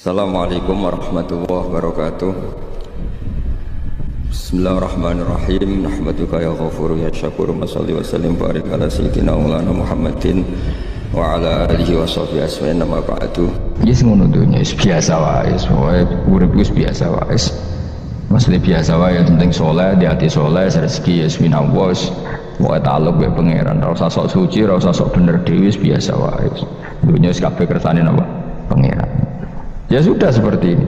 Assalamualaikum warahmatullahi wabarakatuh. Bismillahirrahmanirrahim. Nahmaduka ya ghafuru ya syakuru. Mashalli wa sallim barik ala sayyidina maulana Muhammadin wa ala alihi wa sahbihi asma'in nama ba'du. Yes ngono dunya biasa wae, wae urip wis biasa wae. Maksudnya biasa wae penting saleh, di hati saleh, rezeki ya minallah. Wae taluk wae pangeran, ora usah sok suci, ora usah sok bener dhewe biasa wae. Dunya wis kabeh kersane napa? Pangeran. Ya sudah seperti ini.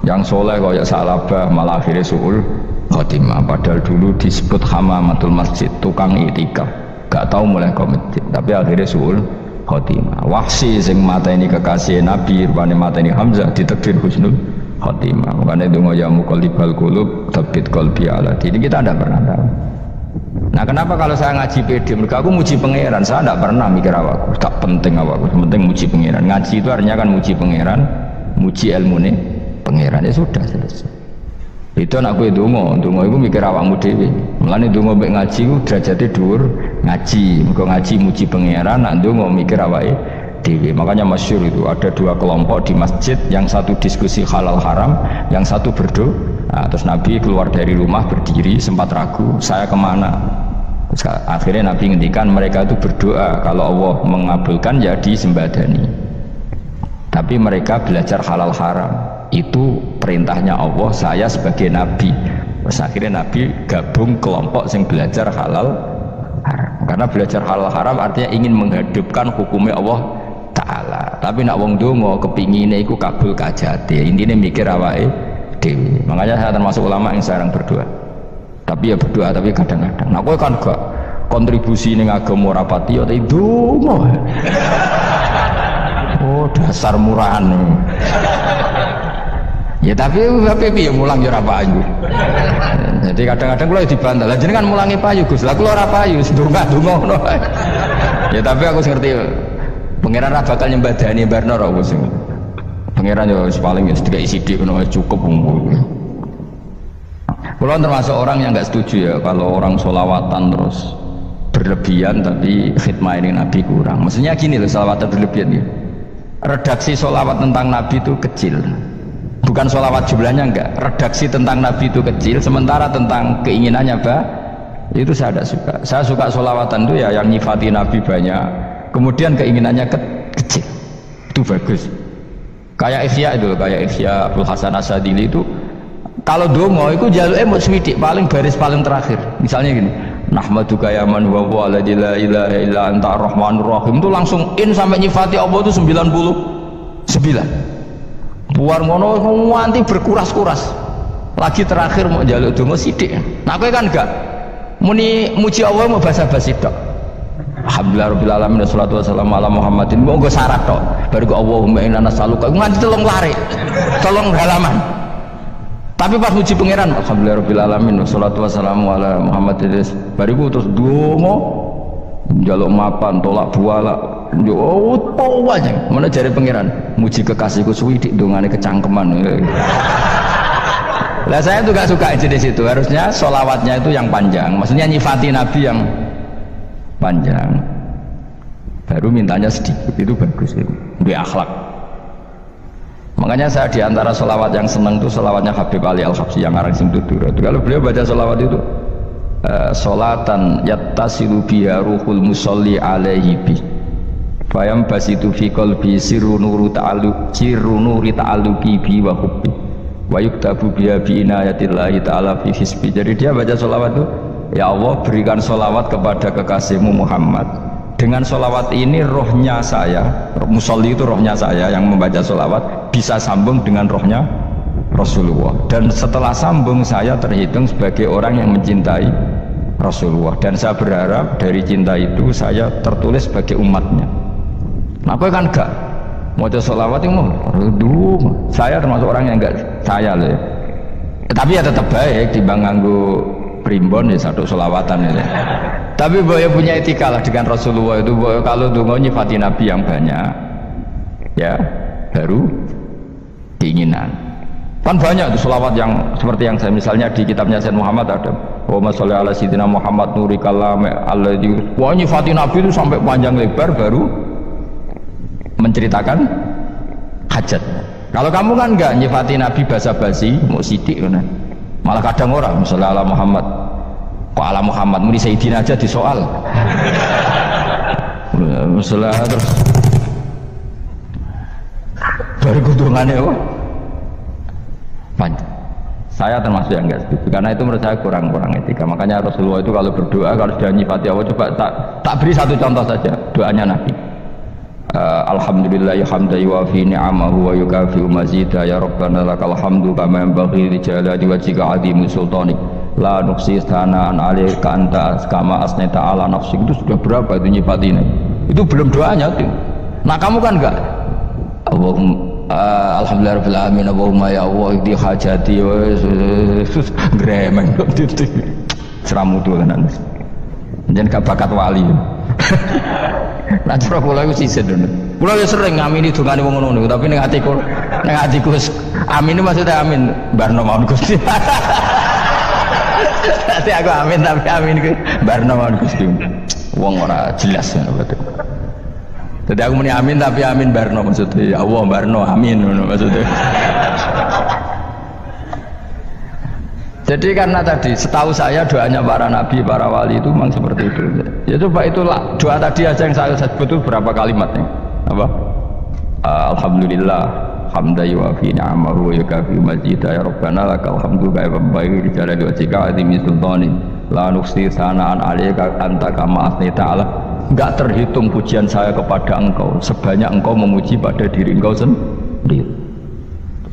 Yang soleh kayak salabah malah akhirnya su'ul khotimah. Padahal dulu disebut hamamatul masjid, tukang itikaf. Gak tahu mulai ke masjid, tapi akhirnya su'ul khotimah. Wahsi sing mata ini kekasih Nabi, rupanya mata ini Hamzah ditakdir husnul khotimah. Makanya itu ya muqallibal qulub tsabbit qalbi ala dini. Kita tidak pernah tahu. Nah kenapa kalau saya ngaji PD, mereka aku muji pangeran, saya tidak pernah mikir awakku, tak penting awakku, penting muji pangeran. Ngaji itu artinya kan muji pangeran, muji ilmu nih pangeran, ya sudah selesai. Itu anakku itu dongo itu mikir awakmu dewi. Mulane dongo mbek ngaji itu derajatnya dhuwur ngaji, mergo ngaji muji pangeran, nak dongo mikir awake dewi. Makanya masyhur itu ada dua kelompok di masjid, yang satu diskusi halal haram, yang satu berdoa. Nah, terus Nabi keluar dari rumah berdiri, sempat ragu, saya kemana? Terus akhirnya Nabi ngendikan mereka itu berdoa, kalau Allah mengabulkan ya disembadani. Tapi mereka belajar halal haram, itu perintahnya Allah, saya sebagai Nabi. Terus akhirnya Nabi gabung kelompok yang belajar halal haram. Karena belajar halal haram artinya ingin menghidupkan hukumnya Allah Ta'ala. Tapi nak wong dongo kepinginnya itu kabul kajati, intinya mikir awake dewi. Makanya saya termasuk ulama yang jarang berdoa. Tapi ya berdoa, tapi kadang-kadang. Nah, kowe kan gak kontribusi ning agama rapati ya dongo. Oh, dasar murahan. Ya tapi piye mulang ya ora payu. Jadi kadang-kadang kula dibantah. Lah jenengan mulangi payu Gus. Lah kula ora payu, ndonga-ndonga ngono. Ya tapi aku ngerti pangeran ra bakal nyembadani barno ra Gus. Pangeran ya paling sedikit sidik ngono cukup. Kula termasuk orang yang enggak setuju ya kalau orang sholawatan terus berlebihan tapi khidmah ini Nabi kurang. Maksudnya gini loh, sholawatan berlebihan ya. Redaksi sholawat tentang Nabi itu kecil, bukan sholawat jumlahnya enggak, redaksi tentang Nabi itu kecil, sementara tentang keinginannya itu saya tidak suka. Saya suka sholawatan itu ya yang nyifati Nabi banyak, kemudian keinginannya kecil, itu bagus. Kayak Ihya itu, kayak Ihya Abdul Hasan Asadili itu, kalau dongo itu jaluknya mau swidik, paling baris paling terakhir. Misalnya gini, nahmaduka ya man wa huwa la ilaha illa anta ar-rahmanur rahim, itu langsung in sampai nyifati Allah itu 99. Buar ngono nganti berkuras-kuras. Lagi terakhir mau jaluk donga sithik. Nah kowe kan enggak muni muji Allah mau basa-basi tok. Alhamdulillah rabbil alamin wassalatu wassalamu ala Muhammadin. Monggo syarat tok. Baru Allahumma inna nas'aluka nganti telung lare. Tolong halaman. Tapi pas muji pangeran alhamdulillah rabbil alamin wassalatu wassalamu ala Muhammadin. Bariku terus donga njaluk mapan tolak buala. Yo opo wae. Mana jare pangeran muji kekasihku suwidik dongane kecangkeman. Lah saya tuh gak suka jenis itu. Harusnya sholawatnya itu yang panjang. Maksudnya nyifati Nabi yang panjang. Baru mintanya sedikit, itu bagus itu. Duwe akhlak. Makanya saya diantara sholawat yang senang itu sholawatnya Habib Ali Al-Habsyi yang ngarang sing tutur. Kalau beliau baca sholawat itu sholatan yattasilu biha ruhul musolli alaihi bi fayam basitu fi qalbi sirru nuri ta'alluqi bi wa hubbi wa yuktabu biha bi inayatillahi ta'ala fi hisbi. Jadi dia baca sholawat itu, ya Allah berikan sholawat kepada kekasihmu Muhammad. Dengan sholawat ini rohnya saya, musolli itu rohnya saya yang membaca sholawat bisa sambung dengan rohnya Rasulullah, dan setelah sambung saya terhitung sebagai orang yang mencintai Rasulullah, dan saya berharap dari cinta itu saya tertulis sebagai umatnya. Nah aku kan enggak mau sholawat itu saya termasuk orang yang enggak saya loh ya. Tapi ya tetap baik dibanding nganggo primbon ya satu sholawatan ya. Tapi boleh punya etika lah dengan Rasulullah itu. Kalau dongo nyifati Nabi yang banyak ya baru keinginan. Kan banyak tuh sholawat yang seperti yang saya misalnya di kitabnya Sayyid Muhammad ada Allahumma sholli ala sayyidina Muhammad nuri kalam alladzi. Wah nyifati Nabi itu sampai panjang lebar baru menceritakan hajat. Kalau kamu kan enggak nyifati Nabi basa-basi, mau sidik kan. Malah kadang orang misalnya ala Muhammad. Kok ala Muhammad muni Sayyidina aja disoal. Misalnya terus baru kudungannya apa? Panjang. Saya termasuk yang enggak setuju karena itu menurut saya kurang etika. Makanya Rasulullah itu kalau berdoa kalau sudah nyifati Allah, coba tak beri satu contoh saja doanya Nabi. Alhamdulillahi hamdan yuwafi ni'amahu wa yukafi'u mazidah ya Rabbana lakal hamdu kama yanbaghi li jalali wajhika 'azimi sultanik la nuqsi sana'an 'alaika anta kama asnaita 'ala nafsik. Itu sudah berapa itu nyifati ini? Itu belum doanya tuh. Nah kamu kan enggak alhamdulillahirabbil alamin Allahumma ya Allah di hajati sus gremeng gitu. Seramu tuh kan jangan gak bakat wali. Nah cara kula iku sisen dene. Kula ya sering ngamini dongane wong ngono tapi ning atiku amin maksudnya amin barno mawon Gusti. Ati aku amin tapi amin ku barno mawon Gusti. Wong ora jelas ngono betul. Jadi aku muni amin tapi amin barno maksudnya ya Allah barno amin maksudnya. Jadi karena tadi setahu saya doanya para nabi, para wali itu memang seperti itu. Ya coba itulah doa tadi aja yang saya sebut itu berapa kalimatnya? Apa? Alhamdulillah hamdan yuwafi ni'amahu wa yukafi'u mazidah ya Rabbana lakal hamdu kama yanbaghi li jalali wajhika 'azimi sultanik la nuqsi sana'an 'alaika anta kama asnaita 'ala. Enggak terhitung pujian saya kepada engkau sebanyak engkau memuji pada diri engkau sendiri.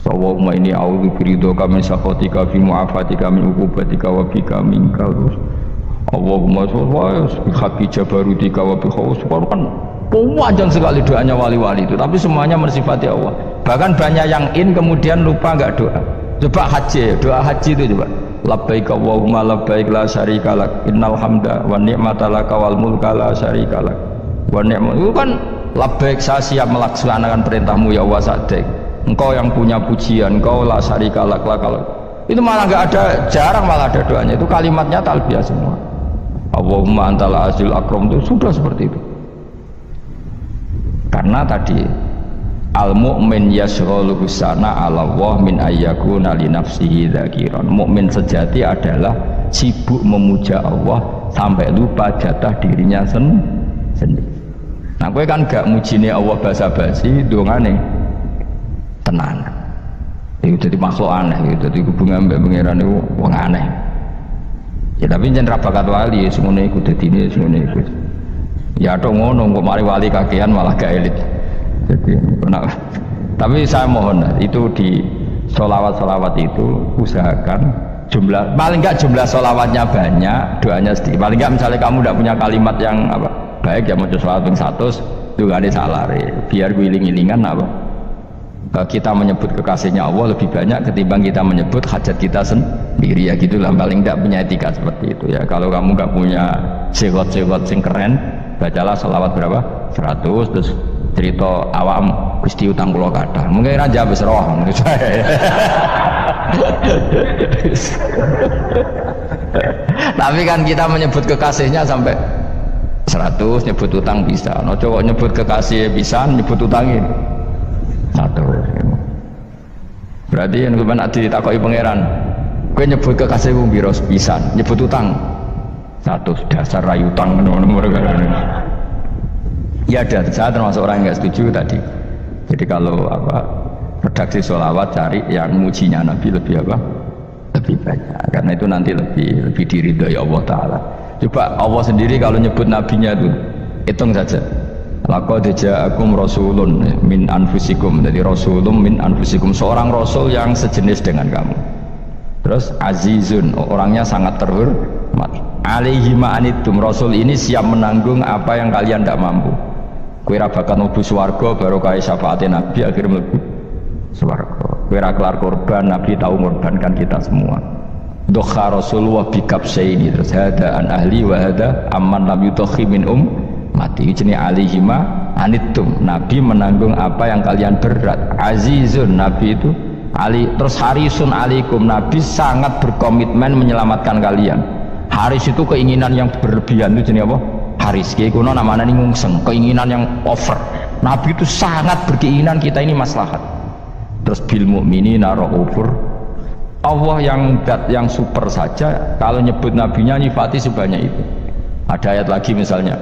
Allahumma inni a'udzu biridhoka min sakhatika fi mu'afatika min uqubatika wa bika minka. Allahumma sholli bi haqqi jabarutika wa bi khawfika. Kan panjang sekali doanya wali-wali itu, tapi semuanya mensifati Allah. Bahkan banyak yang kemudian lupa enggak doa. Coba haji, doa haji itu coba. Labbaik Allahumma labbaik la syarika lak innal hamda wa ni'mata laka wal mulka la syarika lak wa ni'mat. Itu kan labbaik saya siap melaksanakan perintahmu ya Allah sa'dik. Engkau yang punya pujian, engkau la syarika lak. Itu malah enggak ada, jarang malah ada doanya. Itu kalimatnya talbiyah semua. Allahumma antal azil akram itu sudah seperti itu. Karena tadi al-mu'min yashghaluhu sana 'ala Allah min ayyakuna li nafsihi dzakiran. Mukmin sejati adalah sibuk memuja Allah sampai lupa jatah dirinya sendiri. Nah, kowe kan gak mujine Allah basa-basi, dongane tenan. Itu jadi makhluk aneh gitu. Jadi hubungan mbek pangeran itu wong aneh. Ya tapi jangan rapakat wali semuanya ikut dadine semuanya ikut. Ya tok ngono kok mari wali kakean malah gak elit. Jadi tapi saya mohon itu di sholawat itu usahakan jumlah paling enggak jumlah sholawatnya banyak, doanya sedikit. Paling enggak misalnya kamu tidak punya kalimat yang apa baik ya mau sholawat ping 100 itu gak ada salah biar guling-gilingan apa kita menyebut kekasihnya Allah lebih banyak ketimbang kita menyebut hajat kita sendiri ya gitulah. Paling enggak punya etika seperti itu ya. Kalau kamu enggak punya sewot-sewot sing keren, bacalah sholawat berapa 100 terus cerita awam Gusti utang kula kathah mungkin raja wis roh menurut saya. Tapi kan kita menyebut kekasihnya sampai 100, nyebut utang bisa. No cowok nyebut kekasih bisa, nyebut utangin 100. Berarti yang kemudian ditakoki pangeran, kowe nyebut kekasihmu piro pisan, nyebut utang 100, dasar rayu utang nomor. Ya ada, saya termasuk orang yang nggak setuju tadi. Jadi kalau apa redaksi sholawat cari yang mujinya Nabi lebih apa? Lebih banyak. Karena itu nanti lebih diridhoi Allah Taala. Coba Allah sendiri kalau nyebut nabinya itu hitung saja. Laqad ja'akum rasulun min anfusikum. Jadi rasulun min anfusikum, seorang rasul yang sejenis dengan kamu. Terus azizun, orangnya sangat terhormat. Alaihi ma'anitum, rasul ini siap menanggung apa yang kalian tidak mampu. Kowe ra bakal mlebu swarga baru kaya syafaate Nabi akhirnya mlebu swarga. Kowe ra kelar korban, Nabi tahu mengorbankan kita semua. Dokha Rasulullah bikabsaini, terus hada an ahli wa hada amman lam yudokhi min mati. Jenenge alihima anittum, Nabi menanggung apa yang kalian berat. Azizun, Nabi itu ali, terus harisun alaikum, Nabi sangat berkomitmen menyelamatkan kalian. Haris itu keinginan yang berlebihan, itu jenis apa? Haris, kayak kuno namanya ini ngungseng, keinginan yang over. Nabi itu sangat berkeinginan kita ini maslahat. Terus bil mu'minina raufur. Allah yang dat yang super saja kalau nyebut nabinya nyifati sebanyak itu. Ada ayat lagi misalnya,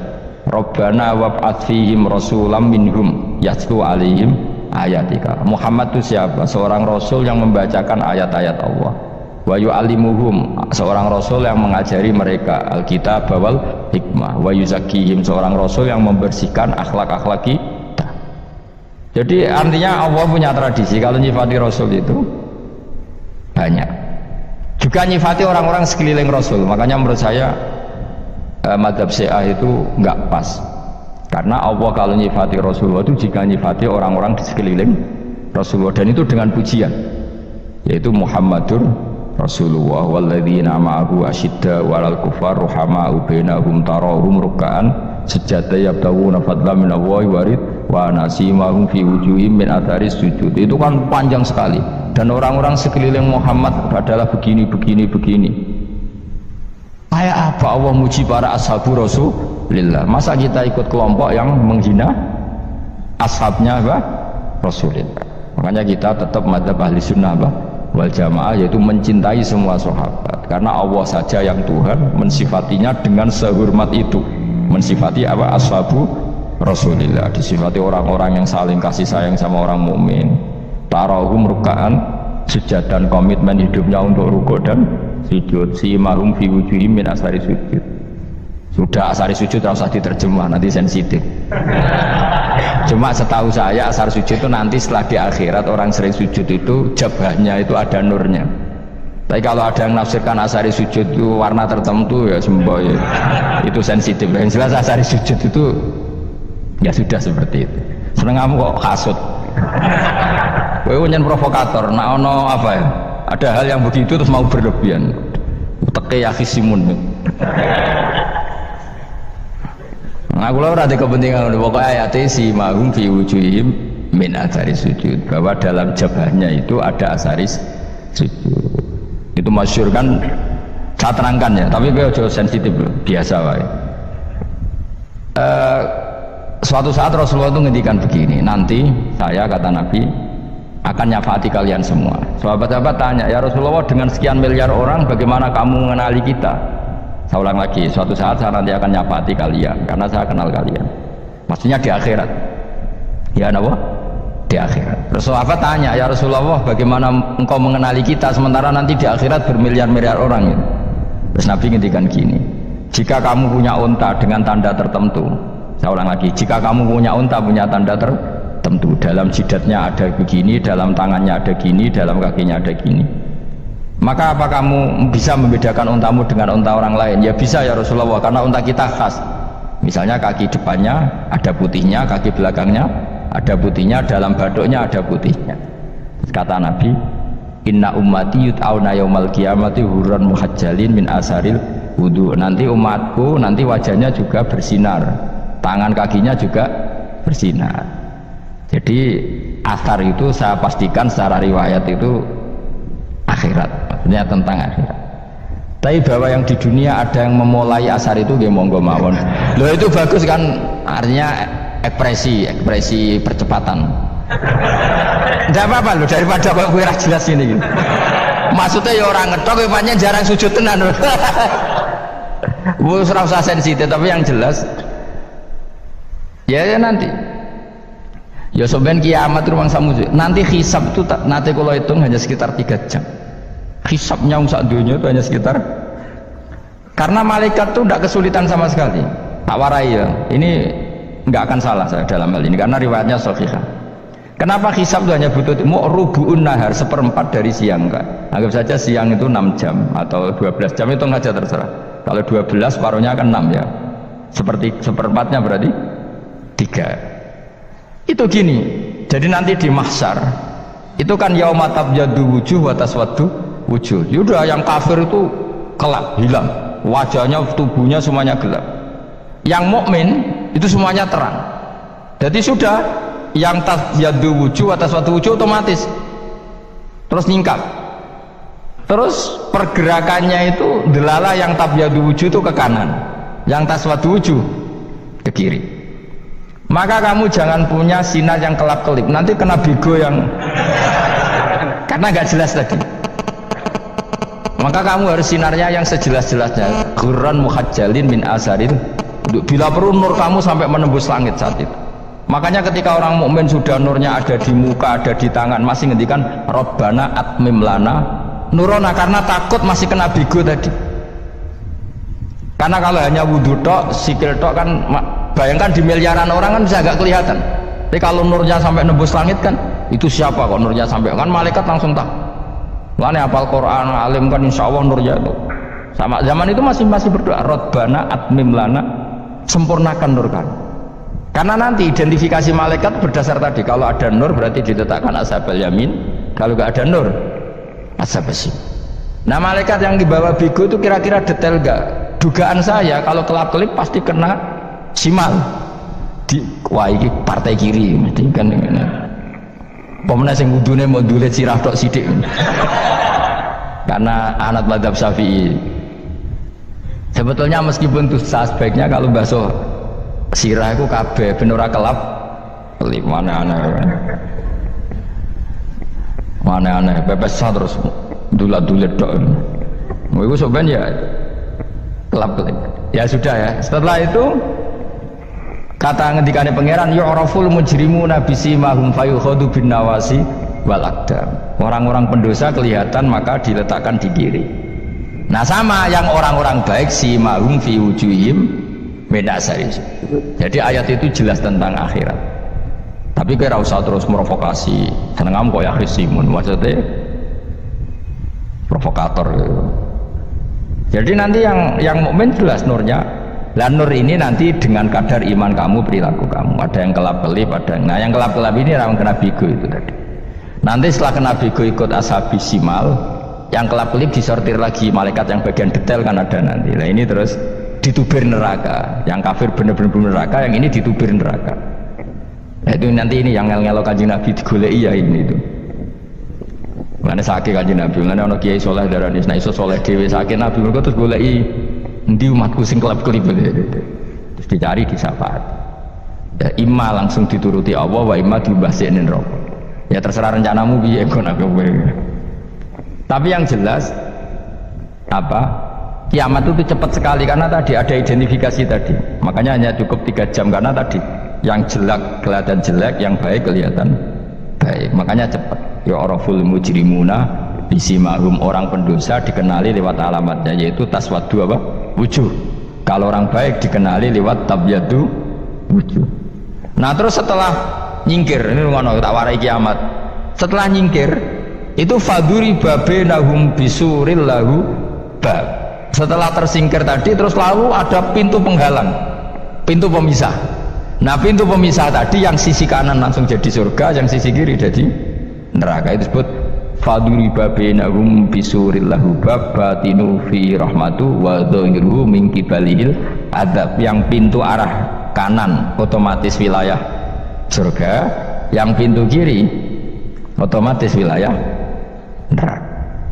Rabbana wab'ats fihim rasulam minhum yatlu alaihim ayatika. Muhammad itu siapa? Seorang rasul yang membacakan ayat-ayat Allah. Wa yu'allimuhum, seorang rasul yang mengajari mereka alkitab wal hikmah. Wa yuzakkihim, seorang rasul yang membersihkan akhlak-akhlak kita. Jadi artinya Allah punya tradisi kalau nyifati rasul itu banyak. Juga nyifati orang-orang sekeliling rasul. Makanya menurut saya madhab Syiah itu enggak pas. Karena Allah kalau nyifati Rasulullah itu jika nyifati orang-orang di sekeliling Rasulullah, dan itu dengan pujian, yaitu Muhammadur Rasulullah walladzina ma'ahu asyidda walal kufar ruhama'u bainahum tarahum ruk'an sujada yabtaguna fadlan minallahi warid wa nasimahum fi wujuhim min atharis sujud. Itu kan panjang sekali, dan orang-orang sekeliling Muhammad adalah begini. Kayak apa Allah muji para ashabu Rasulillah? Masa kita ikut kelompok yang menghina ashabnya apa? Rasulillah. Makanya kita tetap madzhab ahli sunnah apa? Wal jamaah, yaitu mencintai semua sahabat. Karena Allah saja yang Tuhan mensifatinya dengan sehormat itu. Mensifati apa? Ashabu Rasulillah. Disifati orang-orang yang saling kasih sayang sama orang mukmin. Tarahum ruk'an, sujud dan komitmen hidupnya untuk rukuk dan sujud. Simahum fi wujuhim min asari sujud. Sudah asari sujud tidak usah diterjemah, nanti sensitif. Cuma setahu saya asar sujud itu nanti setelah di akhirat orang sering sujud itu jabahnya itu ada nurnya. Tapi kalau ada yang nafsirkan asari sujud itu warna tertentu ya semboy, itu sensitif. Yang jelas asari sujud itu ya sudah seperti itu. Seneng kamu kok hasut. Kowe nyen provokator, nak ono apa ya? Ada hal yang begitu terus mau berlebihan. Teke ya khisimun. Nah, kula ora ada kepentingan pokoknya ayat si mahum fi wujuhim min athari sujud, bahwa dalam jabahnya itu ada asaris sujud. Itu masyhur kan, saya terangkan ya, tapi gue jauh sensitif biasa wae. Suatu saat Rasulullah itu ngendikan begini, nanti saya kata Nabi akan nyafaati kalian semua. Sahabat-sahabat tanya, ya Rasulullah dengan sekian miliar orang bagaimana kamu mengenali kita? Saya ulang lagi, suatu saat saya nanti akan nyafaati kalian karena saya kenal kalian. Maksudnya di akhirat. Ya napa? Di akhirat. Terus sahabat tanya, ya Rasulullah bagaimana engkau mengenali kita sementara nanti di akhirat bermiliar-miliar orang gitu. Terus Nabi ngendikan gini, jika kamu punya unta dengan tanda tertentu, saya ulang lagi, jika kamu punya unta punya tanda tertentu, dalam jidatnya ada begini, dalam tangannya ada gini, dalam kakinya ada gini, maka apa kamu bisa membedakan untamu dengan unta orang lain? Ya bisa ya Rasulullah, karena unta kita khas. Misalnya kaki depannya ada putihnya, kaki belakangnya ada putihnya, dalam baduknya ada putihnya. Kata Nabi, inna ummati yut'auna yaumal qiyamati hurran muhajjalin min asaril wudu. Nanti umatku nanti wajahnya juga bersinar, tangan kakinya juga bersinar. Jadi asar itu saya pastikan secara riwayat itu akhirat, maksudnya tentang akhirat. Tapi bahwa yang di dunia ada yang memulai asar itu ya monggo mawon. Loh itu bagus kan, artinya ekspresi percepatan. Tidak apa-apa loh, daripada kok kowe ra jelas ini gitu. Maksudnya ya orang ngetok panjang jarang sujud tenan. Wis ora usah sensitif, tapi yang jelas ya nanti. Ya soben kiamat ruang samu. Nanti hisab itu nanti kalau hitung hanya sekitar 3 jam. Hisabnya sak dunia itu hanya sekitar, karena malaikat itu tidak kesulitan sama sekali. Tak warai ya, ini nggak akan salah saya dalam hal ini karena riwayatnya sahihah. Kenapa hisab itu hanya butuh mau rubu'un nahar, 1/4 dari siang kan? Anggap saja siang itu 6 jam atau 12 jam, itu aja terserah. Kalau 12 separuhnya kan 6 ya, seperti 1/4-nya berarti 3. Itu gini, jadi nanti di mahsyar itu kan yaumatab yadu wujuh wa taswaddu wujuh. Yaudah yang kafir itu kelak hilang, wajahnya, tubuhnya semuanya gelap. Yang mukmin itu semuanya terang. Jadi sudah yang tasyadu wujuh atas suatu wujuh otomatis terus nyingkap. Terus pergerakannya itu delala yang tabyadu wujuh itu ke kanan, yang taswadu wujuh ke kiri. Maka kamu jangan punya sinar yang kelap-kelip, nanti kena bego yang karena nggak jelas tadi. Maka kamu harus sinarnya yang sejelas-jelasnya. Ghurran muhajjalin min asaril. Bila perlu nur kamu sampai menembus langit saat itu. Makanya ketika orang mukmin sudah nurnya ada di muka, ada di tangan, masih ngendikan Rabbana atmim lana nurona, karena takut masih kena bigo tadi. Karena kalau hanya wudhu tok, sikil tok kan, bayangkan di miliaran orang kan bisa agak kelihatan. Tapi kalau nurnya sampai nembus langit kan, itu siapa kok nurnya sampai, kan malaikat langsung tahu. Makanya hafal Quran, alim kan insya Allah nurnya itu. Sama zaman itu masih berdoa Rabbana atmim lana, sempurnakan nur kan. Karena nanti identifikasi malaikat berdasar tadi, kalau ada nur berarti diletakkan ashabal yamin, kalau nggak ada nur ashabal shimal. Nah malaikat yang dibawa bigo itu kira-kira detail gak? Dugaan saya kalau kelap-kelip pasti kena simal di wah ini partai kiri mesti kan ini. Pemenang yang wudhunya mau dulet sirah tok sidik. Karena anak madhab Syafi'i. Sebetulnya meskipun itu sebaiknya kalau basuh sirah itu kabeh ben ora kelap kelip mana aneh pepes terus dulat-dulet tok. Mau iku soben ya kelap kelip. Ya sudah ya. Setelah itu kata ngendikane pangeran yu'raful mujrimuna bisimahum fayukhadu bin nawasi wal aqdam. Orang-orang pendosa kelihatan maka diletakkan di kiri. Nah sama yang orang-orang baik simahum fi wujuhim Medasari. Jadi ayat itu jelas tentang akhirat. Tapi kira usah terus provokasi. Seneng kamu kok ya Simun, maksudnya provokator gitu. Jadi nanti yang mukmin jelas nurnya. Dan nur ini nanti dengan kadar iman kamu, perilaku kamu. Ada yang kelap-kelip, ada yang. Nah yang kelap-kelip ini orang kena bigo itu tadi. Nanti setelah kena bigo ikut ashabis simal, yang kelap-kelip disortir lagi malaikat yang bagian detail kan ada nanti. Nah ini terus ditubir neraka, yang kafir bener-bener neraka, yang ini ditubir neraka. Nah, itu nanti ini yang ngel-ngelo kanjeng Nabi digoleki ya ini itu. Mana sakit kanjeng Nabi, mana ono kiai soleh darani, nah iso soleh dewe sakit Nabi mereka terus goleki endi umatku sing kelap-kelip terus dicari di syafaat. Ya imma langsung dituruti Allah, wa imma dibasikne neraka. Ya terserah rencanamu piye kon aku. Tapi yang jelas apa? Kiamat itu cepat sekali karena tadi ada identifikasi tadi. Makanya hanya cukup 3 jam karena tadi yang jelek kelihatan jelek, yang baik kelihatan baik. Makanya cepat. Ya araful mujrimuna bisimahum, orang pendosa dikenali lewat alamatnya yaitu taswaddu apa? Wujuh. Kalau orang baik dikenali lewat tabyadu wujuh. Nah terus setelah nyingkir, ini ngono tak warai kiamat. Setelah nyingkir itu faduri babenahum bisuril lahu bab. Setelah tersingkir tadi terus lalu ada pintu penghalang, pintu pemisah. Nah pintu pemisah tadi yang sisi kanan langsung jadi surga, yang sisi kiri jadi neraka. Itu disebut faduriba bainahum bisuril lahu bab batinu fi rahmatu wa dhahiruhu min qibalihil adab. Yang pintu arah kanan otomatis wilayah surga, yang pintu kiri otomatis wilayah neraka.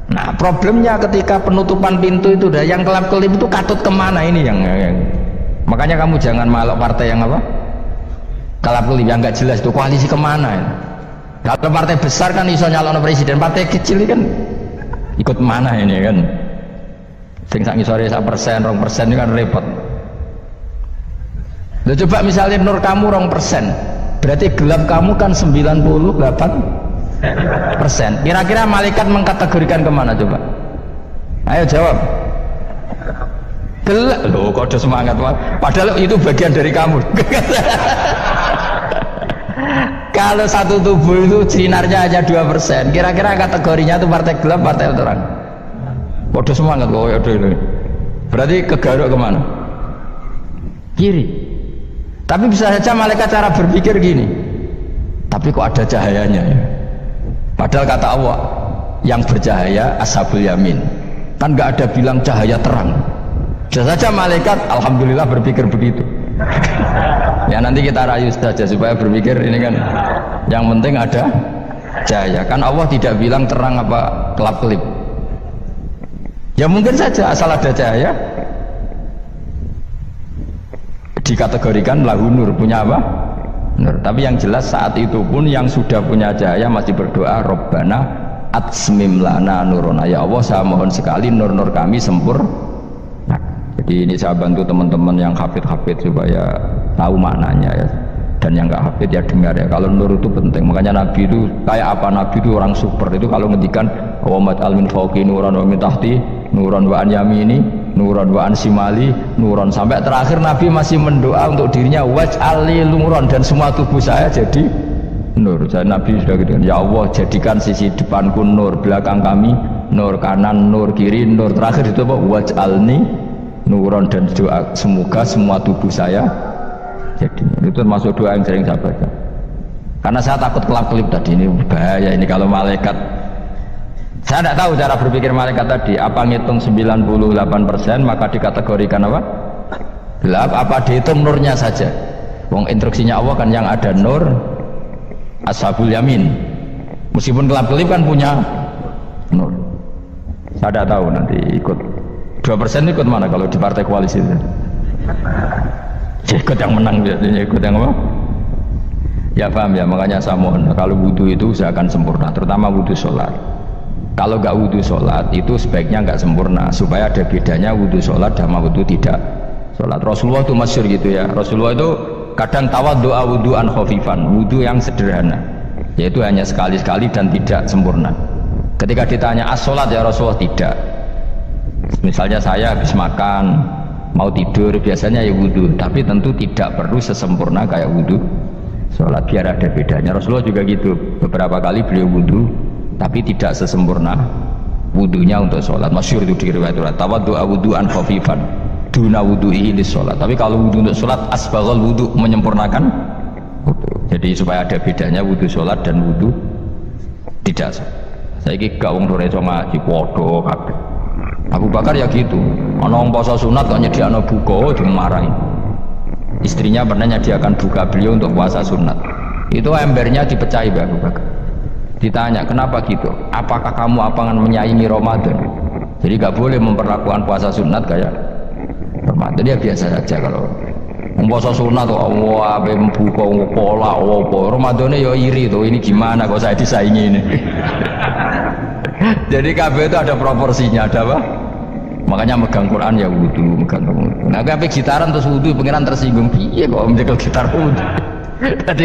Nah problemnya ketika penutupan pintu itu dah yang kelap-kelip itu katut kemana ini yang makanya kamu jangan malok partai yang apa kelap-kelip yang nggak jelas itu koalisi kemana ya? Kalau partai besar kan iso nyalon presiden, partai kecil kan ikut mana ini kan sing sak ngisore 1%, 2% ini kan repot. Loh, coba misalnya nur kamu 2%, berarti gelap kamu kan 98%. Kira-kira malaikat mengkategorikan kemana coba? Ayo jawab. Gelap loh, kode semangat padahal itu bagian dari kamu. Kalau satu tubuh itu sinarnya hanya 2%, kira-kira kategorinya itu partai gelap, partai terang. Kode semangat kok ya ini. Berarti kegaruk kemana? Kiri. Tapi bisa saja malaikat cara berpikir gini, tapi kok ada cahayanya ya? Padahal kata Allah yang bercahaya ashabul yamin, kan nggak ada bilang cahaya terang. Bisa saja malaikat alhamdulillah berpikir begitu. Ya nanti kita rayu saja supaya berpikir ini kan yang penting ada cahaya. Kan Allah tidak bilang terang apa kelap-kelip. Ya mungkin saja asal ada cahaya dikategorikan lahu nur, punya apa? Nur. Tapi yang jelas saat itu pun yang sudah punya cahaya masih berdoa Rabbana atsmim lana nuruna, ya Allah saya mohon sekali nur-nur kami sempurna. Jadi ini saya bantu teman-teman yang hafid supaya tahu maknanya ya, dan yang nggak hafid ya dengar ya. Kalau nur itu penting, makanya Nabi itu kayak apa? Nabi itu orang super itu kalau ngendikan qawamat al min fawqi nuran wa min tahti nuran wa an yamini nuran wa an simali nuran, sampai terakhir Nabi masih mendoa untuk dirinya waj'al li nuran, dan semua tubuh saya jadi nur. Jadi Nabi sudah gitu, ya Allah jadikan sisi depanku nur, belakang kami nur, kanan nur, kiri nur, terakhir itu apa? Waj'alni nuron, dan doa semoga semua tubuh saya jadi. Itu termasuk doa yang sering saya baca, karena saya takut kelap-kelip tadi. Ini bahaya ini kalau malaikat, saya tidak tahu cara berpikir malaikat tadi, apa ngitung 98% maka dikategorikan apa? Gelap, apa dihitung nurnya saja? Wong instruksinya Allah kan yang ada nur ashabul yamin, meskipun kelap-kelip kan punya nur. Saya tidak tahu nanti ikut 2% ikut mana kalau di partai koalisi itu? Ikut yang menang biasanya, ikut yang apa? Ya paham ya, makanya saya mohon kalau wudhu itu usahakan sempurna, terutama wudhu sholat. Kalau nggak wudhu sholat itu sebaiknya nggak sempurna, supaya ada bedanya wudhu sholat sama wudhu tidak sholat. Rasulullah itu masyhur gitu ya, Rasulullah itu kadang tawaddu'a wudhu'an khafifan, wudhu yang sederhana, yaitu hanya sekali-sekali dan tidak sempurna. Ketika ditanya as-sholat ya Rasulullah, tidak. Misalnya saya habis makan mau tidur biasanya ya wudhu, tapi tentu tidak perlu sesempurna kayak wudhu sholat, biar ada bedanya. Rasulullah juga gitu, beberapa kali beliau wudhu tapi tidak sesempurna wudhunya untuk sholat. Masyhur itu di riwayat tawaddu'a wudhu'an khafifan duna wudhu'ihi lis sholat, tapi kalau wudhu untuk sholat asbaghal wudhu, menyempurnakan wudhu. Jadi supaya ada bedanya wudhu sholat dan wudhu tidak sholat. Saya gak wong sore ngaji podo kabeh. Abu Bakar ya gitu, ana poso sunat kok nyediakno buka dimarahi. Istrinya pernah nyediakan buka beliau untuk puasa sunat, itu embernya dipecahi Abu Bakar. Ditanya kenapa gitu, apakah kamu akan menyaingi Ramadan? Jadi gak boleh memperlakukan puasa sunat kayak Ramadan. Ya biasa saja kalau puasa sunat tuh Allah abe buka pola apa Ramadannya ya iri tuh, ini gimana kok saya disaingi ini. Jadi KB itu ada proporsinya, ada apa? Makanya megang Quran ya wudhu, megang wudhu. Nah KB gitaran terus wudhu, pengiran tersinggung, iya kok menjegal gitar wudhu. Jadi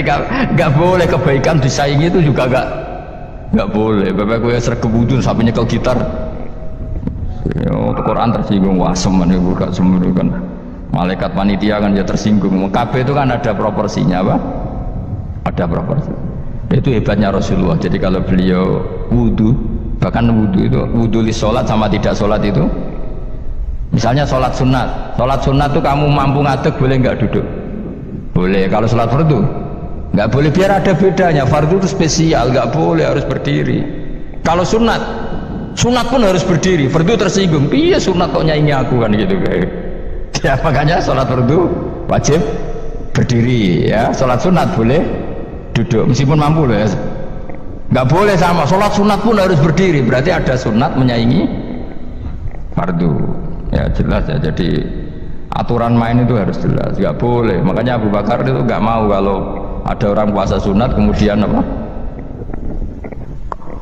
gak boleh kebaikan disaingi itu juga gak boleh. Bapak gue sergap wudhu sampai nyekel gitar. Ya, Quran tersinggung, wah semen itu gak semen kan. Malaikat panitia kan ya tersinggung. KB itu kan ada proporsinya apa? Ada proporsi. Itu hebatnya Rasulullah. Jadi kalau beliau wudhu, bahkan wudhu itu wudhu li sholat sama tidak sholat itu, misalnya sholat sunat itu kamu mampu ngadeg boleh nggak duduk? Boleh. Kalau sholat fardu nggak boleh, biar ada bedanya. Fardu itu spesial, nggak boleh, harus berdiri. Kalau sunat pun harus berdiri. Fardu tersinggung, iya sunat kok nyaingi aku kan gitu kayak. Ya makanya sholat fardu wajib berdiri ya, sholat sunat boleh duduk meskipun mampu loh ya. Nggak boleh sama, sholat sunat pun harus berdiri, berarti ada sunat menyaingi fardu. Ya jelas ya, jadi aturan main itu harus jelas, nggak boleh. Makanya Abu Bakar itu nggak mau kalau ada orang puasa sunat kemudian apa?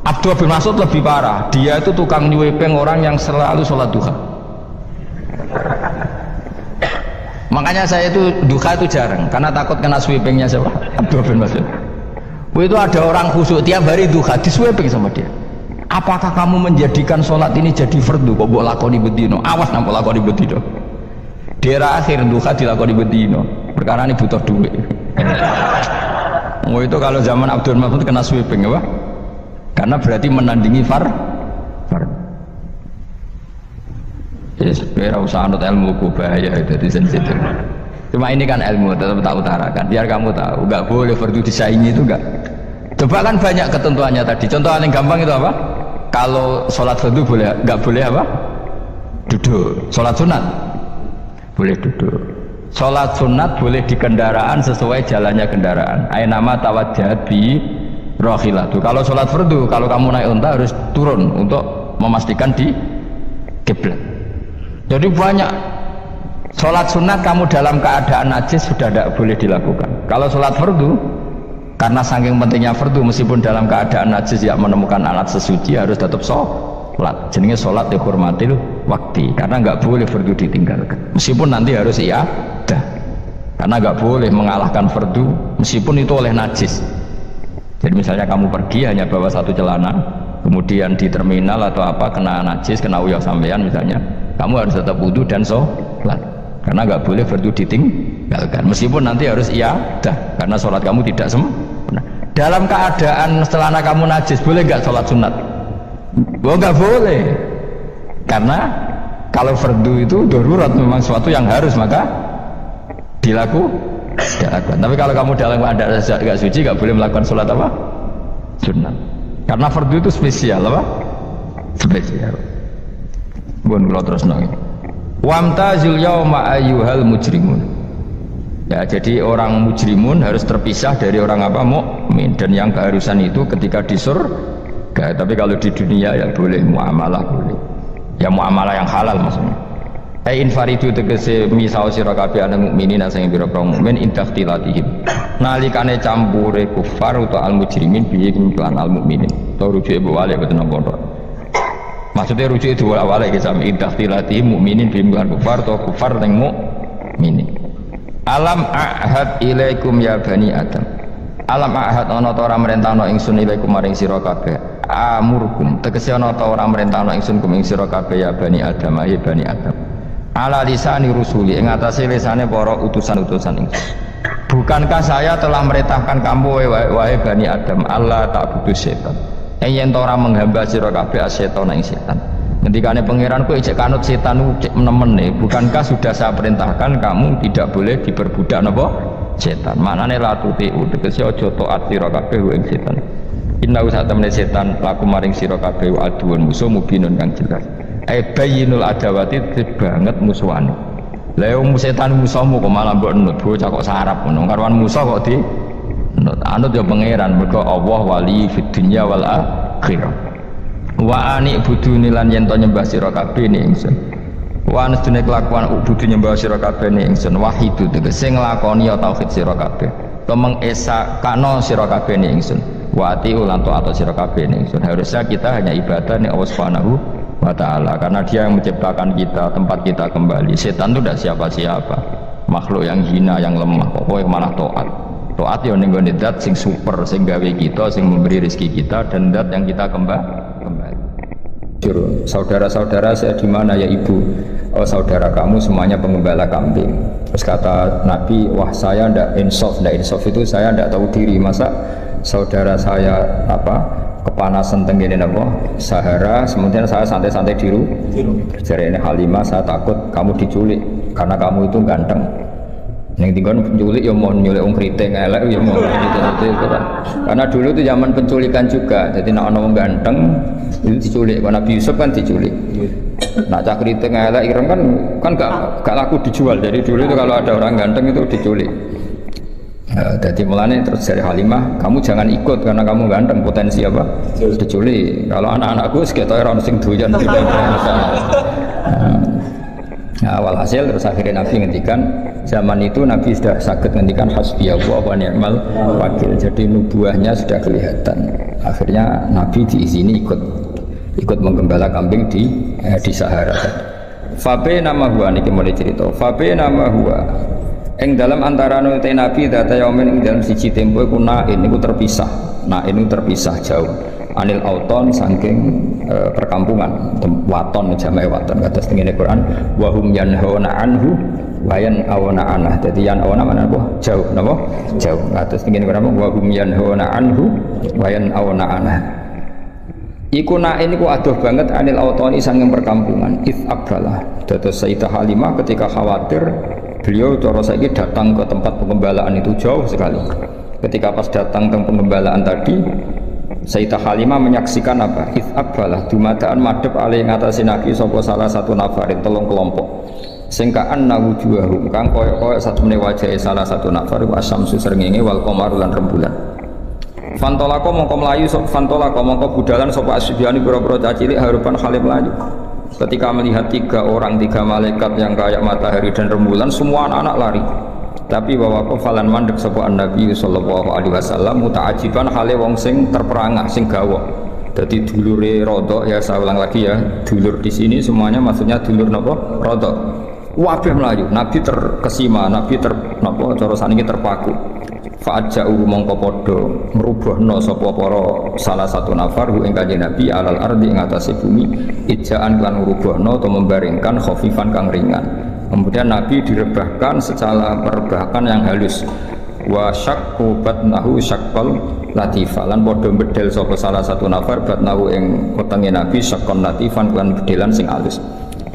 Abdullah bin Mas'ud lebih parah, dia itu tukang nyuwepeng orang yang selalu sholat duha. Makanya saya itu duha itu jarang, karena takut kena sweepingnya siapa? Abdullah bin Mas'ud. Itu ada orang khusyuk tiap hari duha disweping sama dia. Apakah kamu menjadikan sholat ini jadi fardu kok mbok lakoni bedino? Awas nang lakoni bedino. Daerah akhir duha dilakoni bedino. Perkara ini butuh duit. Oh itu kalau zaman Abdul Mas'ud kena sweeping apa? Karena berarti menandingi fardu. Ya sebenarnya usah anut ilmu ku bahaya itu di sensitif. Cuma ini kan ilmu tetap tak utarakan biar kamu tahu, nggak boleh fardu disaingi itu nggak. Coba kan banyak ketentuannya tadi. Contoh paling gampang itu apa? Kalau sholat fardu boleh, nggak boleh apa? Duduk. Sholat sunat boleh duduk. Sholat sunat boleh di kendaraan sesuai jalannya kendaraan. Ainama tawajjahat bi rohilatu. Kalau sholat fardu, kalau kamu naik unta harus turun untuk memastikan di kiblat. Jadi banyak sholat sunat kamu dalam keadaan najis sudah tidak boleh dilakukan. Kalau sholat fardu Karena saking pentingnya fardu, meskipun dalam keadaan najis tidak menemukan alat sesuci harus tetap sholat. Jenenge sholat dihormatil waktu, karena nggak boleh fardu ditinggalkan. Meskipun nanti harus iadah, karena nggak boleh mengalahkan fardu meskipun itu oleh najis. Jadi misalnya kamu pergi hanya bawa satu celana, kemudian di terminal atau apa kena najis, kena uyah sampean misalnya, kamu harus tetap wudu dan sholat, karena nggak boleh fardu ditinggalkan. Meskipun nanti harus iadah, karena sholat kamu tidak sempurna. Dalam keadaan celana kamu najis, boleh nggak sholat sunat? Oh, nggak boleh, karena kalau fardu itu darurat, memang sesuatu yang harus maka dilakukan. Tapi kalau kamu dalam keadaan nggak suci, nggak boleh melakukan sholat apa? Sunat. Karena fardu itu spesial apa? Spesial. Bukan kalau terus nongin. Wamtazul yauma ayyuhal mujrimun. Ya, jadi orang mujrimun harus terpisah dari orang apa? Mukmin. Dan yang keharusan itu ketika di surga. Tapi kalau di dunia ya boleh muamalah, boleh. Ya muamalah yang halal maksudnya. Infaridu tegese misau sira kabeh ana mukminin sing pira-pira mukmin intakhtilatihim. Nalikane campure kufar utawa al mujrimin bihi lan al mukminin. To rujuke balik boten napa. Maksudnya rujuke diwale iki sami intakhtilatihim mukminin bihi lan kufar to kufar ning mukminin. Alam ahad ilaikum ya bani Adam. Alam ahad ana ta ora merentahno ingsun ilaikum maring sira kabeh. Amurkum tegese ana ta ora merentahno ingsun kum ing sira kabeh ya bani Adam ya bani Adam. Ala lisani rusuli ing atase lisane para utusan-utusan ingsun. Bukankah saya telah merintahkan kamu wahai bani Adam Allah ta'budu setan. Yen ora menghamba sira kabeh setan ing setan. Ngendikane pangeran kowe ijek kanut setan cek menemene. Bukankah sudah saya perintahkan kamu tidak boleh diperbudak napa setan. Maknane la tuti tegese aja taat sira kabeh ing setan. Inna usa temene setan laku maring sira kabeh aduun musuh mubinun kang jelas. Bayinul adawati banget musuhane. Lah wong setan musuhmu kok malah mbok nut bocah kok sarap ngono. Karuan musuh kok di nut. Anut ya pangeran mergo Allah wali fid dunya wal akhirah. Wa ani buduni lan yen to nyembah sira kabeh ni ingsun. Wa anastune kelakuan budu nyembah sira kabeh ni ingsun wahidu tegese nglakoni ya tauhid sira kabeh. To mengesa kano sira kabeh ni ingsun. Wa ati ulan to ato sira kabeh ni ingsun. Harusnya kita hanya ibadah ni Allah Subhanahu wa ta'ala, karena dia yang menciptakan kita, tempat kita kembali. Setan itu tidak siapa-siapa, makhluk yang hina, yang lemah, pokoknya malah taat ya ning gone zat sing super, sing gawe kita, sing memberi rezeki kita, dan zat yang kita kembali. Saudara-saudara saya di mana ya ibu? Oh saudara kamu semuanya pengembala kambing. Terus kata Nabi, wah saya ndak insaf itu saya ndak tahu diri, masa saudara saya kepanasan tenggene napa Sahara, kemudian saya santai-santai di rumah. Jare ini Halimah, saya takut kamu diculik karena kamu itu ganteng. Ning tinggon nyulik ya mau nyulik wong kriting elek ya mau gitu kan. Karena dulu itu zaman penculikan juga. Jadi nek ana wong ganteng itu diculik. Karena Nabi Yusuf kan diculik. Nak cah kriting elek ireng kan gak laku dijual. Jadi dulu itu kalau ada orang ganteng itu diculik. Jadi mulanya terus dari Halimah, kamu jangan ikut karena kamu ganteng, potensi apa? Diculik. Kalau anak-anakku sekitar orang sing doyan tidak. Awal hasil terus akhirnya Nabi ngendikan, zaman itu Nabi sudah sakit ngendikan hasbiyallah wa ni'mal wakil. Jadi nubuahnya sudah kelihatan. Akhirnya Nabi diizini ikut menggembala kambing di Sahara. Fabe nama huwa niki mulai cerita. Fabe nama huwa. Ing dalam antara nuti Nabi data yaumin ing dalam siji tempo iku nain niku terpisah. Nain niku terpisah jauh. Anil auton saking perkampungan, waton jamae waton kata tengene Quran wa hum yanhauna anhu wa yan'auna anah. Dadi yan'auna mana apa? Jauh napa? Jauh. Kata tengene Quran wa hum yanhauna anhu wa yan'auna anah. Iku nain niku adoh banget anil autoni saking perkampungan. If abdalah. Dados Sayyidah Halimah ketika khawatir beliau cara saiki datang ke tempat pengembalaan itu jauh sekali. Ketika pas datang ke pengembalaan tadi, Sayyidah Halimah menyaksikan apa? Its'abbalah dumadaan madhep alih ngatasi Nabi sapa salah satu nafarin telung kelompok. Sing ka'anna wujuhahum kang koyo-koyo satune wajahe salah satu nafar wa syamsu srengenge wal qamaru lan rembulan. Fantolako mongko mlayu fantolako mongko budalan sapa asbiani pira-pira cacilik harupan khalif melayu. Ketika melihat tiga malaikat yang kayak matahari dan rembulan, semua anak-anak lari. Tapi bahwa kofalan mandek sapa Nabi sallallahu alaihi wasallam muta'ajiban hale wong sing terperangah sing gawok. Jadi dulure Rodok ya, saya ulang lagi ya, dulur di sini semuanya maksudnya dulur napa? Rodok. Wabeh melayu, Nabi terkesima, Nabi napa cara saniki terpaku. Fa'aja'u mongko padha ngrubahna sapa para salah satu nafar ing kanjeng Nabi alal ardi ing atase bumi ijaan lan ngrubahna atau membaringkan khafifan kang ringan. Kemudian Nabi direbahkan secara perebahan yang halus. Wa syaqqa batnahu syaqqal latifah lan padha bedel sapa salah satu nafar batnahu ing wetenge Nabi syaqqan latifan lan bedelan sing halus.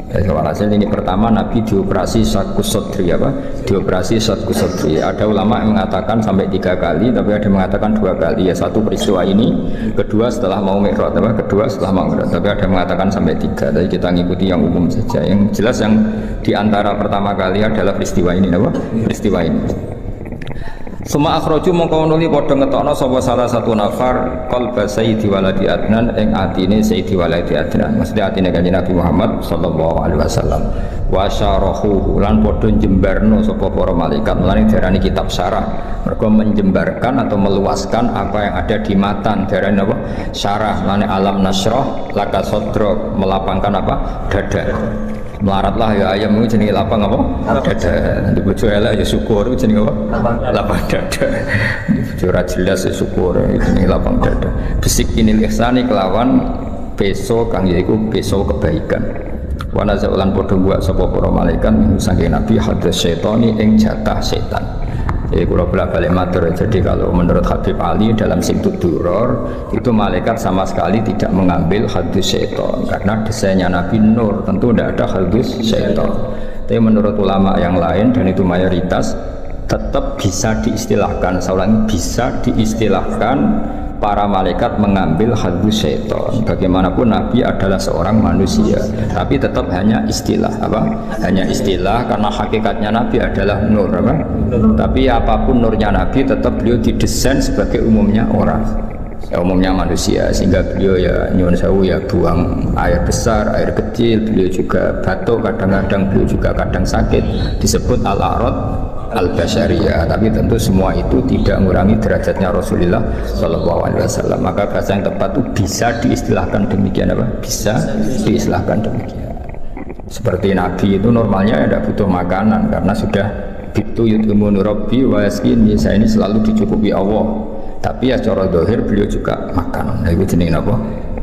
Walhasil ini pertama Nabi dioperasi syaqqus sadri apa? Dioperasi syaqqus sadri. Ada ulama yang mengatakan sampai 3 kali, tapi ada yang mengatakan 2 kali. Ya satu peristiwa ini, kedua setelah mau mi'raj apa? Kedua setelah mau mi'raj. Tapi ada yang mengatakan sampai 3. Jadi kita ngikuti yang umum saja. Yang jelas yang diantara pertama kali adalah peristiwa ini apa? Peristiwa ini. Suma akhraju mongko nuli padha ngetokno sapa salah satu nafar qalba sayyidi waladi adnan ing atine sayyidi waladi adnan, maksudnya atine kanjeng Nabi Muhammad sallallahu alaihi wasallam. Wa syarahu lan padha jembarno sapa para malaikat, mulane diarani kitab syarah, mergo menjembarkan atau meluaskan apa yang ada di matan, diarani apa? Syarah. Mulane alam nasrah laka sadrak, melapangkan apa? Dada. Melaratlah ya ayam itu jenenge lapang apa? Dada. Di bojo elek ya syukur itu jenenge apa? Lapang dada. Di bojo ora jelas ya syukur itu jenenge lapang dada. Bisikil ihsani kelawan peso kang yaiku peso kebaikan. Wa nazaulan padha buat sapa para malaikat saking Nabi hadas syaitani ing jatah setan. Jadi kalau balik matur, jadi kalau menurut Habib Ali dalam Simtud Duror itu malaikat sama sekali tidak mengambil hadus syaitan karena desainnya Nabi Nur, tentu tidak ada hadus syaitan. Tapi menurut ulama yang lain dan itu mayoritas tetap bisa diistilahkan, seorang bisa diistilahkan para malaikat mengambil hadus syaitan. Bagaimanapun Nabi adalah seorang manusia, tapi tetap hanya istilah apa? Hanya istilah karena hakikatnya Nabi adalah nur apa? Tapi apapun nurnya Nabi tetap beliau didesain sebagai umumnya orang, ya, umumnya manusia, sehingga beliau ya nyuwun sewu ya buang air besar, air kecil, beliau juga batuk kadang-kadang, beliau juga kadang sakit, disebut al-a'rad al-basyariyah. Tapi tentu semua itu tidak mengurangi derajatnya Rasulullah sallallahu alaihi wasallam. Maka bahasa yang tepat itu bisa diistilahkan demikian apa? Bisa diistilahkan demikian. Seperti Nabi itu normalnya tidak butuh makanan karena sudah bitu yut'imunu rabbi wa yasqini, saya ini selalu dicukupi Allah. Tapi ya cara zahir beliau juga makan. Nah, itu jenenge apa?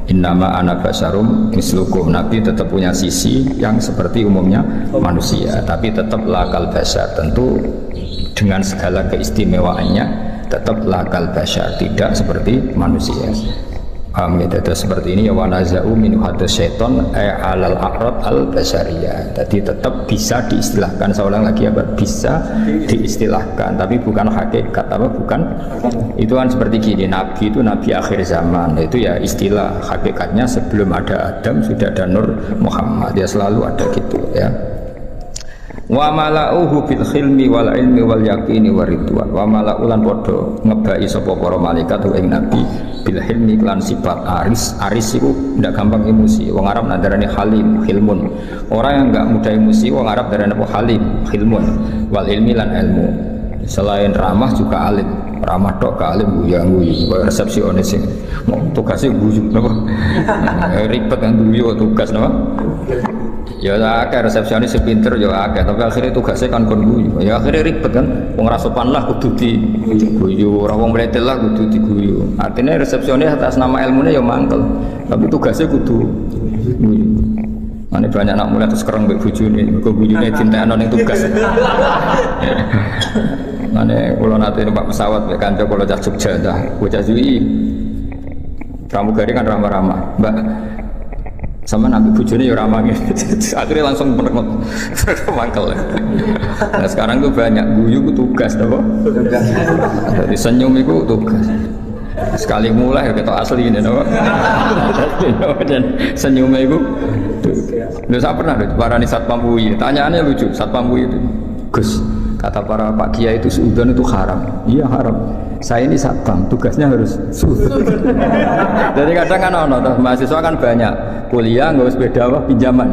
Innama ana basyarum mislukum. Nabi tetap punya sisi yang seperti umumnya manusia, tapi tetap lakal basyar, tentu dengan segala keistimewaannya tetap lakal basyar, tidak seperti manusia. Seperti ini ya, wa naza'u min hadas syaiton alal a'rad al basyariyah. Jadi tetap bisa diistilahkan, seorang lagi apa? Bisa diistilahkan, tapi bukan hakikat apa? Bukan. Itu kan seperti gini, Nabi itu Nabi akhir zaman, itu ya istilah, hakikatnya sebelum ada Adam sudah ada Nur Muhammad, ya selalu ada gitu ya. Wa mala'uhu bil khilmi wal ilmi wal yaqini waridwan. Wa mala'ulan podo ngebai sapa para malaikat ing Nabi bil hilmi lan sifat aris. Aris itu ndak gampang emosi. Wong Arab nandarane halim, hilmun. Orang yang enggak mudah emosi wong Arab darane apa? Halim, hilmun. Wal ilmi lan ilmu. Selain ramah juga alim. Ramah tok ke alim guyu-guyu. Resepsionis sing mau tugasnya guyu napa? Ribet kan guyu tugas napa? Ya akeh resepsionis sepinter ya akeh, tapi akhirnya tugasnya kan kon guyu. Ya akhirnya ribet kan, wong ra sopan lah kudu diguyu, ora wong mletel lah kudu diguyu. Artinya resepsionis atas nama ilmunya ya mangkel, tapi tugasnya kudu guyu. Mane banyak anak muda terus kereng mbek bojone, mergo guyune dintekno ning tugas. Mane kula nate numpak pesawat mbek kanca kula cah Jogja dah, bocah UI. Pramugari kan ramah-ramah, Mbak. Sama nabi bujurnya ya ramah gitu. Akhirnya langsung menerima mangkel. Nah sekarang tuh banyak guyu itu tugas, apa? Jadi senyum itu tugas. Sekali mulai kita asli ini, apa? Dan senyumnya itu. Saya pernah parani Satpam UI. Tanyaannya lucu, Satpam UI itu, Gus, Kata para Pak Kiai itu suudzon itu haram. Iya haram. Saya ini satpam, tugasnya harus suudzon. Jadi kadang kan mahasiswa kan banyak kuliah nggak sepeda apa pinjaman.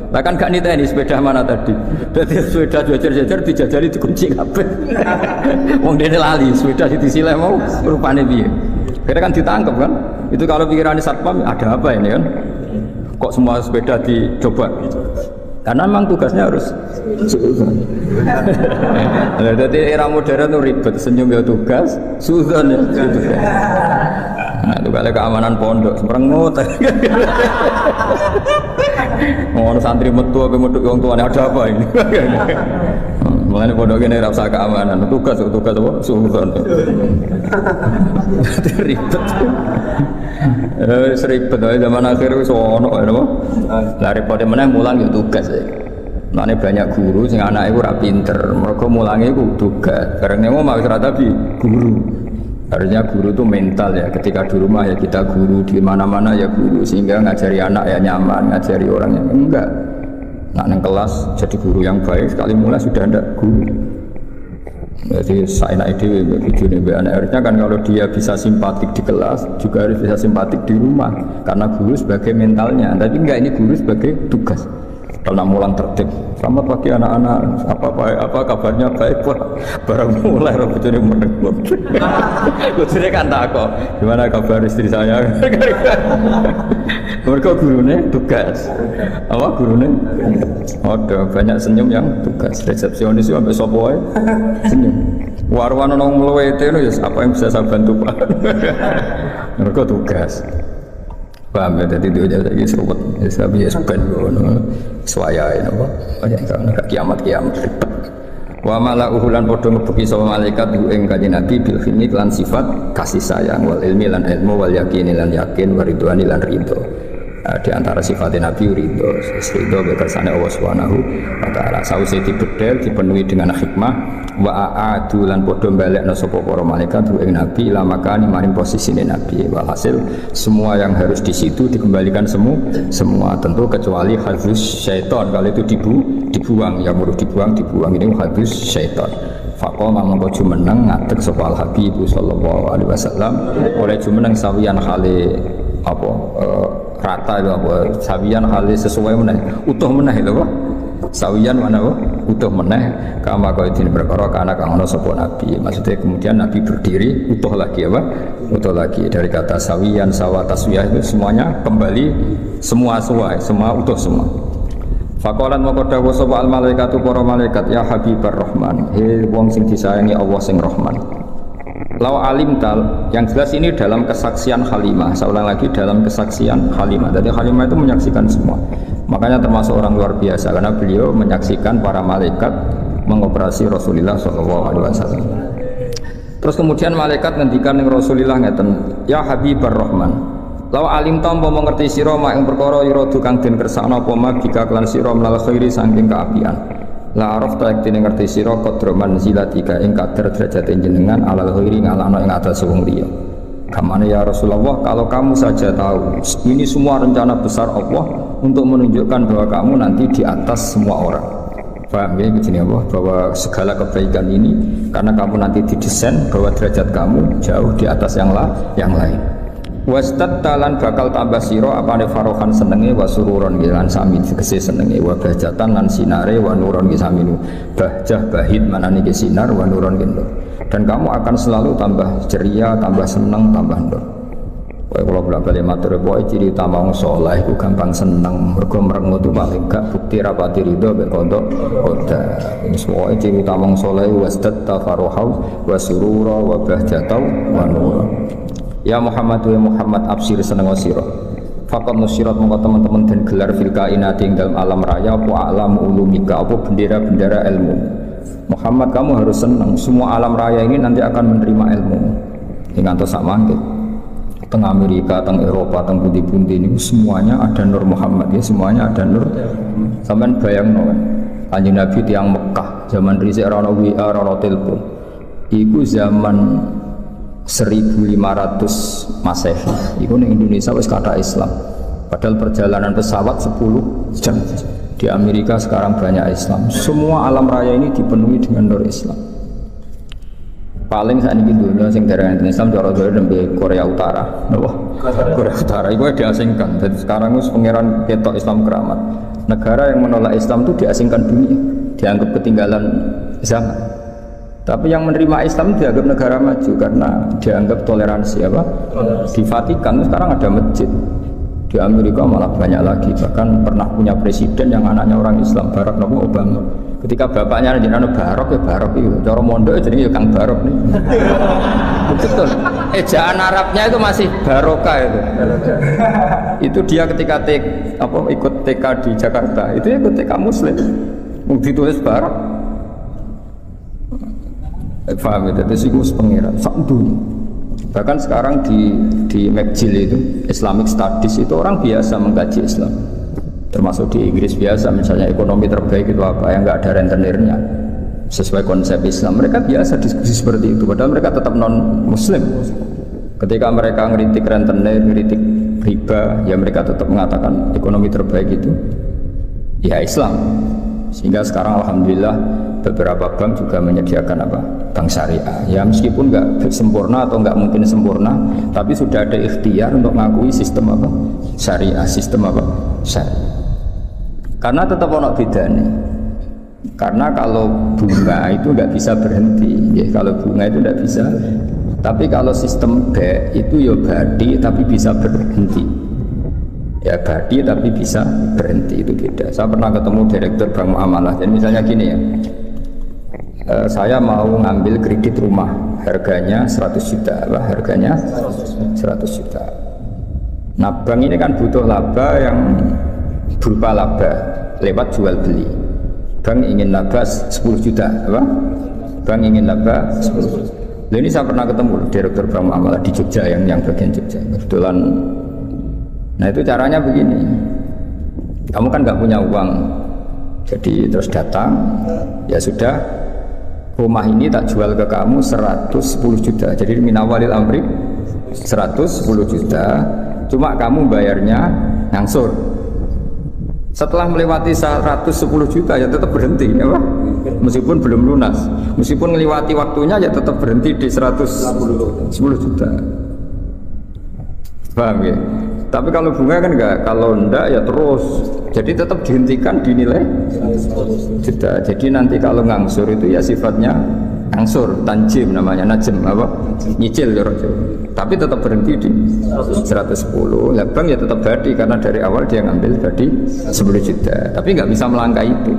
Lah kan gak niteni sepeda mana tadi. Jadi sepeda jajar-jajar dijajali dikunci kabeh. Wong dene lali sepeda disileh mau rupane piye. Kira kan ditangkap kan. Itu kalau pikirannya satpam ada apa ini kan? Kok semua sepeda dicoba? Karena memang tugasnya harus suudzon. Jadi era modern itu ribet, senyum ya tugas, suudzon ya tugas. Nah, itu kali keamanan pondok, merengut. Mau santri metu apa metu orang tuanya ada apa ini? Mulai pondok ini rasa keamanan, tugas apa? Suudzon. Ribet. Seribet zaman akhir wis ono apa? Lah repot meneh mulang ya tugas. Mane banyak guru sing anake ora pinter, mergo mulange ku tugas. Bareng nemu mau ora tapi guru. Harusnya guru itu mental ya, ketika di rumah ya kita guru, di mana-mana ya guru, sehingga ngajari anak ya nyaman, ngajari orang yang enggak. Nak nang kelas jadi guru yang baik, sekali mulai sudah ada guru. Jadi saya naik di video ini harusnya kan kalau dia bisa simpatik di kelas juga harus bisa simpatik di rumah karena guru sebagai mentalnya, tapi enggak, ini guru sebagai tugas. Kalau mulang tertib, selamat pagi anak-anak, apa kabarnya baik pak? Barang mulai rambutnya merengut. Kucingnya kan tak kok, gimana kabar istri saya? Mereka gurunya tugas, apa gurunya? Ada banyak senyum yang tugas. Resepsionis itu sampai sopoy senyum. Warwana nong melewete itu, apa yang bisa saya bantu pak? Mereka tugas. Paham ya, jadi dia jadi seruput, tapi ya sepen suaya ini apa? Karena kiamat ribet. Wa mala uhulan podo ngebeki sama malaikat ing kanjeng Nabi bil khilmi lan sifat kasih sayang wal ilmi lan ilmu wal yakin lan yakin wa ridwani lan ridho. Di antara sifat Nabi ridho bekersane Allah Subhanahu wa taala. Sause dibedel dipenuhi dengan hikmah wa aadu lan padha balekna sapa para malaikat ing Nabi la makani maring posisine Nabi. Walhasil semua yang harus di situ dikembalikan semua tentu kecuali hadus syaitan. Kalau itu dibuang yang perlu dibuang ini hadus syaitan. Faqama mongko jumeneng ngadeg sapa al Habib sallallahu alaihi wasallam oleh jumeneng sawiyan hale apa rata apa sawiyan hale sesuai meneh utuh meneh lho apa sawiyan mana apa utuh meneh kama kaya dene perkara kana kang ana sapa nabi. Maksudnya kemudian nabi berdiri utuh lagi apa utuh lagi dari kata sawiyan sawa taswiyah itu semuanya kembali semua utuh semua. Faqalan moko dawuh sapa al malaikatu para malaikat ya habibar rahman he wong sing disayangi Allah sing rahman. Lau alim tal, yang jelas ini dalam kesaksian Halimah. Saya ulang lagi, dalam kesaksian Halimah. Jadi Halimah itu menyaksikan semua. Makanya termasuk orang luar biasa karena beliau menyaksikan para malaikat mengoperasi Rasulullah SAW. Terus kemudian malaikat ngendikan ning Rasulullah ngeten, ya Habibur Rahman. Lau alim ta umpama ngerti sira mak ing perkara yuradu kang den kersakno apa mak bika klan sira mlal khairi saking kaapian. La araf ta yektine ngerti sira qadra manzilatika ing kadar derajat jenengan alal khairi ngalano ing atas wong liya. Kamane ya Rasulullah, kalau kamu saja tahu ini semua rencana besar Allah untuk menunjukkan bahwa kamu nanti di atas semua orang. Paham ya begini Allah, bahwa segala kebaikan ini karena kamu nanti didesain bahwa derajat kamu jauh di atas yang lain. Wastattalan bakal tambah sira apane farohan senenge wa sururon lan sami tegese senenge wa bahjatan lan sinare wa nuron ki saminu bahjah bahid manane ki sinar wa nuron ki nur. Dan kamu akan selalu tambah ceria, tambah seneng, tambah nur. Kowe kula bolak-balik matur pokoke ciri utama wong saleh iku gampang seneng, mergo merengut paling gak bukti rapati ridho mek kodok koda. Wis pokoke ciri utama wong saleh wastatta farohau wa surura wa bahjatau wa nur. Ya Muhammad wa Muhammad absir seneng sira. Faqat nusirat mongko teman-teman dan gelar fil kainati ing dalam alam raya apa alam ulumika apa bendera-bendera ilmu. Muhammad kamu harus senang semua alam raya ini nanti akan menerima ilmu. Ing ngantos sak mangke. Teng Amerika, teng Eropa, teng pundi-pundi ini semuanya ada nur Muhammad ya, semuanya ada nur. Sampeyan bayangno kan. Kanjeng Nabi tiyang Mekah zaman dhisik ora ono WA, ora ono telepon. Iku zaman 1500 Masehi. Iku ning Indonesia wis kata Islam. Padahal perjalanan pesawat 10 jam. Di Amerika sekarang banyak Islam. Semua alam raya ini dipenuhi dengan nur Islam. Paling saat ini dunia sing darah Islam cara-cara di Korea Utara. Korea Utara itu diasingkan. Jadi sekarang itu pangeran ketok Islam keramat. Negara yang menolak Islam itu diasingkan dunia, dianggap ketinggalan zaman. Tapi yang menerima Islam dianggap negara maju karena dianggap toleransi apa? Di Vatikan sekarang ada masjid. Di Amerika malah banyak lagi. Bahkan pernah punya presiden yang anaknya orang Islam, Barack Obama. Ketika bapaknya jenenge Barok ya Barok itu. Cara mondok jadi ya Kang Barok nih. Betul. Ejaan Arabnya itu masih Barokah itu. Itu dia ketika ikut TK di Jakarta, itu ikut TK Muslim. Ditulis Barok. Paham itu, itu sih pengiran sak dunia. Bahkan sekarang di McGill itu Islamic Studies itu orang biasa mengkaji Islam, termasuk di Inggris biasa, misalnya ekonomi terbaik itu apa yang nggak ada rentenirnya sesuai konsep Islam, mereka biasa diskusi seperti itu, padahal mereka tetap non Muslim. Ketika mereka ngeritik rentenir, ngeritik riba, ya mereka tetap mengatakan ekonomi terbaik itu ya Islam. Sehingga sekarang alhamdulillah beberapa bank juga menyediakan apa? Bank syariah. Ya meskipun nggak sempurna atau nggak mungkin sempurna, tapi sudah ada ikhtiar untuk mengakui sistem apa? Syariah, sistem apa? Syariah. Karena tetap ono bedanya. Karena kalau bunga itu nggak bisa berhenti, ya kalau bunga itu nggak bisa. Tapi kalau sistem B itu ya badi tapi bisa berhenti. Ya badi tapi bisa berhenti, itu beda. Saya pernah ketemu direktur bank muamalah. Jadi misalnya gini ya, saya mau ngambil kredit rumah, harganya 100 juta, harganya 100 juta. Nah bank ini kan butuh laba yang berupa laba lewat jual beli. Bank ingin laba 10 juta, bank ingin laba 10 juta. Nah, ini saya pernah ketemu direktur bank muamalah di Jogja, yang bagian Jogja kebetulan. Nah itu caranya begini, kamu kan nggak punya uang, jadi terus datang, ya sudah, rumah ini tak jual ke kamu 110 juta, jadi minawalil amri 110 juta, cuma kamu bayarnya ngangsur. Setelah melewati 110 juta ya tetap berhenti, ya, meskipun belum lunas, meskipun melewati waktunya ya tetap berhenti di 110 juta. Paham ya? Tapi kalau bunga kan enggak, kalau enggak ya terus. Jadi tetap dihentikan di nilai juta. Jadi nanti kalau ngangsur itu ya sifatnya ngangsur, tanjim namanya, najem apa? Nyicil ya. Tapi tetap berhenti di 110. Lah bank ya tetap badi karena dari awal dia ngambil badi 10 juta. Tapi nggak bisa melangkah itu.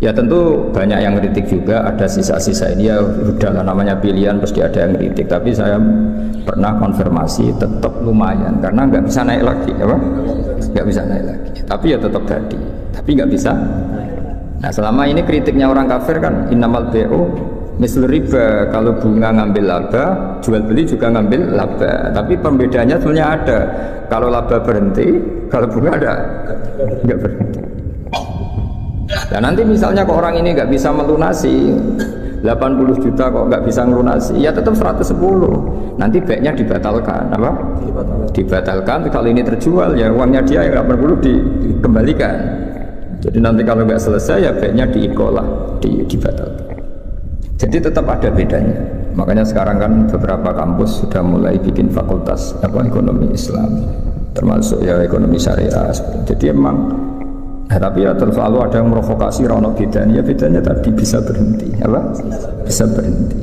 Ya tentu banyak yang kritik juga, ada sisa-sisa ini ya udahlah namanya pilihan pasti ada yang kritik, tapi saya pernah konfirmasi tetap lumayan karena nggak bisa naik lagi, apa? Nggak bisa naik lagi, tapi ya tetap jadi, tapi nggak bisa. Nah selama ini kritiknya orang kafir kan innamal bai'u mislu riba, kalau bunga ngambil laba, jual beli juga ngambil laba, tapi perbedaannya sebenarnya ada, kalau laba berhenti, kalau bunga ada nggak berhenti. Nah nanti misalnya kok orang ini nggak bisa melunasi 80 juta kok nggak bisa melunasi, ya tetap 110. Nanti baiknya dibatalkan, apa? Dibatalkan. Kalau ini terjual ya uangnya dia yang 80 dikembalikan. Jadi nanti kalau nggak selesai ya baiknya diikolah, dibatalkan. Jadi tetap ada bedanya. Makanya sekarang kan beberapa kampus sudah mulai bikin fakultas apa ekonomi Islam, termasuk ya ekonomi syariah. Jadi emang. Nah, tapi ya selalu ada yang merovokasi rono bedanya, ya bedanya tadi bisa berhenti, apa? Bisa berhenti.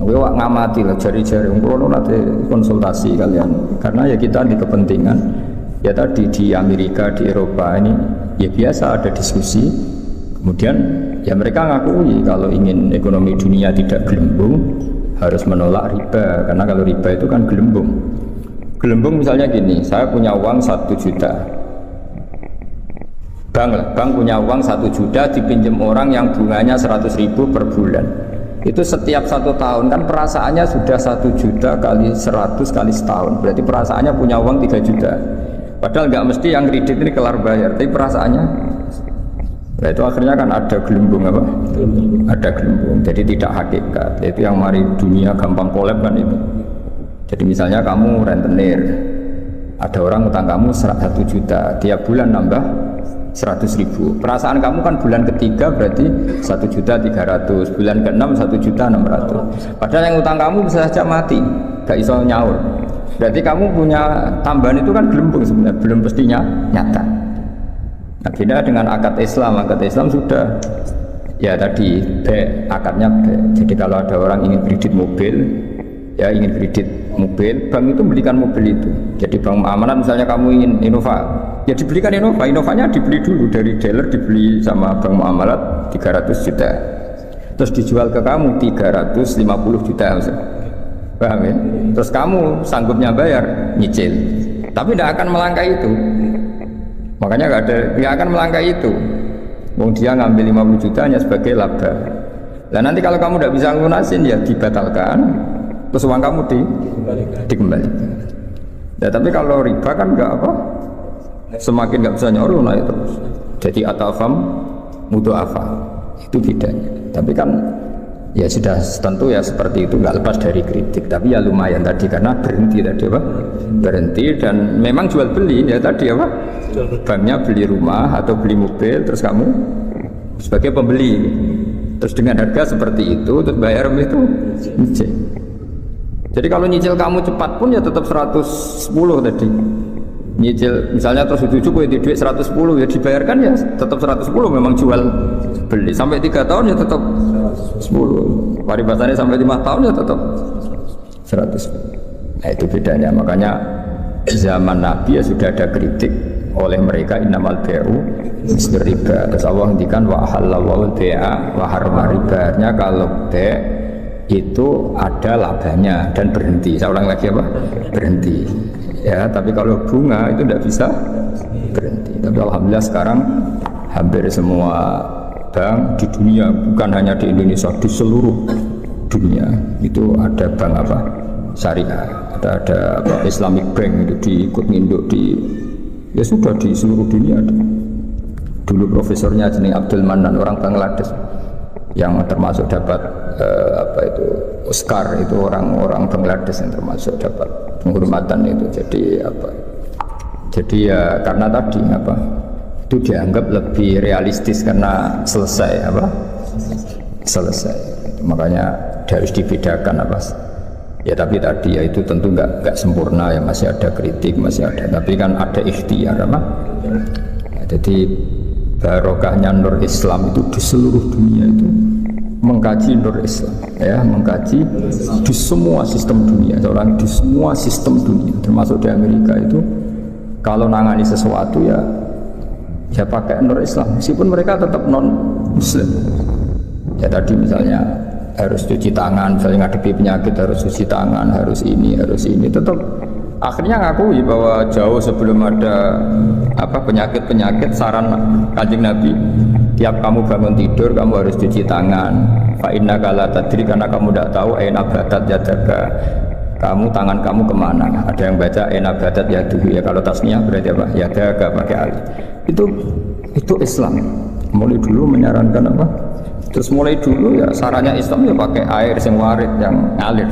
Gue wak ngamati lah jari-jari, ngono nanti konsultasi kalian, karena ya kita di kepentingan, ya tadi di Amerika, di Eropa ini, ya biasa ada diskusi, kemudian ya mereka ngakui kalau ingin ekonomi dunia tidak gelembung harus menolak riba, karena kalau riba itu kan gelembung. Gelembung misalnya gini, saya punya uang 1 juta. Bank punya uang 1 juta dipinjam orang yang bunganya 100.000 per bulan. Itu setiap 1 tahun kan perasaannya sudah 1 juta kali 100 kali setahun. Berarti perasaannya punya uang 3 juta. Padahal nggak mesti yang kredit ini kelar bayar, tapi perasaannya. Nah itu akhirnya kan ada gelembung apa? Ada gelembung. Jadi tidak hakikat. Itu yang mari dunia gampang kolab kan itu. Jadi misalnya kamu rentenir, ada orang utang kamu 1 juta, tiap bulan nambah 100.000. Perasaan kamu kan bulan ketiga berarti 1.300.000, bulan ke-6 1.600.000. Padahal yang utang kamu bisa saja mati, gak iso nyaur. Berarti kamu punya tambahan itu kan gelembung sebenarnya, belum pastinya nyata. Nah, beda dengan akad Islam sudah ya tadi B, akadnya B. Jadi kalau ada orang ingin kredit mobil, ya ingin kredit mobil, bank itu belikan mobil itu. Jadi bank amanat misalnya kamu ingin Innova, ya dibelikan Innova, Innovanya dibeli dulu dari dealer, dibeli sama bank muamalat 300 juta, terus dijual ke kamu 350 juta misalnya. Paham ya? Terus kamu sanggupnya bayar, nyicil, tapi tidak akan melangkah itu. Makanya nggak akan melangkah itu. Wong dia ngambil 50 juta hanya sebagai laba. Nah nanti kalau kamu tidak bisa lunasin ya dibatalkan, terus uang kamu dikembalikan. Ya tapi kalau riba kan nggak apa, semakin nggak bisa nyaur naik terus. Jadi atafam mudoafa itu bedanya. Tapi kan ya sudah tentu ya seperti itu, nggak lepas dari kritik. Tapi ya lumayan tadi karena berhenti tadi apa? Berhenti dan memang jual beli ya tadi apa? Banknya beli rumah atau beli mobil, terus kamu sebagai pembeli, terus dengan harga seperti itu, terus bayar itu nyicil. Jadi kalau nyicil kamu cepat pun ya tetap 110 tadi. Nyicil misalnya terus cukup di duit 110 ya dibayarkan ya tetap 110, memang jual beli sampai 3 tahun ya tetap 10. Paribasannya sampai 5 tahun ya tetap 100. Nah itu bedanya. Makanya zaman Nabi ya sudah ada kritik oleh mereka innamal bai'u mislir riba. Terus Allah ngendikan wa halallahu bai'a wa harrama riba. Artinya kalau bai' itu ada labanya dan berhenti. Saya ulang lagi apa? Berhenti. Ya, tapi kalau bunga itu tidak bisa berhenti. Tapi alhamdulillah sekarang hampir semua bank di dunia, bukan hanya di Indonesia, di seluruh dunia itu ada bank apa? Syariah. Ada apa? Islamic Bank itu diikut nginduk di ya sudah di seluruh dunia ada. Dulu profesornya jeneng Abdul Manan, orang Bangladesh yang termasuk dapat apa itu Oscar, itu orang Bangladesh yang termasuk dapat penghormatan itu. Jadi apa? Jadi ya karena tadi apa? Itu dianggap lebih realistis karena selesai apa? Selesai. Makanya harus dibedakan apa? Ya tapi tadi ya itu tentu nggak sempurna ya, masih ada kritik, masih ada, tapi kan ada ikhtiar apa? Ya, jadi barokahnya Nur Islam itu di seluruh dunia itu mengkaji Nur Islam ya, mengkaji di semua sistem dunia, orang di semua sistem dunia termasuk di Amerika itu kalau nangani sesuatu ya pakai Nur Islam meskipun mereka tetap non Muslim. Ya tadi misalnya harus cuci tangan, misalnya ngadepi penyakit harus cuci tangan, harus ini, tetap akhirnya ngakui bahwa jauh sebelum ada apa penyakit saran Kanjeng Nabi, tiap kamu bangun tidur kamu harus cuci tangan, fa innaka la tadri, karena kamu tidak tahu aina batat yadaka, kamu tangan kamu kemana. Ada yang baca aina batat yaduhu, ya kalau tasniah berarti apa? Yadaka pakai alif. Itu Islam mulai dulu menyarankan apa? Terus mulai dulu ya sarannya Islam ya pakai air yang warid, yang ngalir,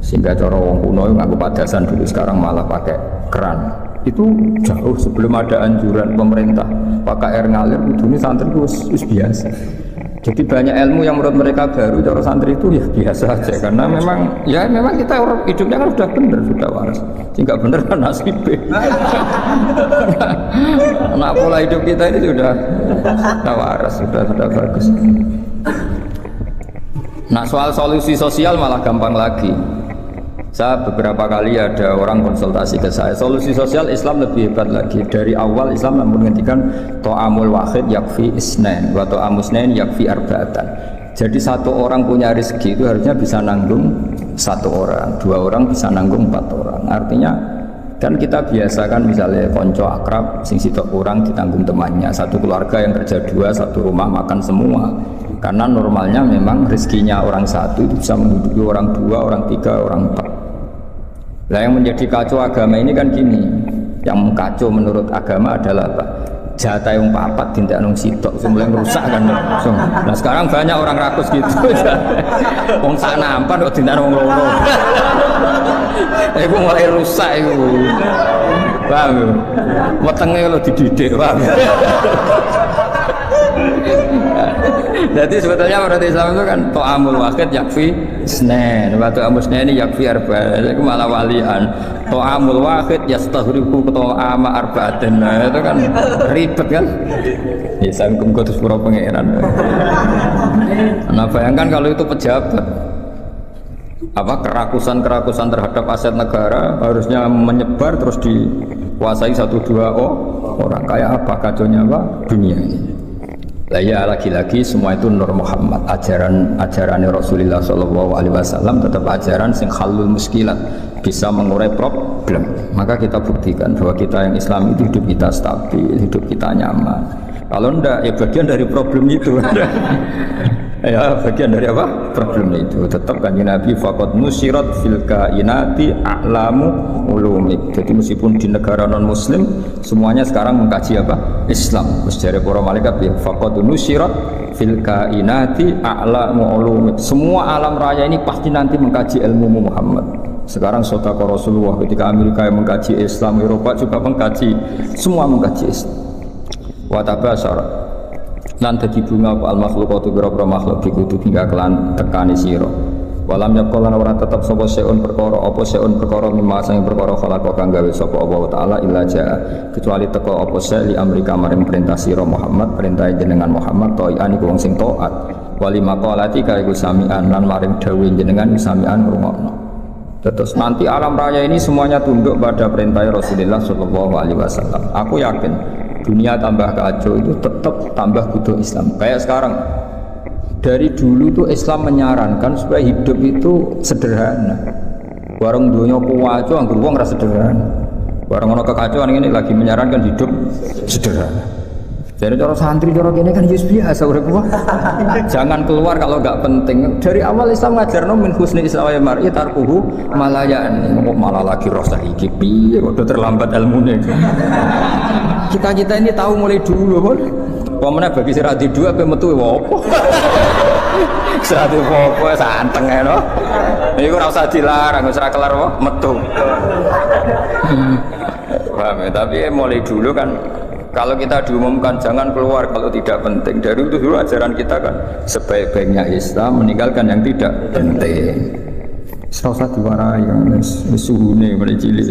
sehingga cara wong kuno nganggo padasan dulu, sekarang malah pakai keran. Itu jauh sebelum ada anjuran pemerintah pakai air ngalir. Ini santri itu biasa. Jadi banyak ilmu yang menurut mereka baru, cara santri itu ya biasa aja, karena memang kita orang hidupnya kan sudah benar, sudah waras. Sehingga benar kan nasibnya. Nah pola hidup kita ini sudah waras, sudah bagus. Nah soal solusi sosial malah gampang lagi. Saya beberapa kali ada orang konsultasi ke saya, solusi sosial Islam lebih hebat lagi. Dari awal Islam menghentikan to'amul wahid yakfi isnain wa to'amus isnain yakfi arba'atan. Jadi satu orang punya rezeki itu harusnya bisa nanggung satu orang, dua orang bisa nanggung 4 orang. Artinya kan kita biasakan misalnya konco akrab sing sitok kurang ditanggung temannya, satu keluarga yang kerja 2, satu rumah makan semua. Karena normalnya memang rezekinya orang satu itu bisa menghidupi orang 2, orang 3, orang 4. Nah yang menjadi kacau agama ini kan gini, yang kacau menurut agama adalah apa? Jatah yang papat tindak nung sitok, mulai merusak kan. Nah sekarang banyak orang rakus gitu. Wong sak nampan kok tindak nung loro. Itu mulai rusak itu. Paham? Wetenge lho dididik, paham? Jadi sebetulnya menurut Islam itu kan to'amul wahid yakfi isnen, wa to'amul isnen yakfi arba. Itu malah walian. To'amul wahid yastaghriqu to'ama arba'atin. Itu kan ribet kan? Ya sangkum kutus pura pangeran. Nah bayangkan kalau itu pejabat, apa kerakusan terhadap aset negara harusnya menyebar terus dikuasai 1-2 orang, kayak apa kacaunya apa dunia ini. Lah ya lagi-lagi semua itu Nur Muhammad, ajaran Rasulullah Shallallahu Alaihi Wasallam tetap ajaran sing halul muskilat, bisa mengurai problem. Maka kita buktikan bahwa kita yang Islam itu hidup kita stabil, hidup kita nyaman. Kalau enggak ya bagian dari problem itu. Ya bagian dari apa? Problem itu. Tetap kan Nabi faqad nusirat fil kainati a'lamu ulumik. Jadi meskipun di negara non muslim semuanya sekarang mengkaji apa? Islam. Sejarah para malaikat ya faqad nusirat fil kainati a'lamu ulumik. Semua alam raya ini pasti nanti mengkaji ilmu Muhammad. Sekarang sedekah Rasulullah ketika Amerika yang mengkaji Islam, Eropa juga mengkaji, semua mengkaji Islam. Wa tabasara lan dadi bunga apa al makhlukatu bira-bira makhluk dikudu hingga kelan tekani sira walam yaqalan ora tetep sapa seun perkara mimma sang perkara khalaqa kang gawe sapa Allah taala illa jaa kecuali teko apa se li amrika maring perintah sira Muhammad perintah jenengan Muhammad toian iku wong sing taat wali maqalati ka iku samian lan maring dawuh jenengan samian ngrungokno. Terus nanti alam raya ini semuanya tunduk pada perintah Rasulullah sallallahu alaihi wasallam. Aku yakin dunia tambah kacau itu tetap tambah butuh Islam. Kayak sekarang dari dulu tuh Islam menyarankan supaya hidup itu sederhana. Warung dunia kuwaco anggur wong ra sederhana. Warung ono kekacauan ini lagi menyarankan hidup sederhana. Jadi cara santri cara kene kan biasa urip wah. Jangan keluar kalau enggak penting. Dari awal Islam ngajarno min husni islamil mar'i tarkuhu malayan. Kok malah lagi rasa iki piye kok terlambat ilmune. Kita ini tahu mulai dulu kan. Pemene bagi sira di dua pe metu opo. Sira di opo santeng ae no. Iku ora usah dilarang, ora kelar metu. Paham ya? Tapi mulai dulu kan kalau kita diumumkan jangan keluar kalau tidak penting. Dari itu dulu ajaran kita kan sebaik-baiknya Islam meninggalkan yang tidak penting. Serasa diwarai kan suhune mulai cilik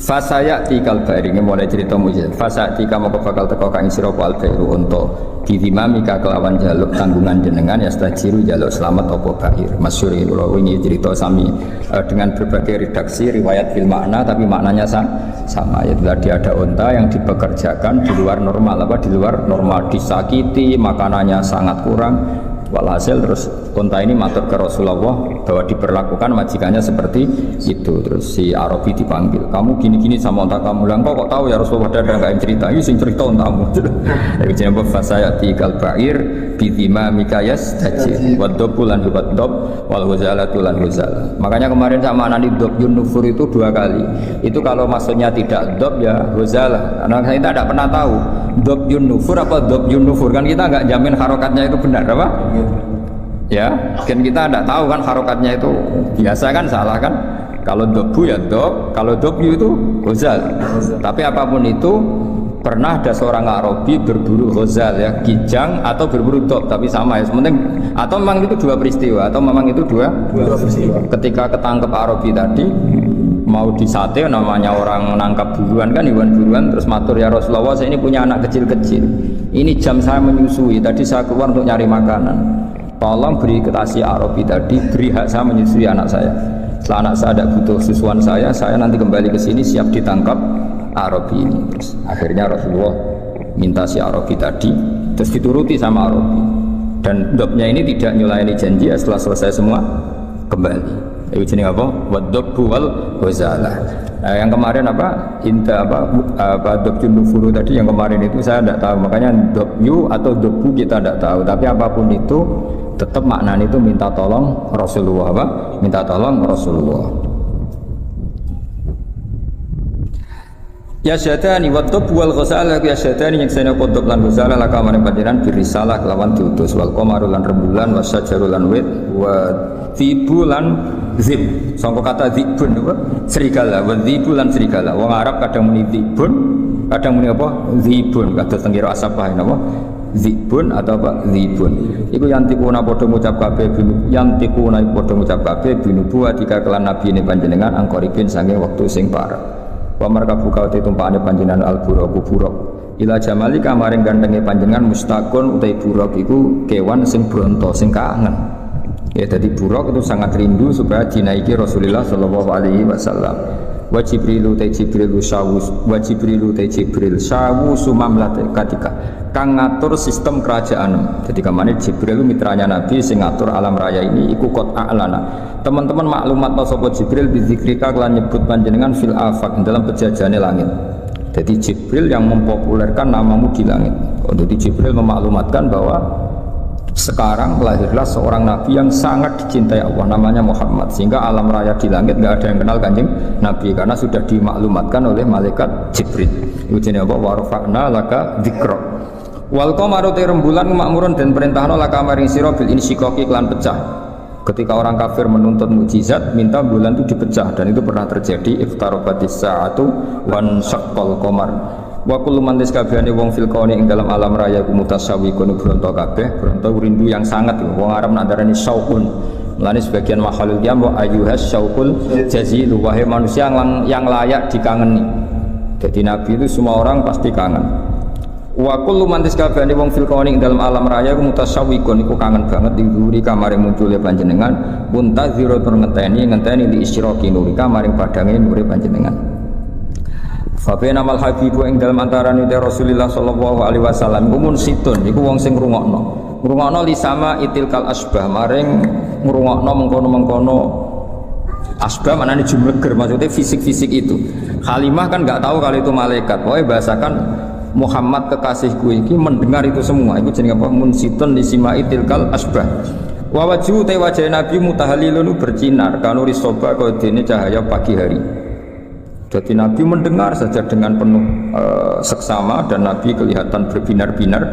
Fasaya tikal baring mulai cerita mujizat. Fasa tika moko bakal teko kang sira al bairu unta didimamika kelawan jaluk tanggungan jenengan ya stajiru jaluk selamat apa bair. Masyhur kula wingi cerita sami dengan berbagai redaksi riwayat bil makna tapi maknanya sama. Ya tadi ada unta yang dipekerjakan di luar normal di luar normal disakiti, makanannya sangat kurang. Walhasil terus unta ini matur ke Rasulullah bahwa diperlakukan majikannya seperti itu. Terus si Arabi dipanggil, kamu gini-gini sama unta kamu. Lah kok tahu ya Rasulullah ada enggak yang cerita? Ini sing cerita untamu. Dari jenenge fasaya tikal ba'ir bidima mikayas tajir wadobulan hubat dob wal huzalatu lan huzal. Makanya kemarin sama nani dob yunufur itu 2 kali. Itu kalau maksudnya tidak dob ya huzalah. Karena kita tidak pernah tahu dob yunufur apa dob yunufur kan kita enggak jamin harokatnya itu benar apa? Ya, kan kita tidak tahu kan harokatnya itu biasa kan salah kan? Kalau dobu ya dob, kalau dobyu itu huzal. Tapi apapun itu pernah ada seorang Arabi berburu huzal ya, kijang atau berburu dob, tapi sama ya. Sementing atau memang itu 2 peristiwa atau memang itu dua peristiwa. Ketika ketangkep Arabi tadi mau disate namanya orang menangkap buruan kan hewan buruan terus matur ya Rasulullah saya ini punya anak kecil-kecil. Ini jam saya menyusui, tadi saya keluar untuk nyari makanan. Tolong beri ketasi Arabi tadi, beri hak saya menyusui anak saya. Setelah anak saya ada butuh susuan saya nanti kembali ke sini siap ditangkap Arabi ini. Terus akhirnya Rasulullah minta si Arabi tadi, terus dituruti sama Arabi. Dan dobnya ini tidak nyulaini janji ya, setelah selesai semua kembali. Itu jenis apa? Wadobbu wal huzalah. Nah, yang kemarin apa? Inta apa dobjun nufuru tadi yang kemarin itu saya tidak tahu. Makanya dobyu atau dobbu kita tidak tahu. Tapi apapun itu tetap maknanya itu minta tolong Rasulullah apa? Minta tolong Rasulullah. Ya syadani wadobbu wal huzalah ya syadani yang saya kodok lan huzalah laka maring panjenengan birisalah kelawan diutus wal qamaru lan rembulan wasyajaru lan wit wa tibulan zib sangka kata zibun apa serigala wa zibu lan serigala wong Arab kadang muni zibun kadang muni apa zibun kados teng kira asapah napa zibun atau apa zibun iku yantikuna padha ngucap kabeh yantikuna padha ngucap kabeh binubuwa dika kelan nabi ini panjenengan angkoripin sange wektu sing parek wa marka buka tumpakane panjenengan al-buraq buraq ila jamali kamaring gandenge panjenengan mustaqon utai buraq iku kewan sing bronto sing kangen ya jadi buraq itu sangat rindu supaya dinaiki Rasulullah sallallahu alaihi wasallam wa jibrilu ta jibril sawus wa jibrilu ta jibril sawus mamlat katika kang ngatur sistem kerajaan jadi kamane jibril mitranya nabi sing ngatur alam raya ini iku qot a'lana teman-teman maklumat sapa jibril bizikrika kelan nyebut panjenengan fil afaq dalam pejajane langit jadi jibril yang mempopulerkan namamu di langit jadi jibril memaklumatkan bahwa sekarang lahirlah seorang nabi yang sangat dicintai Allah namanya Muhammad sehingga alam raya di langit nggak ada yang kenal kanjeng nabi karena sudah dimaklumatkan oleh malaikat Jibril itu jenis apa warfa'na laka dzikra wal qamaru rembulan makmurun dan perintahno laka maring sira bil insyikaki klan pecah ketika orang kafir menuntut mukjizat minta bulan itu dipecah dan itu pernah terjadi iftarabatis sa'atu wan syaqqal qamar wa kullu man diskabehane wong fil kauni ing dalam alam raya ku mutasawwiqun bronto kabeh bronto rindu yang sangat wong Arab nandarani syauqun mulane sebagian makhluk qiyam wa ayyuhas syauqul jazilu wahai manusia yang layak dikangeni jadi nabi itu semua orang pasti kangen wa kullu man diskabehane wong fil kauni ing dalam alam raya ku mutasawwiqun iku kangen banget dihuri kamare muncule panjenengan muntaziro tur ngenteni li isyraqi nuri kamaring padange nuri panjenengan Fabena mal habibu ing dalam antarane Rasulullah sallallahu alaihi wasallam umun situn iku wong sing ngrungokno li sama itilkal asbah maring ngrungokno mengkono-mengkono asbah manane jumleger maksudnya fisik-fisik itu Halimah kan enggak tahu kalau itu malaikat pokoknya bahasakan Muhammad kekasihku iki mendengar itu semua itu jenenge apa munsitun li sama itilkal asbah wa wajhu te wajah nabi mutahalilun bersinar kanuri soba kaya dene cahaya pagi hari. Jadi Nabi mendengar saja dengan penuh seksama dan Nabi kelihatan berbinar-binar.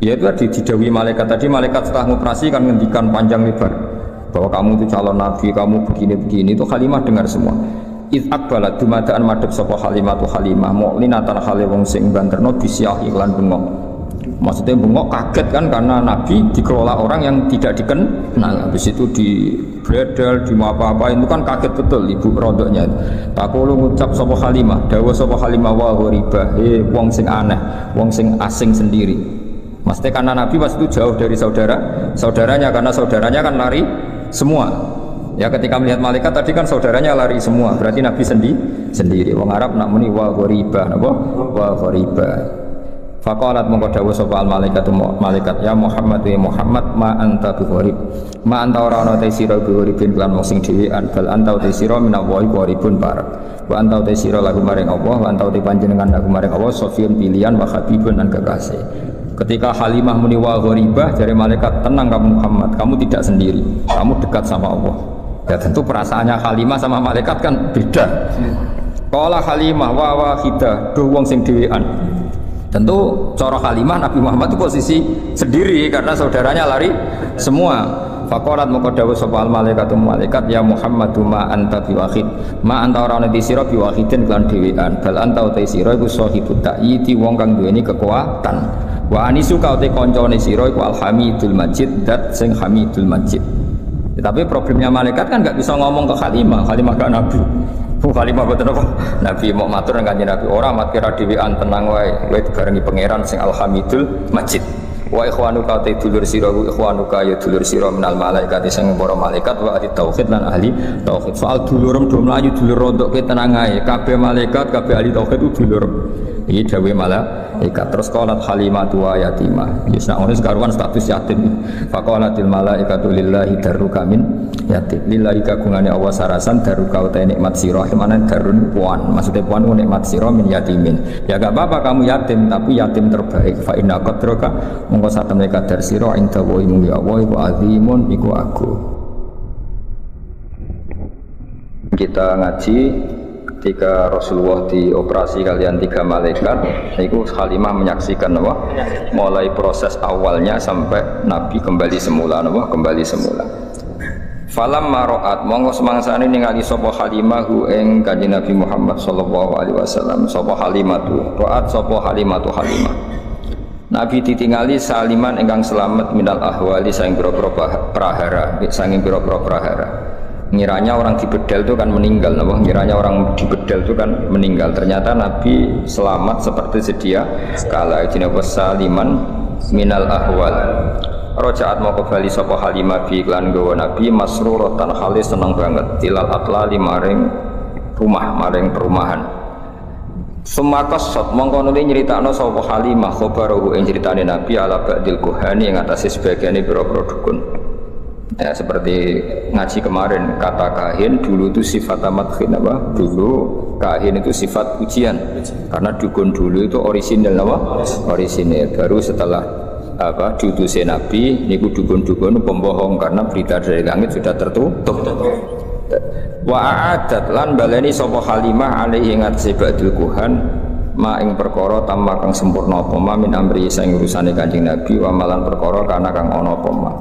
Ya itu tadi didawi malaikat tadi malaikat setelah ngoperasi kan ngendikan panjang lebar bahwa kamu itu calon Nabi, kamu begini-begini itu Halimah dengar semua. Iz akbalat dumadaan madhep sapa Halimah tu Halimah mu'linatan hale wong sing banterno bisyah iklan bengok. Maksudnya bengok kaget kan karena Nabi dikelola orang yang tidak dikenal. Habis itu di bredel, di apa-apa itu kan kaget betul ibu rodoknya. Tak perlu ngucap sapa Halimah, dawuh sapa Halimah wa ghariba, wong sing aneh, wong sing asing sendiri. Maksudnya karena Nabi pas itu jauh dari saudaranya karena saudaranya kan lari semua. Ya ketika melihat malaikat tadi kan saudaranya lari semua, berarti Nabi sendiri. Wong Arab nak muni wa ghariba, napa? Wa ghariba. Faqalat mongko dawuh sapa al malaikat ya Muhammad ya Muhammad ma anta bi gharib ma anta ora ana te sira bi gharibin lan wong sing dhewean bal anta te sira minallahi gharibun barak wa anta te sira lagu maring Allah wa anta te panjenengan lagu maring Allah sofiyun pilihan wa habibun lan kekasih. Ketika Halimah muni wa gharibah dari malaikat tenang kamu Muhammad kamu tidak sendiri kamu dekat sama Allah. Ya tentu perasaannya Halimah sama malaikat kan beda. Qala Halimah wa wahidah duh wong sing dhewean. Tentu cara Halimah Nabi Muhammad itu posisi sendiri karena saudaranya lari semua. Faqalat maka dawuh sapa al malaikat ya Muhammadu ma anta biwahid ma anta ora ana sira biwahidin lan dhewean bal anta uta sira iku sahibut ta'yiti wong kang duweni kekuatan wa anisuka uta kancane sira iku alhamidul majid dat sing hamidul majid. Ya, tapi problemnya malaikat kan nggak bisa ngomong ke Halimah gak Nabi. Halimah boten apa Nabi mau matur nang Kanjeng Nabi ora mat kira dhewean tenang wae kowe dibarengi pangeran sing alhamidul majid wa ikhwanuka ta dulur sira ikhwanuka ya dulur sira minal malaikat sing para malaikat wa ahli tauhid lan ahli tauhid soal dulurum do mlayu dulur rodok ke tenang ae kabeh malaikat kabeh ahli tauhid itu dulur iki dawuh malaikat terus qalat Halimah wa yatimah wis nak ngono sekaruan status yatim faqalatil malaikatu lillahi darruka min yatim lillahi kagungane Allah sarasan daruka uta nikmat sira manan darun puan maksudnya puan nikmat sira min yatimin ya gak apa-apa kamu yatim tapi yatim terbaik fa inna qadraka mongko satemene kadar sira inda wa ya Allah iku azimun iku agung. Kita ngaji ketika Rasulullah dioperasi kalian 3 malaikat itu Halimah menyaksikan mulai proses awalnya sampai Nabi kembali semula kembali semula. Falam maroat monggo semangsane ningali sapa Halimah hu ing Kanjeng Nabi Muhammad sallallahu alaihi wasallam sapa Halimatu roat sapa Halimatu Halimah Nabi ditingali saliman ingkang selamat minal ahwali saking pira-pira prahara saking pira-pira prahara ngiranya orang di bedel itu kan meninggal ngiranya orang di bedel itu kan meninggal ternyata Nabi selamat seperti sedia kala jenenge saliman minal ahwal Rojaat mau kembali sapa Halimah bi iklan gawa Nabi masruratan hale seneng banget tilal atlali maring rumah maring perumahan. Sumakasat mongko nuli nyritakno sapa Halimah khabaruhu ing critane Nabi ala ba'dil kuhani ing atase sebagiane pira-pira dukun. Ya seperti ngaji kemarin kata kahin dulu itu sifat madkhin apa? Dulu kahin itu sifat ujian. Karena dukun dulu itu orisinal apa? Orisinal baru setelah diutusé Nabi niku dukun-dukun pembohong karena berita dari langit sudah tertutup. Wa a'adat lan baleni sapa Halimah alaihi ngatasi ba'dul kuhan ma ing perkara tamma kang sempurna apa ma min amri sing urusane Kanjeng Nabi wa malan perkara kana kang ana apa ma.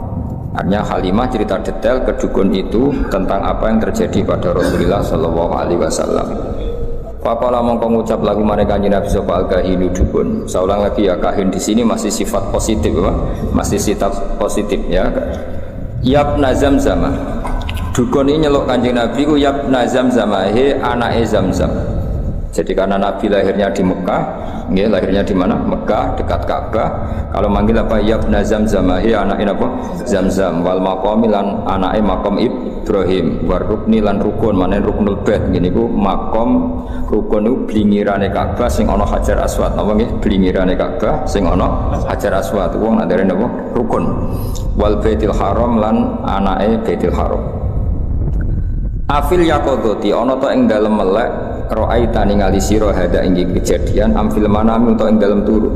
Artinya Halimah cerita detail ke dukun itu tentang apa yang terjadi pada Rasulullah sallallahu alaihi wasallam. Faqala mongko ngucap lagu mereka Kanjeng Nabi sapa al-kahinu dukun. Saulang lagi ya kahin di sini masih sifat positif apa? Masih sifat positif ya. Yabna Zamzam. Dukun ini nyeluk Kanjeng Nabi ku Yabna Zamzam he anake Zamzam. Jadi karena Nabi lahirnya di Mekah, nggih lahirnya di mana? Mekah dekat Ka'bah. Kalau manggil apa Yabna Zamzam he anake apa? Zamzam wal maqami lan anake maqam Ibrahim war rukni lan rukun manen ruknul bait ngene iku makom rukun niku blingirane Ka'bah sing ana Hajar Aswad napa nggih blingirane Ka'bah sing ana Hajar Aswad wong ndare napa rukun wal baitil haram lan anake baitil haram afil yaqadati ana ta ing dalem melek ra'aita ningali sira hada ing kejadian amfil manami utawa ing dalem turu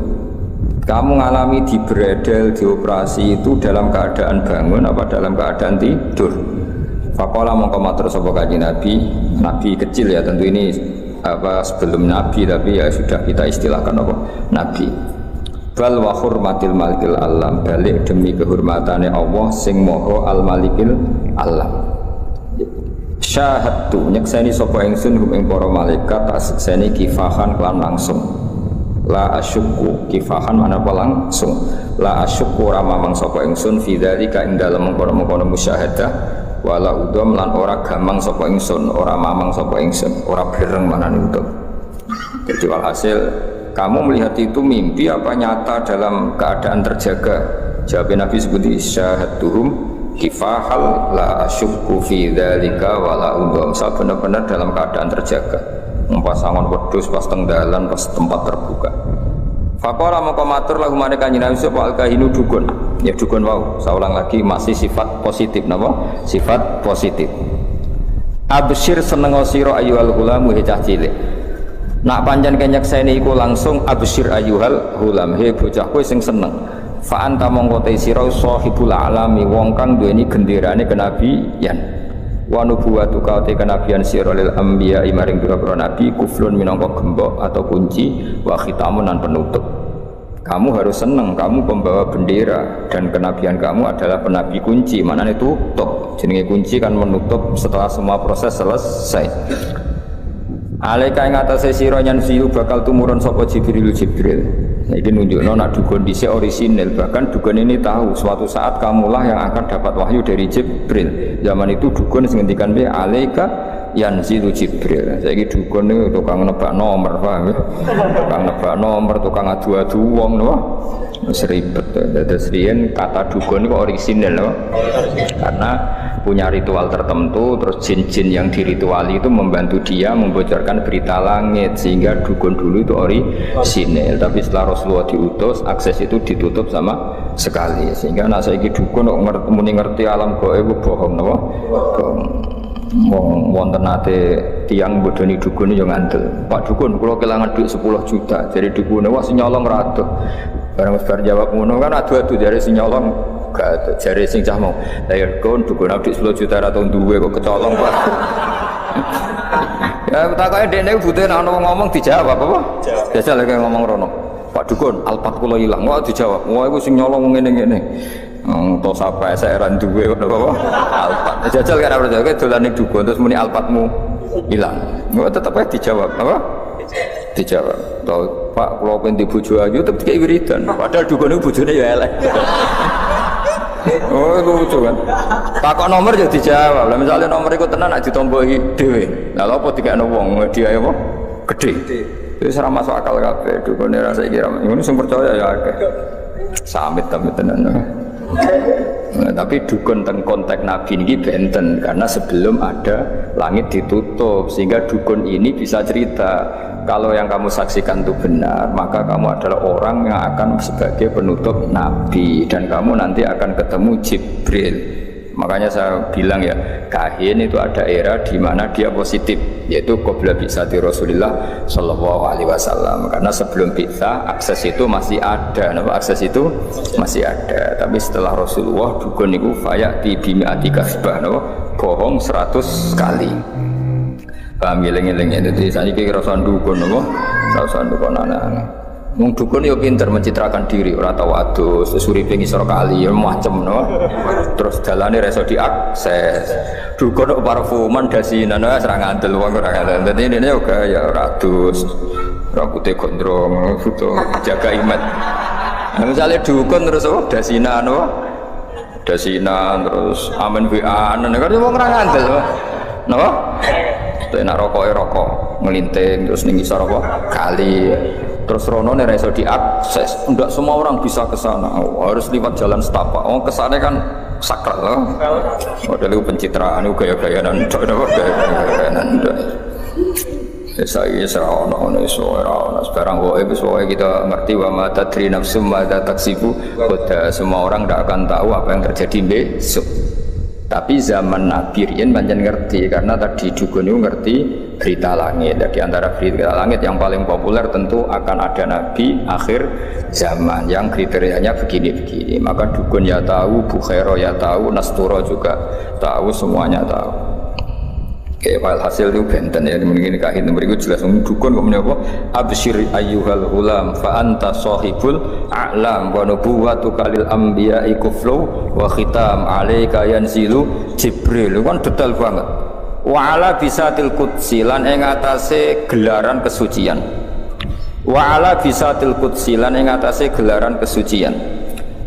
kamu ngalami di bredel dioperasi itu dalam keadaan bangun apa dalam keadaan tidur. Faqala mongko matur sapa Kanjeng Nabi, Nabi kecil ya tentu ini apa sebelum Nabi tapi ya sudah kita istilahkan apa Nabi. Bal wa hurmatil malikil alam balik demi kehormatane Allah sing maha al malikil alam. Syahadtu nyekseni sapa ingsun hum ing para malaikat tak sekseni kifahan lan langsung. La asyukku kifahan mana apa langsung. La asyukku ramamang sapa ingsun fi dzalika ing dalem mengkono-mengkono musyahadah. Wala udom lan ora gamang sapa ingsun, ora mamang sapa ingsun, ora bereng manane udom. Jadi walhasil kamu melihat itu mimpi apa nyata dalam keadaan terjaga? Jawab Nabi seperti syahadtuhum kifahal la asyukku fi dzalika wala udom. Saya benar-benar dalam keadaan terjaga. Pasangan wedhus pas teng dalan pas tempat terbuka. Faqala maka matur lagu mereka Nabi sapa al-kahinu dukun. Ya dukun wau. Saya ulang lagi masih sifat positif napa? Sifat positif. Absyir seneng sira ayyuhal ghulam he cah cilik. Nak pancen kenyekseni iku langsung absyir ayyuhal ghulam he bocah kowe sing seneng. Fa anta mongko te sira sahibul alami wong kang duweni genderane kenabian. Wa nubuwatu ka te kenabian sira lil anbiya maring pira-pira nabi kuflun minangka gembok atau kunci wa khitamun lan penutup. Kamu harus senang, kamu pembawa bendera dan kenabian kamu adalah penabi kunci. Maknanya tutup. Jenenge kunci kan menutup setelah semua proses selesai. Alaika ing atase sira nyansiu bakal tumurun sapa Jibril. Nah, ini nunjukno nak dukun dhisik orisinil. Bahkan dukun ini tahu suatu saat kamulah yang akan dapat wahyu dari Jibril. Zaman itu dukun sing ngendikan be alaika yanzilu Jibril. Saiki dukun niku tukang nebak nomor, paham ya? Tukang nebak nomor, tukang adu-adu wong napa? Wis ribet. Dados riyen kata dukun niku orisinil napa? Karena punya ritual tertentu, terus jin-jin yang dirituali itu membantu dia membocorkan berita langit sehingga dukun dulu itu orisinil. Tapi setelah Rasulullah diutus, akses itu ditutup sama sekali sehingga nak saiki dukun kok ngerti alam gaib bohong napa? Bohong. Wonten nate tiang bodoni dukun yo ngandel. Pak dukun kula kelangan duit 10 juta. Jadi dukune wah sing nyolong ra adoh. Bareng wis bar jawab ngono kan adu-adu jare sing nyolong gak ada. Jare sing cah mau. Lah ya kon dukun duit 10 juta ra tau duwe kok kecolong Pak. Ya takoke dekne butuh ana wong ngomong dijawab apa? Biasa lek ngomong rono. Pak dukun alpat kula ilang. Wah dijawab. Wah iku sing nyolong ngene-ngene. To sapa SR duwe ngono apa? Alpat. Jajal kan ora percaya dolan ning dukun terus muni alpatmu ilang. Engko tetep ae dijawab apa? Dijawab. Tau Pak kula pengen bojo ayu tetep dikek wiridan. Padahal dukune bojone ya elek. Oh lucu kan. Takok nomor ya dijawab. Lah misalnya nomor iku tenan nek ditomboki dhewe. Lah lha apa dikekno wong dia apa? Gede. Wis ora masuk akal kabeh. Dukune ra saiki ra. Ngono sing percaya ya akeh. Samit tapi tenan. Nah, tapi dukun teng konteks Nabi ini benten karena sebelum ada langit ditutup sehingga dukun ini bisa cerita kalau yang kamu saksikan itu benar maka kamu adalah orang yang akan sebagai penutup Nabi dan kamu nanti akan ketemu Jibril. Makanya saya bilang ya kahin itu ada era di mana dia positif yaitu qabla bi'tsati Rasulillah sallallahu alaihi wasallam karena sebelum bi'tsah akses itu masih ada. Akses itu masih ada tapi setelah Rasulullah dukun itu fayati bimi'ati kasbah bohong 100 kali. Paham ngeling-eling itu saya kira rasa dukun rasa dukun anak-anak. Wong dukun yo pinter mencitrakan diri, ora tau adus, suripe ngisor kali ya macem Terus dalane ra iso diakses. Dukun kok parfuman dasinan wis ra ngandel wong ora ngandel. Dadi dene yo gaya ora adus. Rambutnya gondrong, foto jaga image. Nah, misalnya dukun terus dasinan dasinan terus amen WA-an kan wong ora ngandel. Napa? Enak rokok ngelinting terus ning ngisor apa? Kali. Terus rono nek iso diakses, enggak semua orang bisa ke sana. Harus lewat jalan setapak. Oh, kesana kan sakral loh. Model pencitraan gaya-gayaan ndak gaya-gayaan ndak. Saya serono sekarang kita ngerti wa ma tadri nafsum ma taksibu. Semua orang tidak akan tahu apa yang terjadi besok. Tapi zaman Nabi riyen pancen ngerti karena tadi dukun itu ngerti berita langit. Di antara berita langit yang paling populer tentu akan ada Nabi akhir zaman yang kriterianya begini-begini. Maka dukun ya tahu, Bukhairo ya tahu, Nasturo juga tahu, semuanya tahu. Oke, hasil itu benten ya, mungkin kahin berikut jelas dukun kok menapa absyir ayyuhal ulam fa anta sahibul a'lam wa nubuwwatuka lil anbiya'i kuflu wa khitam alayka yanzilu Jibril. Kan detail banget. Wa ala bisatil qudsi lan ing atase gelaran kesucian. Wa ala bisatil qudsi lan ing atase gelaran kesucian.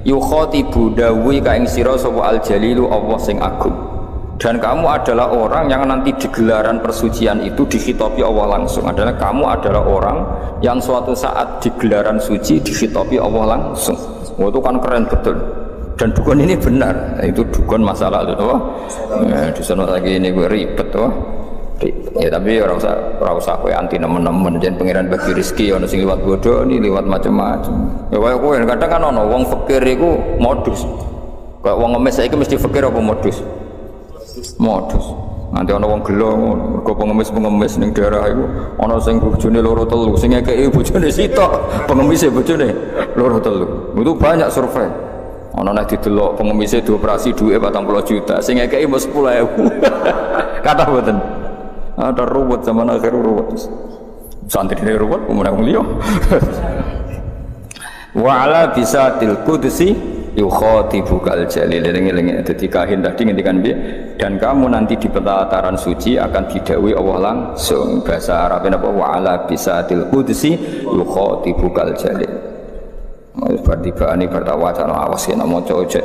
Yukhatibu dawi ka ing sira sapa al jalilu Allah sing agung. Dan kamu adalah orang yang nanti di gelaran persucian itu dikhitabi Allah langsung. Adalah kamu adalah orang yang suatu saat di gelaran suci dikhitabi Allah langsung. Oh, itu kan keren betul. Dan dukun ini benar. Nah, itu dukun masa lalu tuh. Di sana lagi ini gue ribet tuh. Ya tapi orang usah kowe anti nemen-nemen jen pangeran bagi rezeki ono sing liwat bodoh ini liwat macam-macam. Ya kaya kowe kadang kan ono wong fakir iku modus. Kayak wong ngemis saiki mesti fakir apa modus? Modus. Nanti ana wong gelo mergo pengemis ning daerah iku ana sing bojone loro telu, sing ngekeki bojone sitok, pengemise bojone loro telu. Itu banyak survei. Ana nek didelok pengemise dioperasi duwe 40 juta, sing ngekeki mung 10.000. Kata mboten. Ada ruwet zaman akhir ruwet. Santri ini ruwet umur wong liya. Wa ala bisatil qudsi yukhatibukal jalil. Lengi-lengi dadi kahin tadi ngendikan piye? Dan kamu nanti di pelataran suci akan didhawuhi Allah langsung. Bahasa Arabnya apa? Wa ala bisatil qudsi yukhatibukal jalil. Berarti baani bertawacana awas yen maca ojek.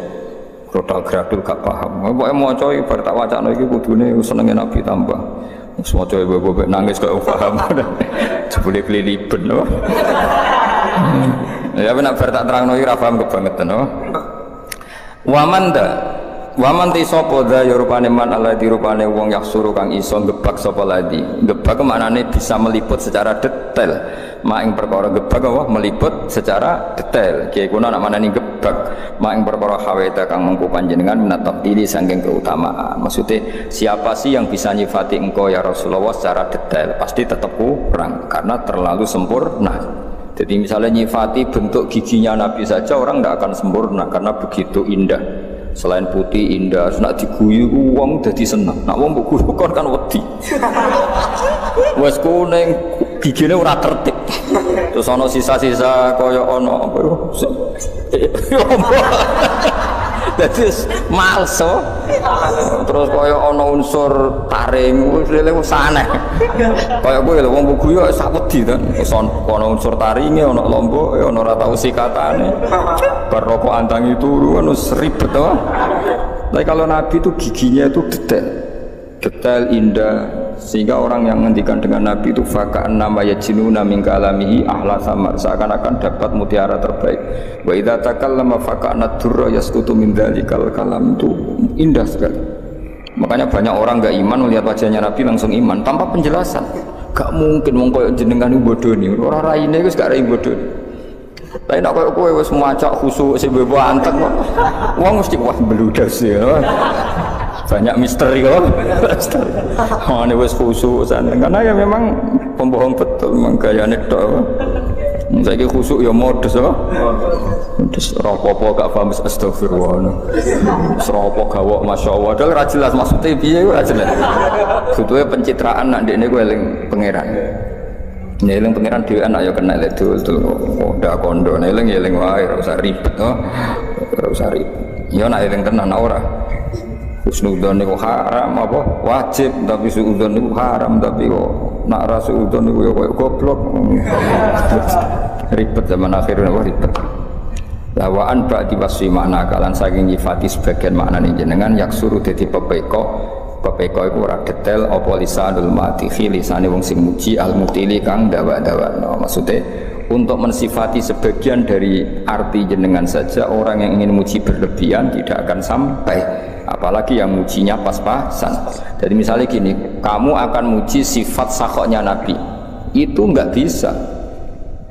Rodal gradul gak paham. Pokoke maca iki bertawacana iki kudune senenge Nabi tambah. Semua cowok bebek nangis kok paham. Jebule keliliben no. Ya benak bar tak terangno iki ra paham kebangetan no. Waman ti sapa dha ya rupane man alladhi rupane wong yahsuru kang iso gebak sapa ladi. Gebak maknane bisa meliput secara detail. Mak ing perkara gebak apa meliput secara detail. Kiye kuna nak manani gebak mak ing perkara hawaita kang mengko panjenengan menatap diri saking keutamaan. Maksudnya siapa sih yang bisa nyifati engkau ya Rasulullah secara detail? Pasti tetap kurang karena terlalu sempurna. Jadi misalnya nyifati bentuk giginya Nabi saja orang tidak akan sempurna karena begitu indah. Selain putih indah, nak diguyu wong dadi seneng. Nak wong mbok guyu kan wedi. Wes kuning gigine ora tertib. Terus ana sisa-sisa kaya ana apa yo. Dadi malso. Terus kaya ana unsur taring wis aneh. Kaya kowe lho wong guyu sak wedi to. Ana unsur taringe, ana lomboke, ana ora tau sikatane. Bar rokok antangi turu kan wis ribet to. Tapi kalau Nabi itu giginya itu detail indah, sehingga orang yang menghentikan dengan Nabi itu faka'an nama yajinuna min kalamihi ahla samar, seakan-akan dapat mutiara terbaik. Wa idza takallama faka'an durra yasqutu min dzalikal kalam, itu indah sekali. Makanya banyak orang enggak iman melihat wajahnya Nabi langsung iman tanpa penjelasan. Gak mungkin wong koyo jenengan bodoh nih, ora raine wis gak rai bodoh. Tapi nak kowe wis maca khusuk sing bebo antek kok. Wong mesti wah bludas ya. Banyak misteri kok. Oh, ini wis khusuk santen. Karena ya memang pembohong betul, memang gayane tok. Saiki khusuk ya modus kok. Modus rapopo gak paham astagfirullah. Serapo gawok masyaallah. Padahal ra jelas maksudnya piye ora jelas. Butuhe pencitraan nak ndekne kowe eling pangeran. Nyeling pengiran dhewean ayo kena lek dul oh ndak kondo nyeling wae ora usah ribet to ora usah ribet yo nek eling tenan ora husnudzon niku haram apa wajib tapi suudzon niku haram tapi kok nak ra suudzon niku yo koyo goblok ribet zaman akhir niku ribet lawaan ba'di wasfi makna kalan saking nyifati sebagian maknane jenengan yaksuru dadi pepeko iku ora detail apa lisanul matihi lisane wong sing muji al mutili kang dawa-dawakno. Maksudnya untuk mensifati sebagian dari arti jenengan saja orang yang ingin muji berlebihan tidak akan sampai, apalagi yang mujinya pas-pasan. Jadi misalnya gini, kamu akan muji sifat sakhoknya Nabi, itu enggak bisa.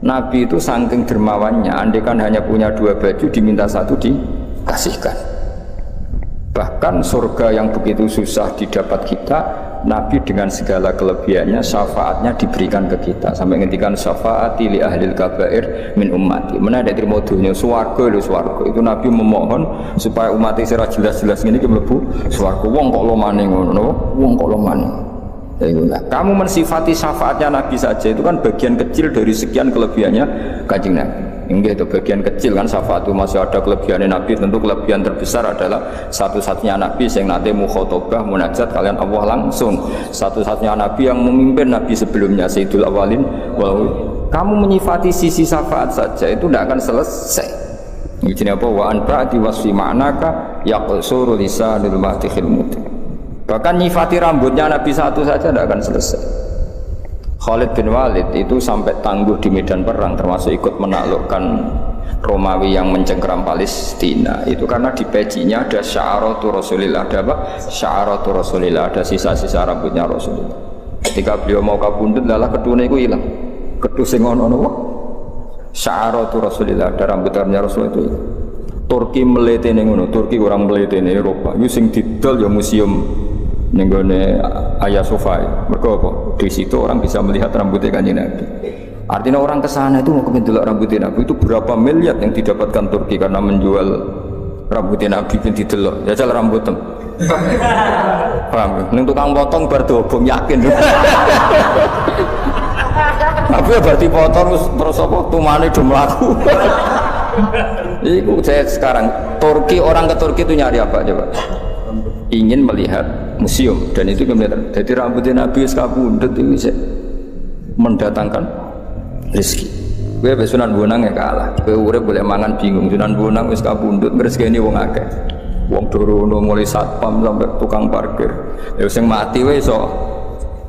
Nabi itu saking dermawannya, andaikan hanya punya 2 baju diminta 1 dikasihkan. Bahkan surga yang begitu susah didapat kita, Nabi dengan segala kelebihannya, syafaatnya diberikan ke kita. Sampai ngendikan syafaati li ahlil kabair min ummati. Mana ada terima dunia swarga lho swarga. Itu Nabi memohon supaya umat Israel jelas-jelas ngene iki mlebu swarga. Wong kok lomane ngono, wong kok lomane. Kamu mensifati syafaatnya Nabi saja itu kan bagian kecil dari sekian kelebihannya Kanjeng Nabi. Enggak, itu bagian kecil kan syafaat itu masih ada kelebihannya Nabi. Tentu kelebihan terbesar adalah satu-satunya Nabi yang nanti mukhotobah munajat kalian Allah langsung, satu-satunya Nabi yang memimpin Nabi sebelumnya Sayyidul Awalin wal. Kamu menyifati sisi syafaat saja itu tidak akan selesai. Ini apa wa an ba'di wasfi ma'naka yaqsuru lisanul mahtihil muti. Bahkan nyifati rambutnya Nabi satu saja tidak akan selesai. Khalid bin Walid itu sampai tangguh di medan perang, termasuk ikut menaklukkan Romawi yang mencengkeram Palestina. Itu karena di pecinya ada sya'aratu Rasulillah, ada apa? Sya'aratu Rasulillah, ada sisa-sisa rambutnya Rasulullah. Ketika beliau mau kabundut, lalah kedune itu hilang. Kedu sing ono apa? Sya'aratu Rasulillah, ada rambut-rambutnya Rasulullah itu hilang. Turki meletene ngono, Turki orang meletene Eropa. Itu sing didol ya museum nenggone Hagia Sophia. Mergo apa? Di situ orang bisa melihat rambutnya Kanjeng Nabi. Artinya orang ke sana itu mau kependelok rambutnya Nabi itu berapa miliar yang didapatkan Turki karena menjual rambutnya Nabi yang didelok. Ya jal rambutnya. Paham? Ning tukang potong bar dobong yakin. Tapi ya berarti potong terus apa tumane do mlaku. Iku saya sekarang Turki, orang ke Turki itu nyari apa coba? Ingin melihat museum dan itu kemudian jadi rambutnya Nabi sekabundut ini mendatangkan rezeki. Gue Sunan Bonang ya kalah. Gue urip boleh mangan bingung. Sunan Bonang wis kabundut rezekine wong akeh. Wong dorono mulai satpam sampai tukang parkir. Ya sing mati wis iso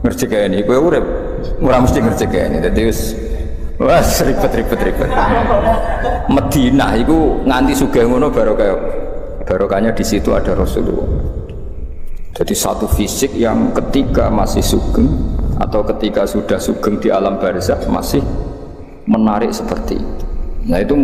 ngerjekeni. Gue urip ora mesti ngerjekeni. Dadi wis wah ribet. Madinah iku nganti sugih ngono barokahnya di situ ada Rasulullah. Jadi satu fisik yang ketika masih sugeng atau ketika sudah sugeng di alam barzakh masih menarik seperti itu. Nah itu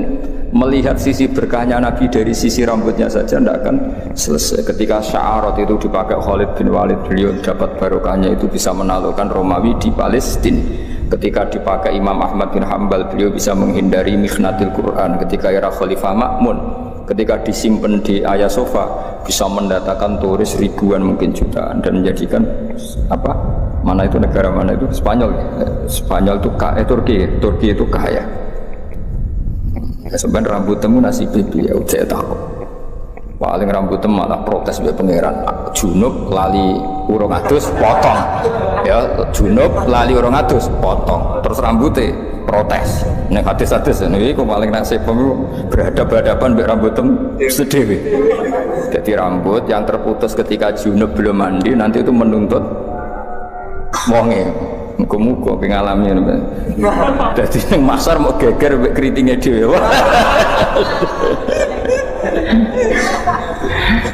melihat sisi berkahnya Nabi dari sisi rambutnya saja tidak akan selesai. Ketika sya'arat itu dipakai Khalid bin Walid, beliau dapat barokahnya itu bisa menaklukkan Romawi di Palestina. Ketika dipakai Imam Ahmad bin Hanbal, beliau bisa menghindari mikhnatil Quran. Ketika era Khalifah Ma'mun, ketika disimpan di Hagia Sophia, bisa mendatangkan turis ribuan mungkin jutaan dan menjadikan apa? Mana itu negara mana itu? Spanyol. Spanyol itu kaya, Turki itu kaya. Sebenarnya rambut temu nasib beliau saya tahu. paling rambutnya malah protes be pangeran. Junub lali urung adus potong. Ya, junub lali urung adus potong. Terus rambutnya protes. Nek hadis-hadis niku paling nasib berhadapan mbek rambutnya sedewe. Jadi rambut yang terputus ketika junub belum mandi nanti itu menuntut wonge. Muga-muga pengalami ngono. Dadi ning masar mau geger mbek kritinge dhewe.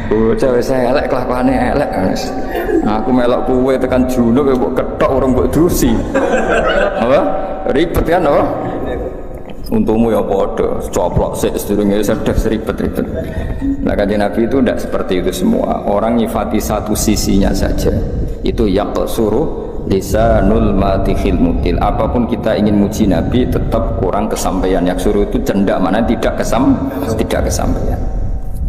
Bocah wis elek kelakuane elek. Aku melok kuwe tekan junub mbok ketok urung mbok dusi. Apa? Ribet kan apa? Untungmu ya padha, coplok sik sedurunge sedes ribet-ribet. Nah, kanjeng Nabi itu tidak seperti itu semua. Orang nyifati satu sisinya saja. Itu yaqsuru lisanul matihil mutil. Apapun kita ingin muji Nabi tetap kurang kesampaian. Yaqsuru itu cendak mana tidak kesampaian.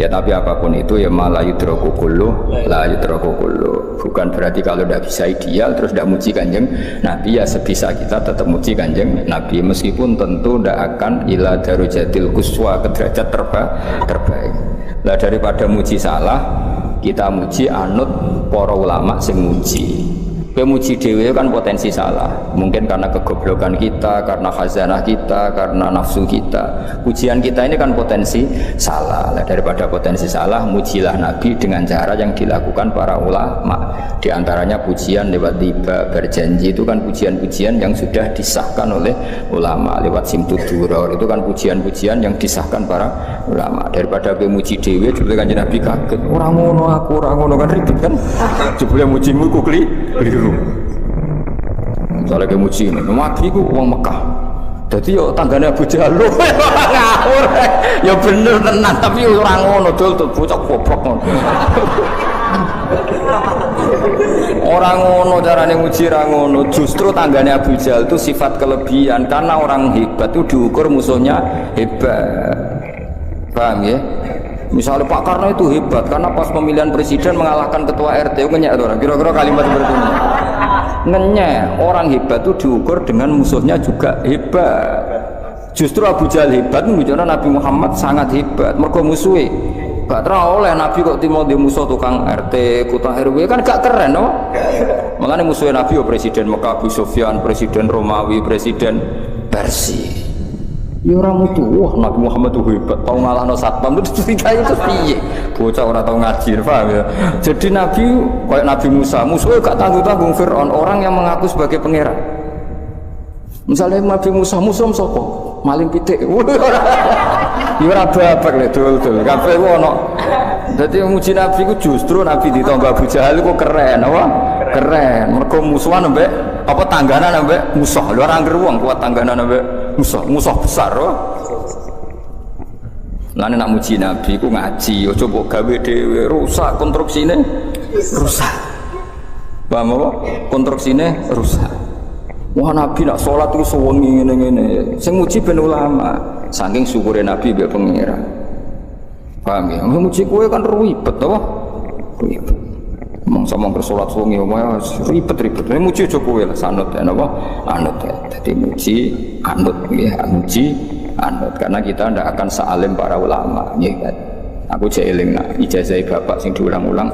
Ya tapi apapun itu ya malah yudraku kullu la yudraku kullu. Bukan berarti kalau tidak bisa ideal terus tidak muji kanjeng Nabi, ya sebisa kita tetap muji kanjeng Nabi meskipun tentu tidak akan ila darujatil quswa ke derajat terbaik. Lah daripada muji salah kita muji anut para ulama sing muji. Pemuji dewe kan potensi salah, mungkin karena kegoblokan kita, karena khazanah kita, karena nafsu kita. Pujian kita ini kan potensi salah. Nah, daripada potensi salah, mujilah Nabi dengan cara yang dilakukan para ulama. Di antaranya pujian lewat tiba berjanji itu kan pujian-pujian yang sudah disahkan oleh ulama. Lewat simtuduror itu kan pujian-pujian yang disahkan para ulama. Daripada pemuji dewe, juga kan Nabi kaget. Orang ngono kan ribet kan? Jebule mujimu kukli. Misalnya kayak muji ini, Nabi itu orang Mekah. Jadi yo tanggane Abu Jahal ngawur. Ya bener tenan, tapi orang ngono dol bocah goblok ngono. Orang ngono carane muji ra ngono. Justru tanggane Abu Jahal itu sifat kelebihan karena orang hebat itu diukur musuhnya hebat. Paham ya? Misalnya Pak Karno itu hebat karena pas pemilihan presiden mengalahkan ketua RT, ngenyek orang. Kira-kira kalimat seperti ini. Ngenyek, orang hebat itu diukur dengan musuhnya juga hebat. Justru Abu Jahal hebat menunjukkan Nabi Muhammad sangat hebat. Mergo musuhe gak terlalu oleh Nabi kok timo di musuh tukang RT, kota RW kan gak keren, no? Makanya musuhnya Nabi presiden Mekah Abu Sufyan, presiden Romawi, presiden Persia. Ya orang mutu, wah Nabi Muhammad itu hebat, tau ngalahno satpam itu ceritanya itu piye? Bocah orang tau ngaji, paham ya? Jadi Nabi kayak Nabi Musa, musuhnya gak tanggung-tanggung Fir'aun, orang yang mengaku sebagai pangeran. Misalnya Nabi Musa, sapa? Maling pitik. Ya ora babak lek dul-dul, kabeh ono. Dadi muji Nabi ku justru Nabi ditambah Abu Jahal ku keren, apa? Keren. Mergo musuhan ambek apa tangganan ambek musuh. Lho ora ngger wong kuat tangganan ambek musuh besar. Lan nek muji Nabi ku ngaji, aja mbok gawe dhewe rusak konstruksine rusak. Paham apa? Konstruksine rusak. Wah Nabi nak sholat itu sewengi ngene-ngene. Sing muji ben ulama. Saking syukure Nabi mbek pangeran. Paham ya? Muji kowe kan ribet to. Ribet. Mong bersolat sewengi ribet-ribet. Muji aja kowe lah sanut ya napa? Anut ya. Dadi muji anut ya, muji anut karena kita ndak akan sealim para ulama nggih kan. Aku jek eling nak ijazah bapak sing diulang-ulang.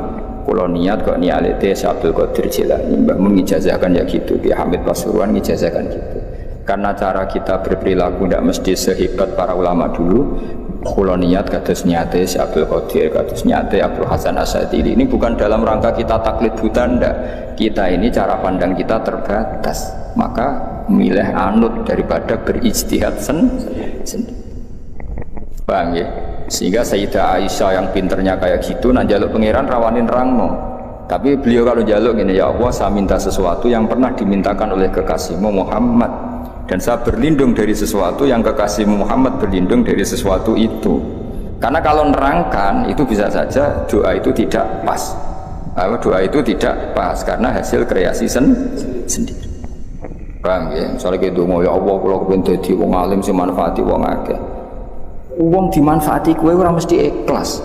Kalau niat kok nialete Abdul Qadir Jilani, Mbah Mun ngijazahkan ya gitu, Ki Hamid Pasuruan ngijazahkan gitu. Karena cara kita berperilaku tidak mesti sehebat para ulama dulu. Kalau niat kados niate Abdul Qadir, kados niate Abdul Hasan Asyadili. Ini bukan dalam rangka kita taklid buta ndak. Kita ini cara pandang kita terbatas. Maka milih anut daripada berijtihad sendiri. Paham ya? Sehingga Sayyidah Aisyah yang pinternya kayak gitu nah jaluk pangeran rawanin rangno. Tapi beliau kalau jaluk gini, ya Allah saya minta sesuatu yang pernah dimintakan oleh kekasihmu Muhammad, dan saya berlindung dari sesuatu yang kekasihmu Muhammad berlindung dari sesuatu itu. Karena kalau nerangkan itu bisa saja doa itu tidak pas. Doa itu tidak pas karena hasil kreasi sendiri. Paham ya? Misalnya gitu, ya Allah kalau kepen dadi wong alim sing manfaati wong akeh. Wong dimanfaati kowe ora mesti ikhlas.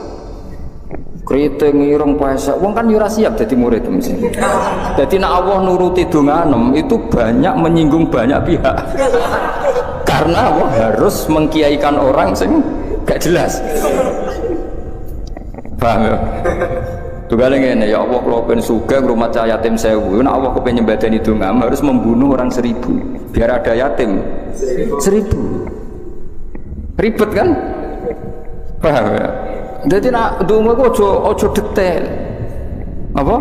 Kriting irung puasa, wong kan ora siap dadi murid mesti. Dadi nek Allah nuruti donganem itu banyak menyinggung banyak pihak. Karena Allah harus mengkiaikan orang sing gak jelas. Paham ya? Tugale ngene ya Allah kula ben sugih ngrumat cah yatim 1000. Nek Allah kepen nyembadani donga harus membunuh orang 1000 biar ada yatim 1000. Ribet kan? Paham ya? Jadi nak donga ku ojo detail. Apa?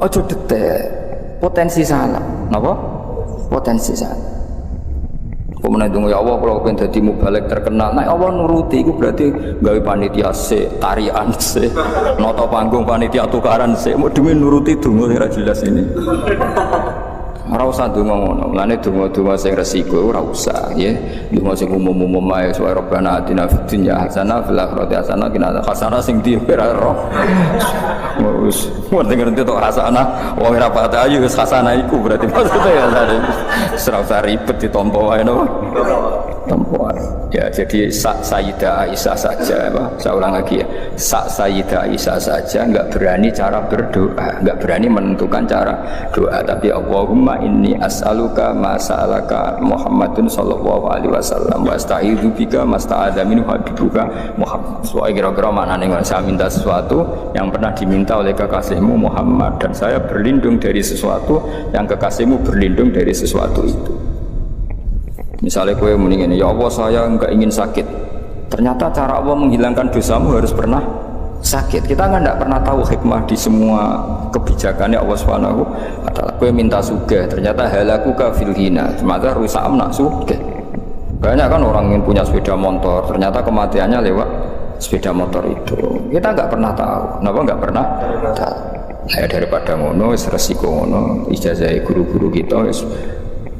Ojo detail. Potensi salah. Napa? Potensi salah. Kemudian tunggu ya Allah kalau pengen jadi mubalek terkenal, nah Allah nuruti, itu berarti gawe panitia se, tarian se, nota panggung panitia tukaran se, mau demi nuruti tunggu yang jelas ini. Ora usah donga ngono. Mulane donga-donga sing resiko ora usah, ya. Donga sing umum-umum ae suwe Rabbana atina fid dunya hasanah fil akhirati hasanah qina hasanah sing ora roh. Wis ngerti to hasanah, wong ora pati ayu wis hasanah iku berarti maksudnya ya tadi. Ora usah ribet ditampa wae no. Tampuan. Ya, jadi Sayyidah Aisyah saja, saya ulang lagi ya. Sayyidah Aisyah saja enggak berani cara berdoa, enggak berani menentukan cara doa, tapi Allahumma inni as'aluka ma sa'alaka Muhammadun sallallahu alaihi wasallam wa asta'idzu bika masta'adza minhu habibuka Muhammad. Soal kira-kira maknane saya minta sesuatu yang pernah diminta oleh kekasihmu Muhammad, dan saya berlindung dari sesuatu yang kekasihmu berlindung dari sesuatu itu. Misalnya kowe muni ngene, ya Allah saya enggak ingin sakit. Ternyata cara Allah menghilangkan dosamu harus pernah sakit. Kita kan enggak pernah tahu hikmah di semua kebijakannya Allah Subhanahu wa taala. Kowe minta sugih, ternyata halakuka fil hina. Ternyata rusak amnak sugih. Banyak kan orang yang punya sepeda motor, ternyata kematiannya lewat sepeda motor itu. Kita enggak pernah tahu. Kenapa enggak pernah tahu? Nah, daripada ngono wis resiko ngono, ijazah guru-guru kita wis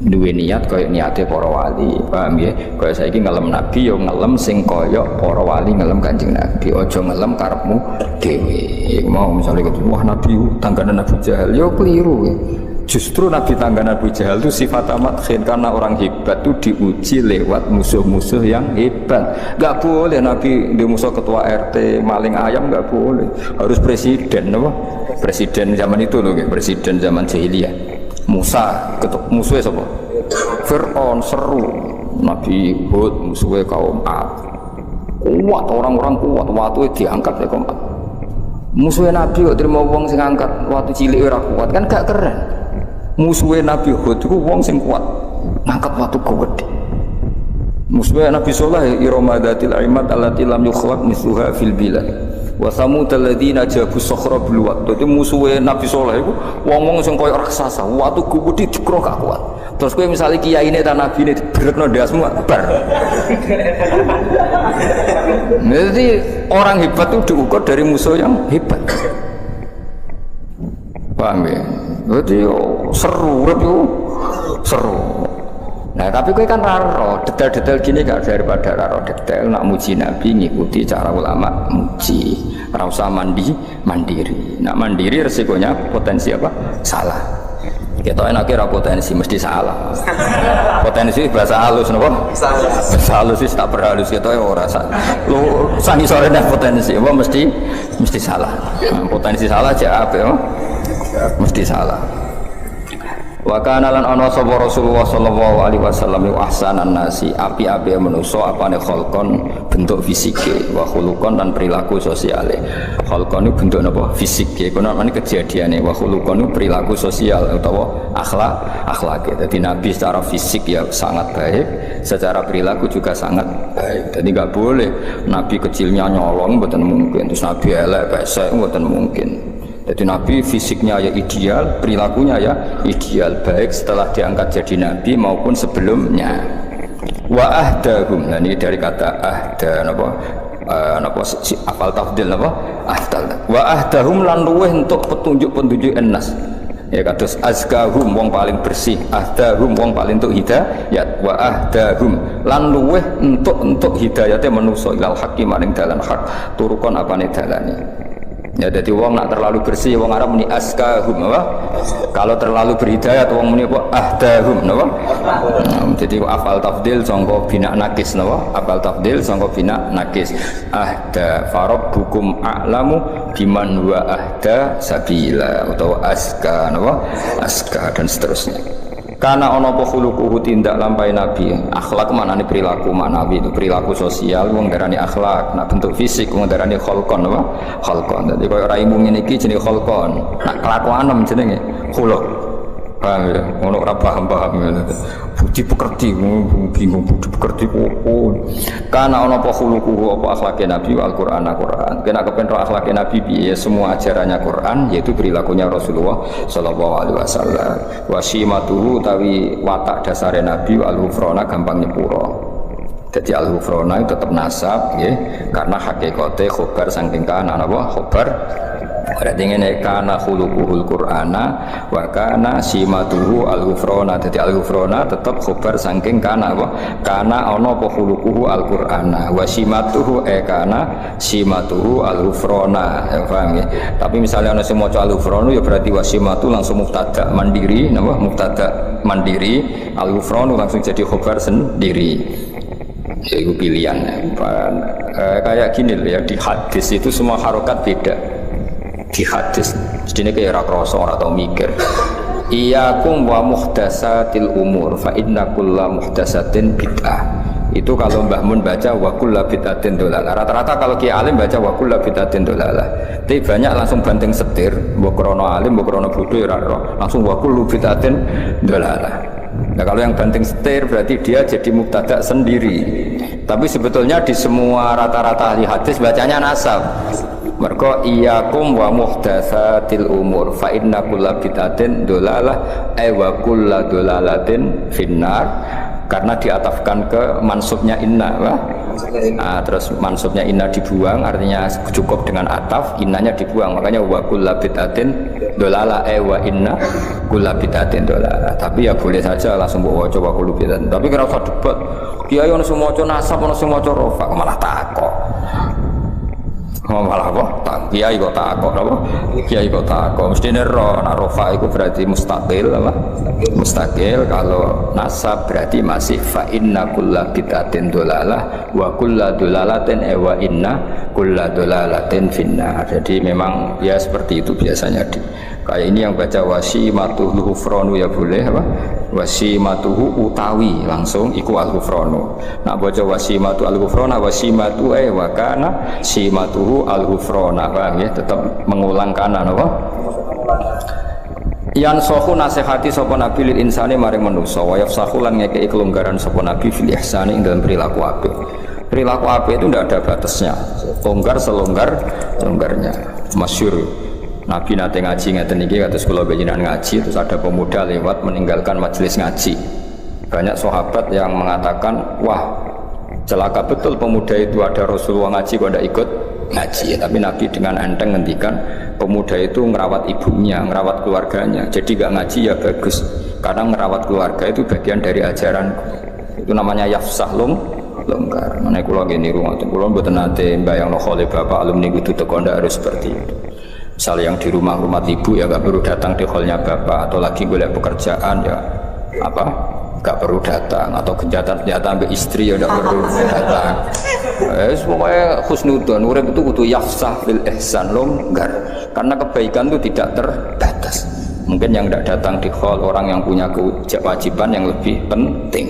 duwe niat kaya niate para wali, paham ya? Kaya saiki ngelem nabi yo ngelem sing kaya para wali ngelem Kanjeng Nabi, aja ngelem karepmu dhewe. Mau misalnya wah nabi tangganan Abu Jahal, yo keliru ya. Justru nabi tangganan Abu Jahal itu sifat amat khin, karena orang hebat itu diuji lewat musuh-musuh yang hebat. Gak boleh nabi di musuh ketua RT maling ayam, gak boleh. Harus presiden, apa? Presiden zaman itu loh, presiden zaman jahiliyah. Musa musuhnya siapa? Fir'aun seru, Nabi Hud musuhnya kaum Ad. Kuat, orang-orang kuat, waktu diangkat ya kaum Ad. Musuhnya Nabi kok terima wong sing angkat waktu cilik ora kuat, kan gak keren. Musuhnya Nabi Hud itu wong sing kuat, ngangkat waktu gede. Musuhnya Nabi Saleh iramadatil aimat allati lam yukhlaq mithluha fil bilad. Wa samud alladziina jabu sakhra bil wad. Dadi musuhe Nabi Saleh iku wong-wong sing kaya raksasa, watu gede dikro gak kuat. Terus kowe misale kiyaine ta nabine diberekno ndasmu bar. Jadi orang hebat itu diukur dari musuh yang hebat. Paham ya? Jadi seru urip yo seru. Nah tapi kowe kan raro detail-detail gini gak daripada raro detail nak muji Nabi ngikuti cara ulama muji, ora usah mandiri. Nak mandiri resikonya potensi apa? Salah. Kita enaknya potensi mesti salah. Potensi bahasa halus napa? Bahasa halus sih tak berhalus kita ora salah. Lu sangi sore dah potensi apa mesti salah. Nah, potensi salah aja apa ya? Mesti salah. Wa kana lan ana sapa Rasulullah sallallahu alaihi wasallam yu ahsanan nasi, api-api manusa apane kholqon bentuk fisike, wa khuluqon dan perilaku sosiale. Kholqon itu bentuk napa? Fisike. Kono namane kejadiane, wa khuluqon itu perilaku sosial utawa akhlak. Jadi Nabi secara fisik ya sangat baik, secara perilaku juga sangat baik. Jadi enggak boleh Nabi kecilnya nyolong mboten mungkin, terus Nabi elek pesek mboten mungkin. Jadi Nabi fisiknya ya ideal, perilakunya ya ideal, baik setelah diangkat jadi Nabi maupun sebelumnya. Wa ahdahum, nah ini dari kata ahda, afal tafdil apa? Ahdal. Wa ahdahum lan luweh untuk petunjuk-petunjuk ennas. Ya kados azkahum wong paling bersih, ahdahum wong paling untuk hidayat, wa ahdahum lan luweh untuk hidayate manusa ilal haqqi maring dalan hak, turukon apane dalane. Ya jadi wong nak terlalu bersih, wong Arab muni askahum apa? Kalau terlalu berhidayat wong muni apa? Ahdahum apa? Jadi afal tafdil sangka bina nakis napa? Afal tafdil sangka bina nakis. Ahda farabbukum a'lamu biman wa ahda sabila atau aska napa? Aska dan seterusnya. Karena ono apa khuluquhu tindak lampai Nabi. Akhlak maknane perilaku manawi itu perilaku sosial wong darani akhlak. Nak bentuk fisik wong darani kholqon apa? Kholqon. Dadi koyo raimu ngene iki jenenge kholqon. Nak kelakuanem jenenge khuluq. Paham ya? Ono ora paham-paham ya. Budi pekerti bingung budi pekerti opo. Karena ono apa khuluquhu apa akhlake Nabi Al-Qur'an Al-Qur'an. Kena kepenro akhlake Nabi piye semua ajarannya Quran yaitu perilakunya Rasulullah sallallahu alaihi wasallam. Wasimatuhu tawi watak dasare Nabi al-hufrona gampang nyepuro. Jadi al-hufrona itu tetap nasab nggih karena hakikate khobar saking kana napa khobar. Berarti ngene kana khuluquhul Qur'ana wa kana simatuhu al-ghufrana. Dadi al-ghufrana tetep khobar saking kana apa? Kana ana apa khuluquhu al-Qur'ana wa simatuhu kana simatuhu al-ghufrana. Ya paham ya? Tapi misalnya ana sing maca al-ghufranu ya berarti wasimatu langsung mubtada mandiri napa? Mubtada mandiri, al-ghufranu langsung jadi khobar sendiri. Ya itu pilihan. Kayak gini loh ya di hadis itu semua harokat beda. Di hadis jadi kayak rak rasa atau mikir iyakum wa muhdatsatil umur fa inna kulla muhdatsatin bid'ah. Itu kalau Mbah Mun baca wa kulla bid'atin dolalah. Rata-rata kalau Ki Alim baca wa kulla bid'atin dolalah. Tapi banyak langsung banting setir mbok krono alim mbok krono bodho ya langsung wa kullu bid'atin dolalah. Nah kalau yang banting setir berarti dia jadi mubtada sendiri. Tapi sebetulnya di semua rata-rata ahli hadis bacanya nasab. Mergo iyakum wa muhdatsatil umur fa inna kulla bid'atin dolalah wa kulla dolalatin finnar. Karena diatafkan ke mansubnya inna terus mansubnya inna dibuang artinya cukup dengan ataf innanya dibuang makanya wa kulla bid'atin dolalah wa inna kulla bid'atin dolalah. Tapi ya boleh saja langsung bawa coba kullu bid'atin tapi kira usah debat kiai ono sing maca nasab ono sing maca rafa malah takok malah apa? Kiai kok takok apa? Kiai kok takok mesti nero nak rafa itu berarti mustaqil apa? Mustaqil kalau nasab berarti masih fa inna kulla bid'atin dolalah wa kulla dolalatin wa inna kulla dolalatin finnar. Jadi memang ya seperti itu biasanya kayak ini yang baca wasimatuhu ghufranu ya boleh apa? Wasimatuhu utawi langsung iku al-ghufranu. Nak baca wasimatu al-ghufrana wasimatu wa kana simatuhu al-ghufrana. Paham ya? Tetap mengulang kanan apa? Yang sohu nasihati sapa nabi lil insani maring manusa wa yafsahu lan ngekeki kelonggaran sapa nabi fil ihsani ing dalam perilaku apik. Perilaku apik itu tidak ada batasnya. Longgar selonggarnya. Masyhur Nabi nate ngaji ngeten iki kados kula panjenengan ngaji terus ada pemuda lewat meninggalkan majelis ngaji. Banyak sahabat yang mengatakan, "Wah, celaka betul pemuda itu ada Rasulullah ngaji kok tidak ikut ngaji." Tapi Nabi dengan enteng ngendikan, pemuda itu ngerawat ibunya, ngerawat keluarganya. Jadi gak ngaji ya bagus. Karena ngerawat keluarga itu bagian dari ajaran. Itu namanya yafsah longgar. Mana kula ngene niru ngoten. Kula mboten nate mbayangno khole bapak alumni kudu teko ndak harus seperti itu. Misalnya yang di rumah ibu ya gak perlu datang di hallnya bapak atau lagi golek pekerjaan ya apa gak perlu datang atau kejahatan ambil istri ya gak perlu datang. Pokoknya khusnudon urip itu kudu yafsah fil ihsan longgar karena kebaikan itu tidak terbatas. Mungkin yang tidak datang di hall orang yang punya kewajiban yang lebih penting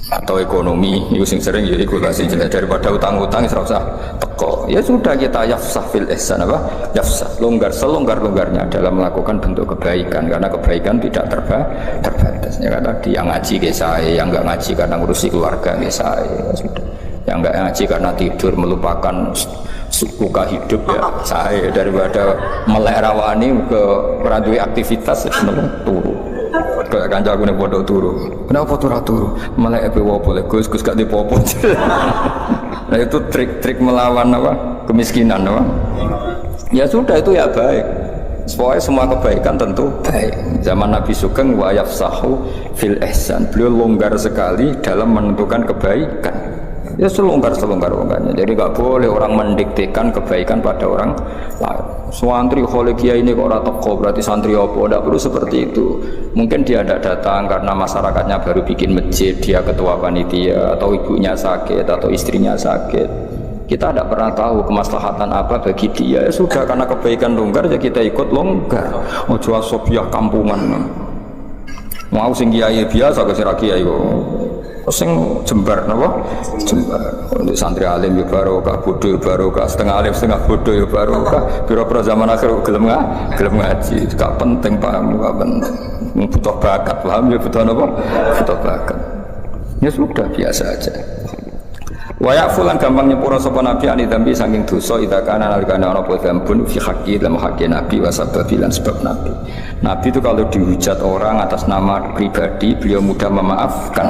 atau ekonomi itu sing sering ya regulasi jelas daripada utang-utang ora usah teko. Ya sudah kita yafsah fil ihsan apa? Yafsah longgar selonggar-longgarnya dalam melakukan bentuk kebaikan karena kebaikan tidak terbatas. Ya kan tadi yang ngaji ke saya, yang enggak ngaji karena ngurusi keluarga ke saya. Ya sudah. Yang enggak ngaji karena tidur melupakan suka hidup ya saya daripada melek rawani ke merandui aktivitas turu. Kayak kancaku nek pondok turu. Kenapa turu? Malah epe boleh Gus gak dipopo. Nah itu trik-trik melawan apa? Kemiskinan apa? Ya sudah itu ya baik. Pokoknya semua kebaikan tentu baik. Zaman Nabi Sugeng wa yafsahu fil ihsan. Beliau longgar sekali dalam menentukan kebaikan. Ya selonggar-longgarnya. Jadi nggak boleh orang mendiktekan kebaikan pada orang lain. Santri kolegia ini kok ora teko berarti santri apa? Tidak perlu seperti itu. Mungkin dia tidak datang karena masyarakatnya baru bikin masjid, dia ketua panitia atau ibunya sakit atau istrinya sakit. Kita tidak pernah tahu kemaslahatan apa bagi dia. Ya sudah karena kebaikan longgar ya kita ikut longgar. Ojo asobiah kampungan. Mau sing kiai biasa ke sing kiai kok. Sing jembar napa? Jembar. Untuk santri alim yo barokah, bodho yo barokah, setengah alim setengah bodho yo barokah. Pira-pira zaman akhir gelem ngaji. Gak penting paham, gak penting. Butuh bakat, paham ya butuh napa? Butuh bakat. Ya sudah biasa aja. Wa fulan gampang nyepuro sapa nabi ani dambi saking dosa ida kana nalikane ana apa dzambun fi haqqi dalam haqqi nabi wa sababilan sebab nabi. Nabi itu kalau dihujat orang atas nama pribadi beliau mudah memaafkan.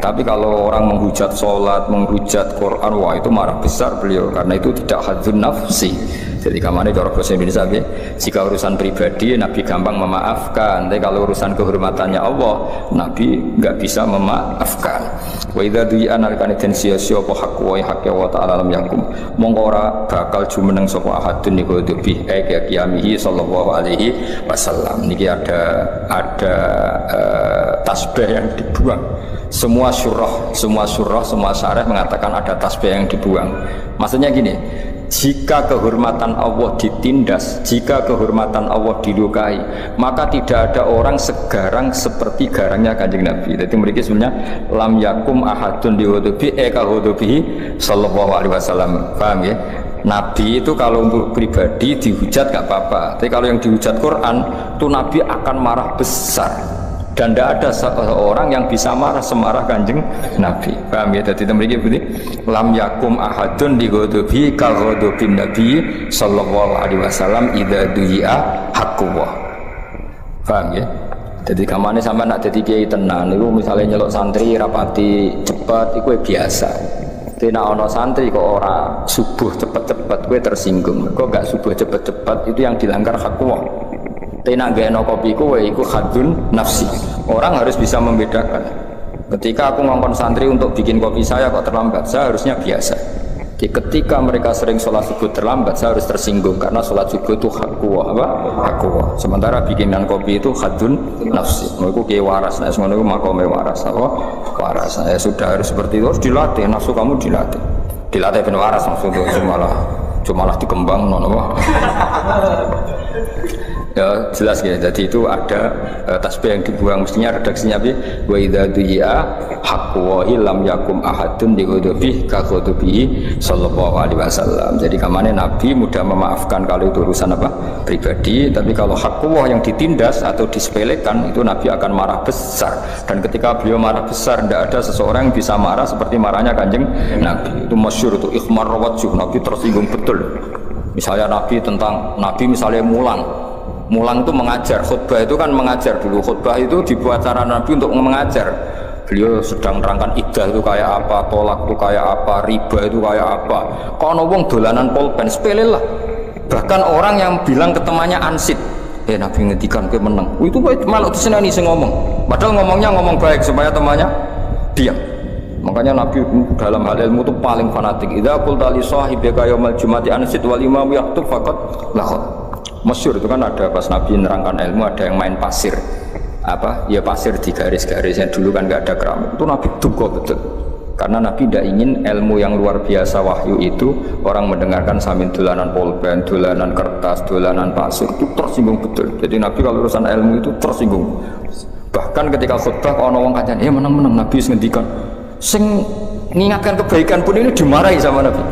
Tapi kalau orang menghujat sholat, menghujat Quran, wah itu marah besar beliau karena itu tidak hadzun nafsi. Jadi kamane cara bahasa Indonesia jika urusan pribadi Nabi gampang memaafkan, tapi kalau urusan kehormatannya Allah Nabi enggak bisa memaafkan. Wa idza du'a nalikane den sia-sia apa hak wa hak wa ta'ala lam yakum. Mongko ora bakal jumeneng sapa ahadun niku bi qiyamihi sallallahu alaihi wasallam. Niki ada tasbih yang dibuang. Semua syurah, semua syarah mengatakan ada tasbih yang dibuang. Maksudnya gini, jika kehormatan Allah ditindas, jika kehormatan Allah dilukai, maka tidak ada orang segarang seperti garangnya Kanjeng Nabi. Jadi mereka sebenarnya lam yakum ahadun dihudubi hudubihi sallallahu alaihi wasallam. Paham ya? Nabi itu kalau untuk pribadi dihujat gak apa-apa, tapi kalau yang dihujat Quran itu Nabi akan marah besar. Dan tidak ada seorang yang bisa marah semarah Kanjeng Nabi. Paham ya? Jadi mereka berarti lam yakum ahadun dighadabi ka ghadabin Nabi sallallahu alaihi wasallam idza du'a haqqullah. Paham ya? Jadi kamane sampai nak dadi kiai tenan niku misalnya nyeluk santri rapati cepat iku biasa. Tapi nek ana santri kok ora subuh cepet-cepet kowe tersinggung. Kok gak subuh cepet-cepet itu yang dilanggar haqqullah. Tenak geno kopi kowe iku hadun nafsi. Orang harus bisa membedakan. Ketika aku ngongkon santri untuk bikin kopi saya kok terlambat, saya harusnya biasa. Jadi ketika mereka sering sholat subuh terlambat, saya harus tersinggung karena sholat subuh itu hakwa, apa? Hakwa. Sementara bikinan kopi itu hadun nafsi. Mereka kayak waras, nah semuanya itu makomnya waras, apa? Waras. Ya sudah harus seperti itu, harus dilatih. Nafsu kamu dilatih. Dilatih ben waras maksudnya cumalah dikembang, nono. Ya jelas ya, jadi itu ada tasbih yang dibuang, mestinya redaksinya wa idza du'a haqqu lam yakum ahadun dighadabi ka ghadabihi sallallahu alaihi wasallam. Jadi kamane Nabi mudah memaafkan kalau itu urusan apa pribadi, tapi kalau haqqu yang ditindas atau disepelekan itu Nabi akan marah besar. Dan ketika beliau marah besar tidak ada seseorang yang bisa marah seperti marahnya Kanjeng Nabi. Itu masyhur, itu ikhmar wajh, Nabi tersinggung betul. Misalnya Nabi misalnya Mulang itu mengajar, khutbah itu kan mengajar dulu. Khutbah itu dibuat cara Nabi untuk mengajar. Beliau sedang nerangkan iddah itu kayak apa, tolak itu kayak apa, riba itu kayak apa. Kalau wong dolanan pulpen, sepele lah. Bahkan orang yang bilang ke temannya ansit, Nabi ngedikan ke menang. Itu malah disenani sing ngomong. Padahal ngomongnya ngomong baik supaya temannya diam. Makanya Nabi dalam hal ilmu itu paling fanatik. Idza qulta li sahibika yaumal jumati ansit wal imam yaktub faqad lahad. Masyhur itu kan ada pas Nabi nerangkan ilmu ada yang main pasir pasir di garis-garis yang dulu kan nggak ada keramik itu Nabi duga betul karena Nabi tidak ingin ilmu yang luar biasa wahyu itu orang mendengarkan sambil dolanan pulpen, dolanan kertas, dolanan pasir itu tersinggung betul. Jadi Nabi kalau urusan ilmu itu tersinggung. Bahkan ketika khutbah kalau orang kajian menang-menang Nabi ngendikan sing mengingatkan kebaikan pun ini dimarahi sama Nabi.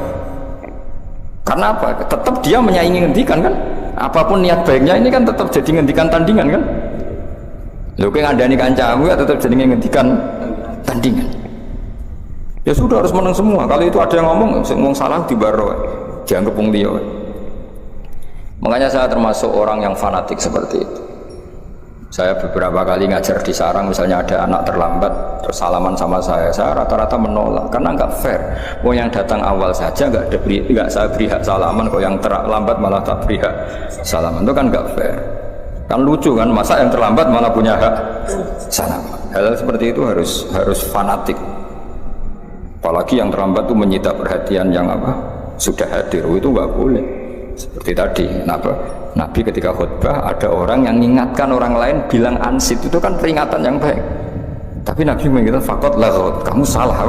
Karena apa? Tetap dia menyaingi ngendikan kan. Apapun niat baiknya ini kan tetap jadi ngendikan tandingan kan. Lho kowe ngandani kancamu ya tetap jadi ngendikan tandingan. Ya sudah harus menang semua. Kalau itu ada yang ngomong salah dibaro, dianggap wong liya. Makanya saya termasuk orang yang fanatik seperti itu. Saya beberapa kali ngajar di sarang, misalnya ada anak terlambat terus salaman sama saya rata-rata menolak karena nggak fair. Mau yang datang awal saja nggak saya beri hak salaman, kok yang terlambat malah tak beri hak salaman, itu kan nggak fair. Kan lucu kan, masa yang terlambat malah punya hak salaman. Hal seperti itu harus fanatik. Apalagi yang terlambat itu menyita perhatian yang sudah hadir, itu nggak boleh. Seperti tadi, Nabi ketika khutbah ada orang yang mengingatkan orang lain bilang ansit, itu kan peringatan yang baik. Tapi Nabi mengatakan faqad laghawt, kamu salah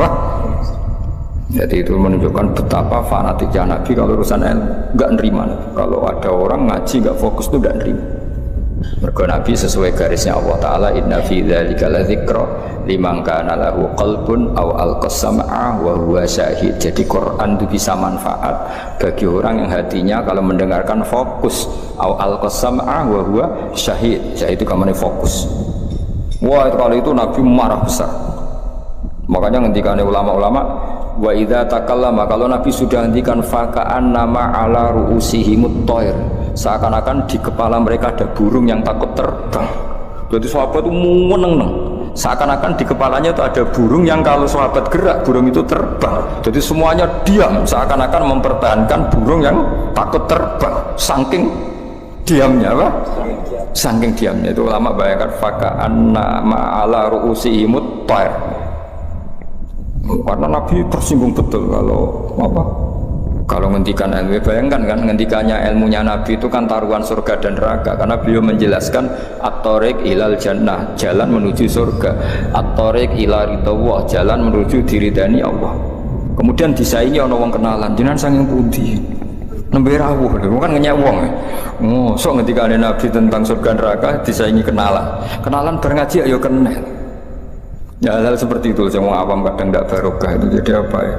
Jadi itu menunjukkan betapa fanatiknya Nabi kalau urusan ilmu, nggak nerima. Kalau ada orang ngaji nggak fokus itu nggak nerima. Mergo Nabi sesuai garisnya Allah Ta'ala, inna fi dzalika ladzikra liman kana lahu qalbun aw alqas sam'a wa huwa syahid. Jadi Quran itu bisa manfaat bagi orang yang hatinya kalau mendengarkan fokus, aw alqas sam'a wa huwa syahid. Syahid itu kamane fokus. Wah, kalau itu Nabi marah besar. Makanya ngendikane ulama-ulama, wa idza takallama, kalau Nabi sudah ngendikan faka'an nama ala ru'usihimut thair, seakan-akan di kepala mereka ada burung yang takut terbang. Jadi sahabat itu meneng-neng, seakan-akan di kepalanya itu ada burung yang kalau sahabat gerak, burung itu terbang. Jadi semuanya diam, seakan-akan mempertahankan burung yang takut terbang. Saking diamnya apa? Saking diamnya itu ulama bayangkan faka'an nama ala ru'usihimut thair. Karena Nabi tersinggung betul kalau ngendikan ilmu. Bayangkan kan ngendikannya ilmunya Nabi itu kan taruhan surga dan neraka, karena beliau menjelaskan at-thariq ilal jannah, jalan menuju surga, at-thariq ila ridha, jalan menuju diridani Allah. Kemudian disaingi ana wong kenalan, jenengan saking pundi? Nembe rawuh, kan ngenyek wong. Sok ngendikane Nabi tentang surga neraka disaingi kenalan. Kenalan bareng ngaji ayo kenal. Ya hal seperti itu yang awam kadang tidak barokah itu. Jadi apa ya,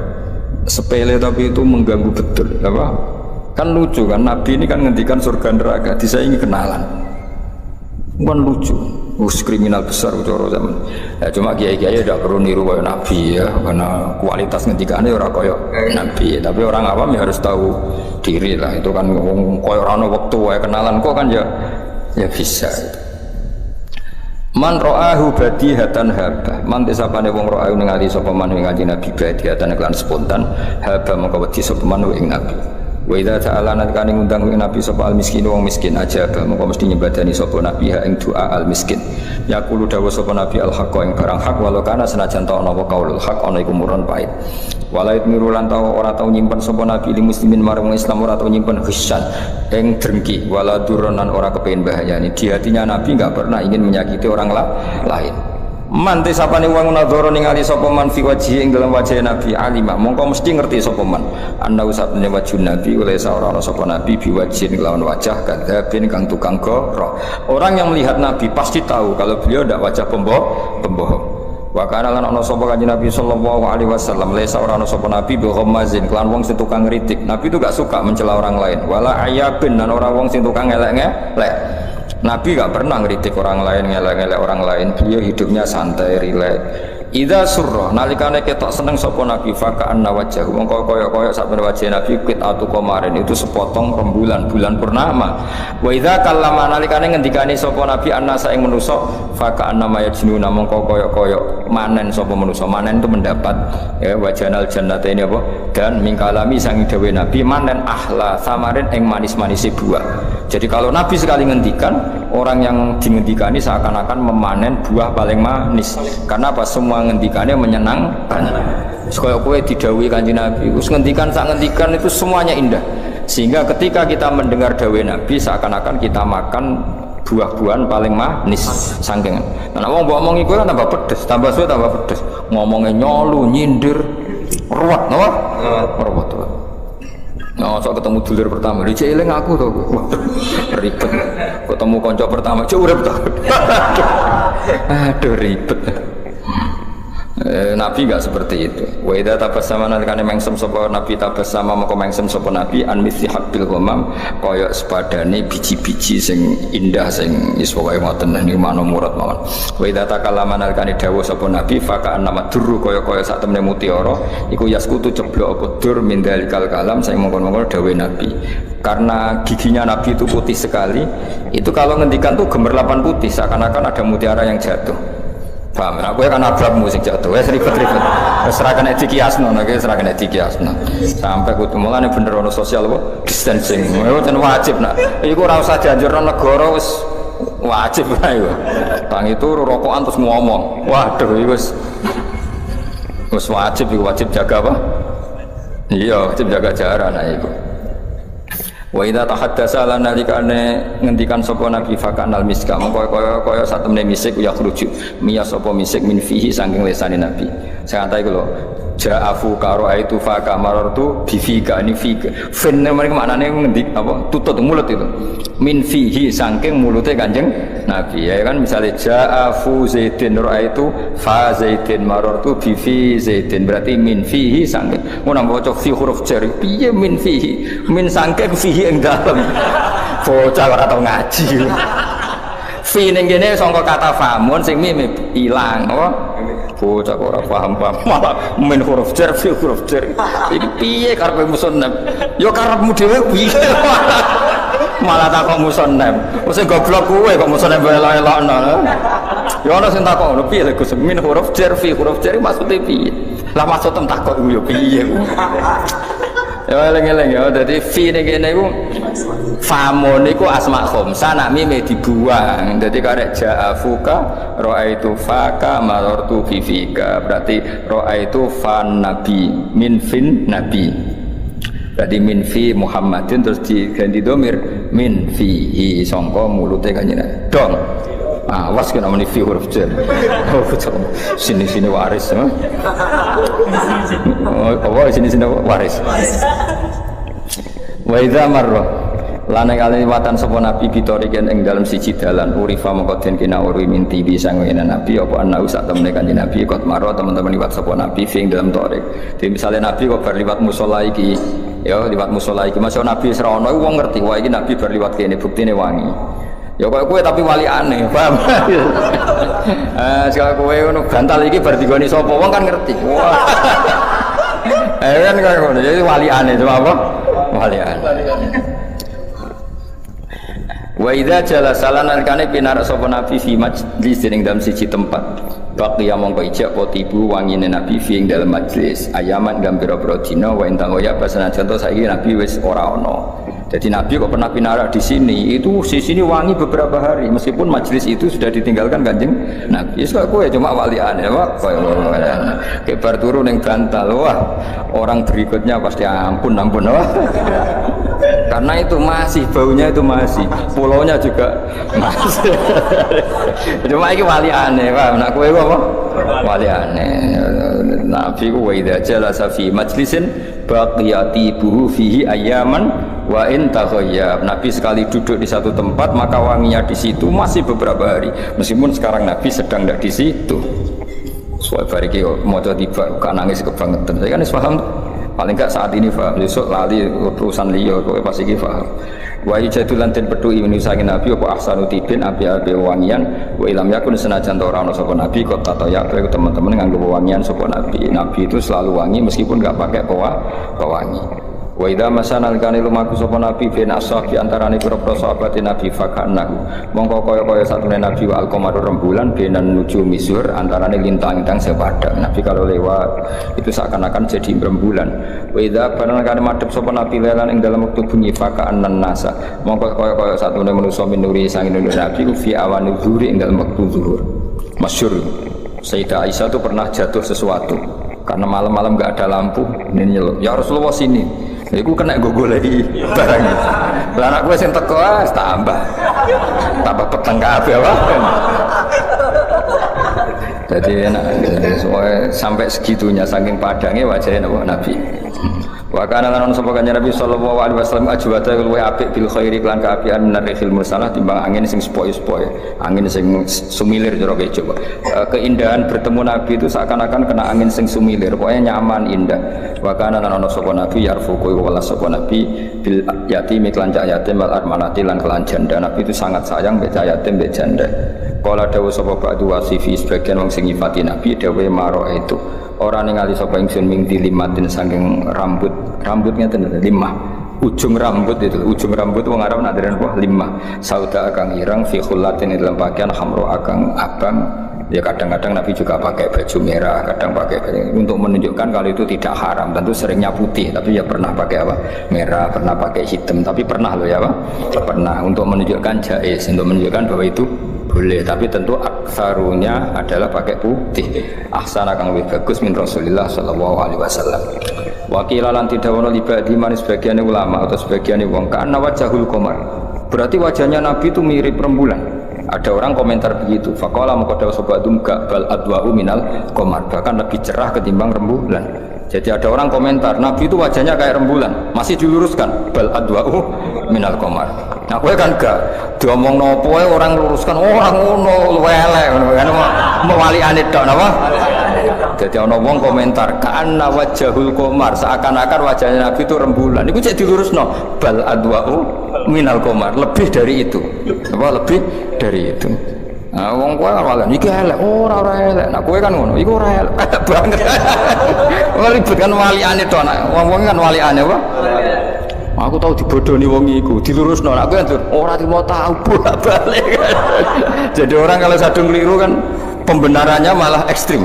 sepele tapi itu mengganggu betul apa? Kan lucu kan, Nabi ini kan ngendikan surga neraka disaingi kenalan, kan lucu. Kriminal besar ucoro zaman ya. Cuma kiai-kiai tidak perlu niru kayak Nabi ya, karena kualitas ngendikannya orang kayak Nabi. Tapi orang awam ya harus tahu diri lah. Itu kan kayak orang waktu kayak kenalan kok kan ya bisa itu. Man ra'ahu badihatan haba, man tisapane wong ra'ahu ningali sapa man ing kanjeng Nabi badihatan kelan spontan haba mongko wedi sapa man ing Nabi. Wa idza ta'ala natkane ngundang ing Nabi sapa al miskin wong miskin aja mongko mesti nyembadani sapa Nabi ha ing doa al miskin. Yaqulu dawu sapa Nabi al haqqa ing barang hak walau kana senajan ta ana apa kaulul haq ana iku murun pait. Walait mirulan tau ora tau nyimpen sapa Nabi li muslimin marang Islam, ora tau nyimpen hisyan ing drengki wala duronan ora kepengin bahayani. Di hatinya Nabi enggak pernah ingin menyakiti orang lain. Man tisapane wong nadhara ningali sapa man fi wajhi ing dalam wajah Nabi alima mongko mesti ngerti sapa man ana usapane wajah Nabi oleh saora sapa Nabi biwajhin lawan wajah kadzabin kang tukang goro. Orang yang melihat Nabi pasti tahu kalau beliau ndak wajah pembohong. Wa kana lan ana sapa kanjeng Nabi sallallahu alaihi wasallam lesa ora ana sapa Nabi bi ghammazin kelan wong sing tukang ngritik. Nabi itu gak suka mencela orang lain, wala ayabin dan orang wong sing tukang ngelek-ngelek. Nabi gak pernah ngritik orang lain, ngelek-ngelek orang lain. Beliau hidupnya santai, rileks. Idza surra nalikane ketok seneng sapa Nabi faka'anna wajhahu mongko kaya-kaya sak wajah Nabi qit'atu qamarin, itu sepotong rembulan bulan purnama. Wa idza kallama nalikane ngendikane sapa Nabi annasa ing manusa faka'anna mayajnuna mongko kaya-kaya manen sapa manusa. Manen itu mendapat ya wajanal jannata ini apa? Dan mingkalami sang dawuh Nabi manen ahla samarin ing manis-manise buah. Jadi kalau Nabi sekali ngendikan, orang yang dingendikani seakan-akan memanen buah paling manis. Karena apa? Semua ngendikannya menyenangkan. Sekaya kowe didhawuhi Kanjeng Nabi, wis ngendikan sak ngendikan itu semuanya indah. Sehingga ketika kita mendengar dawuh Nabi seakan-akan kita makan buah-buahan paling manis saking. Nah, wong mbok omong iku kan tambah pedes, tambah suwe tambah pedes. Ngomongnya nyolu, nyindir, ruwet, napa? Ruwet. Nah, so ketemu dulur pertama, dicek eling aku to. Wah, ribet. Ketemu kanca pertama, cek urip to. Aduh, ribet. Nabi enggak seperti itu. Wa idza tabassama nalikane mengsem sapa Nabi tabassama moko mengsem sapa Nabi an mithli habbil ghamam kaya sepadane biji-biji sing indah sing wis pokoke ngoten niku makna murad mawon. Wa idza takallama nalikane dawuh sapa Nabi faka'an nama durru kaya-kaya sak temene mutiara iku yaskutu ceblok apa dur min dalikal kalam sing mongkon-mongkon dawuh Nabi. Karena giginya Nabi itu putih sekali, itu kalau ngendikan tuh gemerlapan putih seakan-akan ada mutiara yang jatuh. Paham? Aku kan nabrak musik jatuh, ribet-ribet. Serahkan etik kiasno, serahkan etik kiasno. Sampai kudu mulane bener ono sosial apa? Distancing. Itu wajib nak. Iku ora usah dianjurno negara wis wajib ae. Bang itu rokokan terus ngomong. Waduh, iku wis wajib, iku wajib jaga apa? Iya, wajib jaga jarak nah iku. Wa idza tahaddasa lan nalikane ngendikan sapa Nabi fakanal miska mengko kaya sak temene misik ya khruju miyas sapa misik min fihi saking lesane Nabi. Saya kata iku lho, ja'afu karo itu faka marartu bifika ini fika fin mereka maknanya ngendik apa tutut mulut itu min fihi saking mulutnya Kanjeng Nabi ya kan misalnya ja'afu zaidin ra'aitu fa zaidin marartu bifi zaidin berarti min fihi saking mau nambah cok fi huruf jar piye min fihi min saking fihi yang dalam bocah ora tau ngaji fi ning kene sangka kata famun sing mim ilang apa bocah ora paham malah min huruf jar fi huruf jar iki piye karepe musannaf ya karepmu dhewe piye malah takok musannaf wis goblok kowe kok musannaf elok-elokno ya ana sing takok lho piye Gus min huruf jar fi huruf jar maksude piye lah maksud tem takok yo piye ya eling-eling ya dadi fi ning kene iku famun iku asma khamsa nak mime dibuang dadi karek ja'afuka ra'aitu faka marartu fifika berarti ra'aitu fan nabi min fin nabi berarti min fi Muhammadin terus diganti domir min fihi sangka mulute kanjeng dong awas kena meni fi huruf jar sini waris oh sini waris wa idza marra lan kaliwatan sapa nabi bitoriken ing dalem siji dalan urifa mongko den kena uri minti bisa ngene nabi apa ana sak temene kanjeng nabi kok marra teman-teman liwat sapa nabi sing dalam torik dadi misale nabi kok bar liwat musala iki ya liwat musala iki masuk nabi serono wong ngerti wah iki nabi bar liwat kene buktine wangi ya kok kowe tapi wali aneh paham sekali kowe ngono bantal iki bar digoni sapa wong kan ngerti wah kan ngono jadi wali aneh cuma apa wali aneh wa idza jalasalan alkane pinar sapa nabi fi majlis ing dalam siji tempat baqiya mongko ijak potibu wangine nabi fi ing dalam majlis ayaman gambira-bira dina wa intang ya pasana contoh saiki nabi wis ora ana jadi nabi kok pernah pinara di sini itu di sini wangi beberapa hari meskipun majlis itu sudah ditinggalkan Kanjeng Nabi kok kowe cuma wali aneh wah kayak bar turu ning bantal wah orang berikutnya pasti ampun wah karena itu masih baunya itu masih pulaunya juga masih cuma ini wali aneh wah nak kowe apa wali aneh Nabi ku wa idza jalasa fi majlisin baqiyati buhu fihi ayaman wa in taghayyab Nabi sekali duduk di satu tempat maka wanginya di situ masih beberapa hari meskipun sekarang Nabi sedang tidak di situ soal bariki maca tiba kan nangis kebangetan saya kan paham paling enggak saat ini paham besok lali urusan liya kowe pasti iki paham wa ijadul lanten pedu saking Nabi apa ahsanu tibin api-api wangian wa ilam yakun senajan ora ana sapa Nabi kok tata ya teman-teman nganggo wangian sapa Nabi itu selalu wangi meskipun enggak pakai pewangi wa idza masanal kana lumaku sapa nabi bin ashabi antarané pira-pira sahabat nabi fakanahu mongko kaya-kaya satune nabi wa alqamar rembulan benan nuju misur antarané lintang-lintang sepadang nabi kalau lewat itu seakan-akan jadi rembulan wa idza kana madhep sapa nabi lelan ing dalam wektu bengi fakanan nasa mongko kaya-kaya satune manusa minuri sang nabi fi awan zuhur ing dalam wektu zuhur masyhur Sayyidah Aisyah itu pernah jatuh sesuatu karena malam-malam enggak ada lampu ini nyeluk ya Rasulullah sini iku kena goleki barang itu. Lah anak gue sing teko tambah peteng kabeh wae. Jadi enak sampai segitunya saking padangnya wajahnya Nabi. Wa kana lan sapa kanjeng Nabi sallallahu alaihi wasallam ajwata luwe apik bil khairi lan kaapian menarihil mursalah timbang angin sing sepoi-sepoi, angin sing sumilir jero coba. Keindahan bertemu Nabi itu seakan-akan kena angin sing sumilir, pokoknya nyaman indah. Wa kana lan sapa Nabi yarfuqu wala sapa Nabi bil yatim lan cak yatim wal armanati lan kelan janda. Nabi itu sangat sayang mbek cak yatim mbek janda. Kala dawuh sapa ba'du wasifi sebagian wong sing nyifati Nabi dawuh maro itu orang ningali sapa ingsun ming dilimatin saking rambutnya tenan limah ujung rambut wong Arab nak deren apa limah sauda akang irang fi khullatin dalam pakaian hamro akang abang ya kadang-kadang Nabi juga pakai baju merah kadang pakai untuk menunjukkan kalau itu tidak haram tentu seringnya putih tapi ya pernah pakai apa merah pernah pakai hitam tapi pernah loh ya Pak pernah untuk menunjukkan jaiz untuk menunjukkan bahwa itu boleh tapi tentu aksarunya adalah pakai putih ahsana kang lebih bagus min Rasulillah sallallahu alaihi wasallam wakila lan tidak wono libadi manis sebagian ulama atau sebagian wong kana wajahul qamar berarti wajahnya Nabi itu mirip rembulan Ada orang komentar begitu. Faqala maqadaw sobatum bal adwa'u minal qamar, bahkan lebih cerah ketimbang rembulan. Jadi ada orang komentar, Nabi itu wajahnya kayak rembulan, masih diluruskan bal adwa'u minal qamar. Nah, kowe kan gak diomong nopo orang luruskan orang ngono elek ngono kan mewaliane tok napa? Jadi ana wong komentar kana wajhul qamar, seakan-akan wajahnya Nabi itu rembulan. Iku cek dilurusno bal adwa'u minal qamar, lebih dari itu. Apa lebih dari itu? Nah, wong kowe kan malah iki elek, ora elek. Nah, kowe kan ngono, iku ora elek banget. Ribet kan waliane tok, wong-wong kan waliane apa? Aku tahu dibodohi wong iku, dilurusno. Aku kan ora mau tahu bolak-balik. Jadi orang kalau sadung keliru kan pembenarannya malah ekstrim.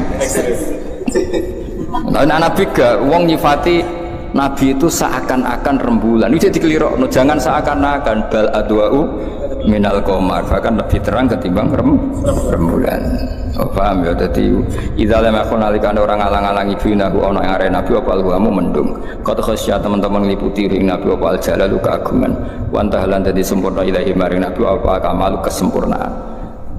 Nah, Nabi gak wong nyifati Nabi itu seakan-akan rembulan. Itu jadi keliru. Jangan seakan-akan bal adwa'u minal qamar, bahkan lebih terang ketimbang rembulan. Oh, paham ya? Jadi idza lam yakun alikane orang alang-alangi binahu ana ing arep Nabi apa alwamu mendung. Qad khasya teman-teman ngliputi ring Nabi apa al jalalu keagungan. Wa tahlan dadi sempurna ilahi maring Nabi apa kamalu kesempurnaan.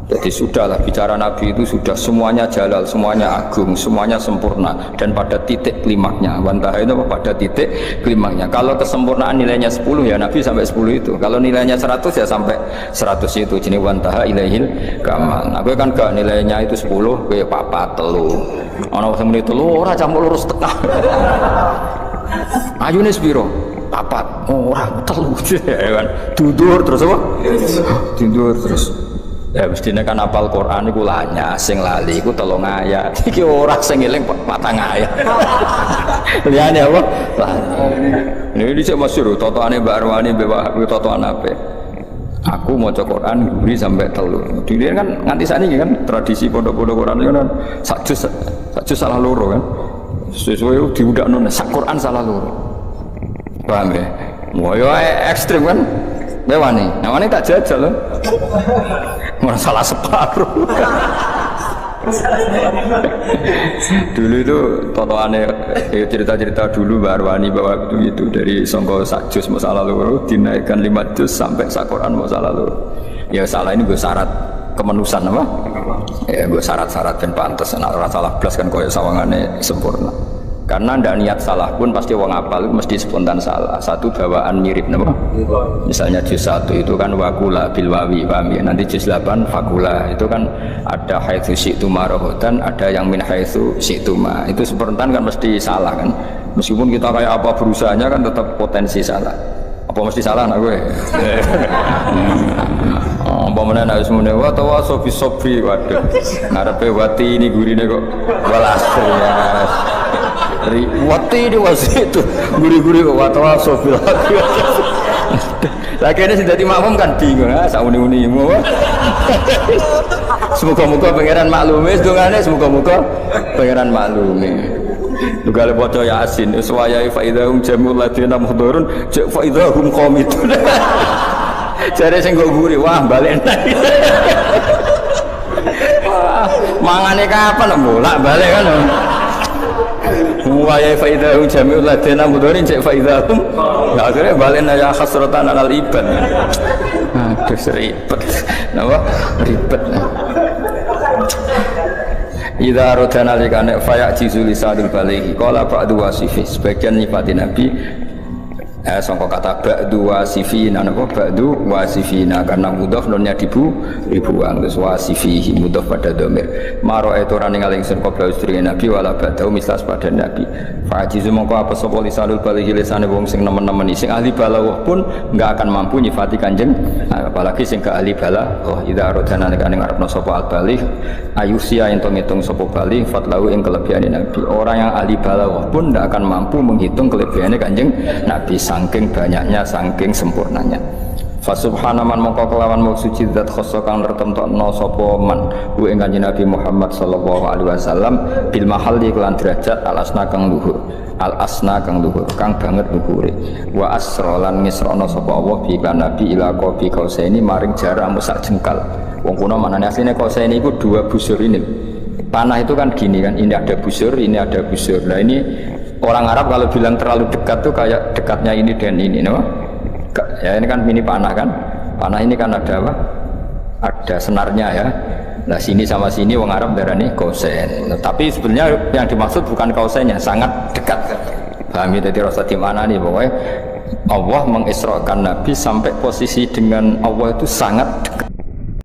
Jadi sudahlah bicara Nabi itu sudah semuanya jalal, semuanya agung, semuanya sempurna dan pada titik klimaknya. Wantaha itu pada titik klimaknya. Kalau kesempurnaan nilainya 10 ya Nabi sampai 10 itu. Kalau nilainya 100 ya sampai 100 itu. Jadi wantaha ilaihil kamal. Nah, gue kan gak nilainya itu 10, gue papat telu. Ana sing muni telu ora campur lurus tengah. Ayune sepiro? Papat. Ora telu. Ya kan. Dudur terus apa? Dudur terus. Ya mestinya kan apal Quran iku lanya sing lali iku 3 ayat. Iki ora sing eling 4 ayat. Liyane apa? Ini dhisik masyhur totoane Mbak Arwani mbek totoan ape. Aku maca Quran nguri sampai 3. Dene kan nganti sakniki kan tradisi pondok-pondok Quran kan sak juz salah loro kan. Sesuai diudakno sak Quran salah loro. Paham ya? Moyo ekstrem kan? Mewani, namanya tak jajal loh. Masalah separuh. Dulu itu totoannya cerita-cerita dulu Mbak Arwani bahwa itu dari songko sakjus masalah loro dinaikkan 5 juz sampai sakoran masalah loro. Ya salah ini gue syarat kemenusan apa? Ya gue syarat-syarat dan pantas. Nah, orang salah belas kan koyo sawangannya sempurna. Karena ndak niat salah pun pasti wong apal mesti spontan salah. Satu bawaan mirip nama. Misalnya juz 1 itu kan wakula bil wawi, paham ya? Nanti juz 8 fakula itu kan ada haitsu syi'tuma rohotan, ada yang min haitsu syi'tuma. Itu spontan kan mesti salah kan. Meskipun kita kayak apa berusahanya kan tetap potensi salah. Apa mesti salah nak gue? Apa mana nak semuanya? Wah tawa sofi sofi waduh. Ngarepe wati ini gurine kok welas ya. Wati di wasitu guri-guri kok watawa sofi lagi. Lagi ini sudah dimakmum kan bingung ah sauni-uni mau. Semoga-moga pangeran maklumi sedungane semoga-moga pangeran maklumi. Juga le baca Yasin uswaya fa idahum jamul ladina muhdurun fa idahum qamitun. Jare sing kok guri wah balik nang. Mangane kapan bolak-balik kan. Wa ya faidahum jami'ul ladina mudorin cek faidahum ya akhirnya balen ya khasratan alal ibad. Aduh ribet napa ribet. Idza aradana likane fayajizu lisanul balighi qala ba'du wasifi sebagian nyifati Nabi sangka kata ba'du wasifina napa ba'du wasifina karena mudhaf nonnya dibuang terus wasifihi mudhaf pada dhamir maro itu raning aling sun qabla ustri Nabi wala ba'dahu mislas pada Nabi fajizu mongko apa sapa lisanul balighi lisane wong sing nemen-nemen sing ahli balawah pun enggak akan mampu nyifati Kanjeng apalagi sing gak ahli balawah idza aradana nek ngarepno sapa al baligh ayusia ento ngitung sapa baligh fatlahu ing kelebihane Nabi orang yang ahli balawah pun enggak akan mampu menghitung kelebihane Kanjeng Nabi saking banyaknya, saking sempurnanya. Fasubhanaman mongko kelawan mung suci zat khassa kang tertemtokno sapa man ku ing Kanjeng Nabi Muhammad sallallahu alaihi wasallam bil mahalli kelan derajat al asna kang luhur al asna kang luhur kang banget luhure wa asra lan ngisrono sapa Allah bi Nabi ila qabi kausaini maring jarak sak jengkal wong kuno manane asline kausaini iku 2 busur ini panah itu kan gini kan ini ada busur ini ada busur nah ini orang Arab kalau bilang terlalu dekat tuh kayak dekatnya ini dan ini, no? Ya ini kan mini panah kan, panah ini kan ada apa? ada senarnya ya. Nah sini sama sini wong Arab darani kausen. Tapi sebenarnya yang dimaksud bukan kausennya, sangat dekat. Paham ya, jadi rasa di mana nih pokoknya Allah mengisrakan Nabi sampai posisi dengan Allah itu sangat dekat.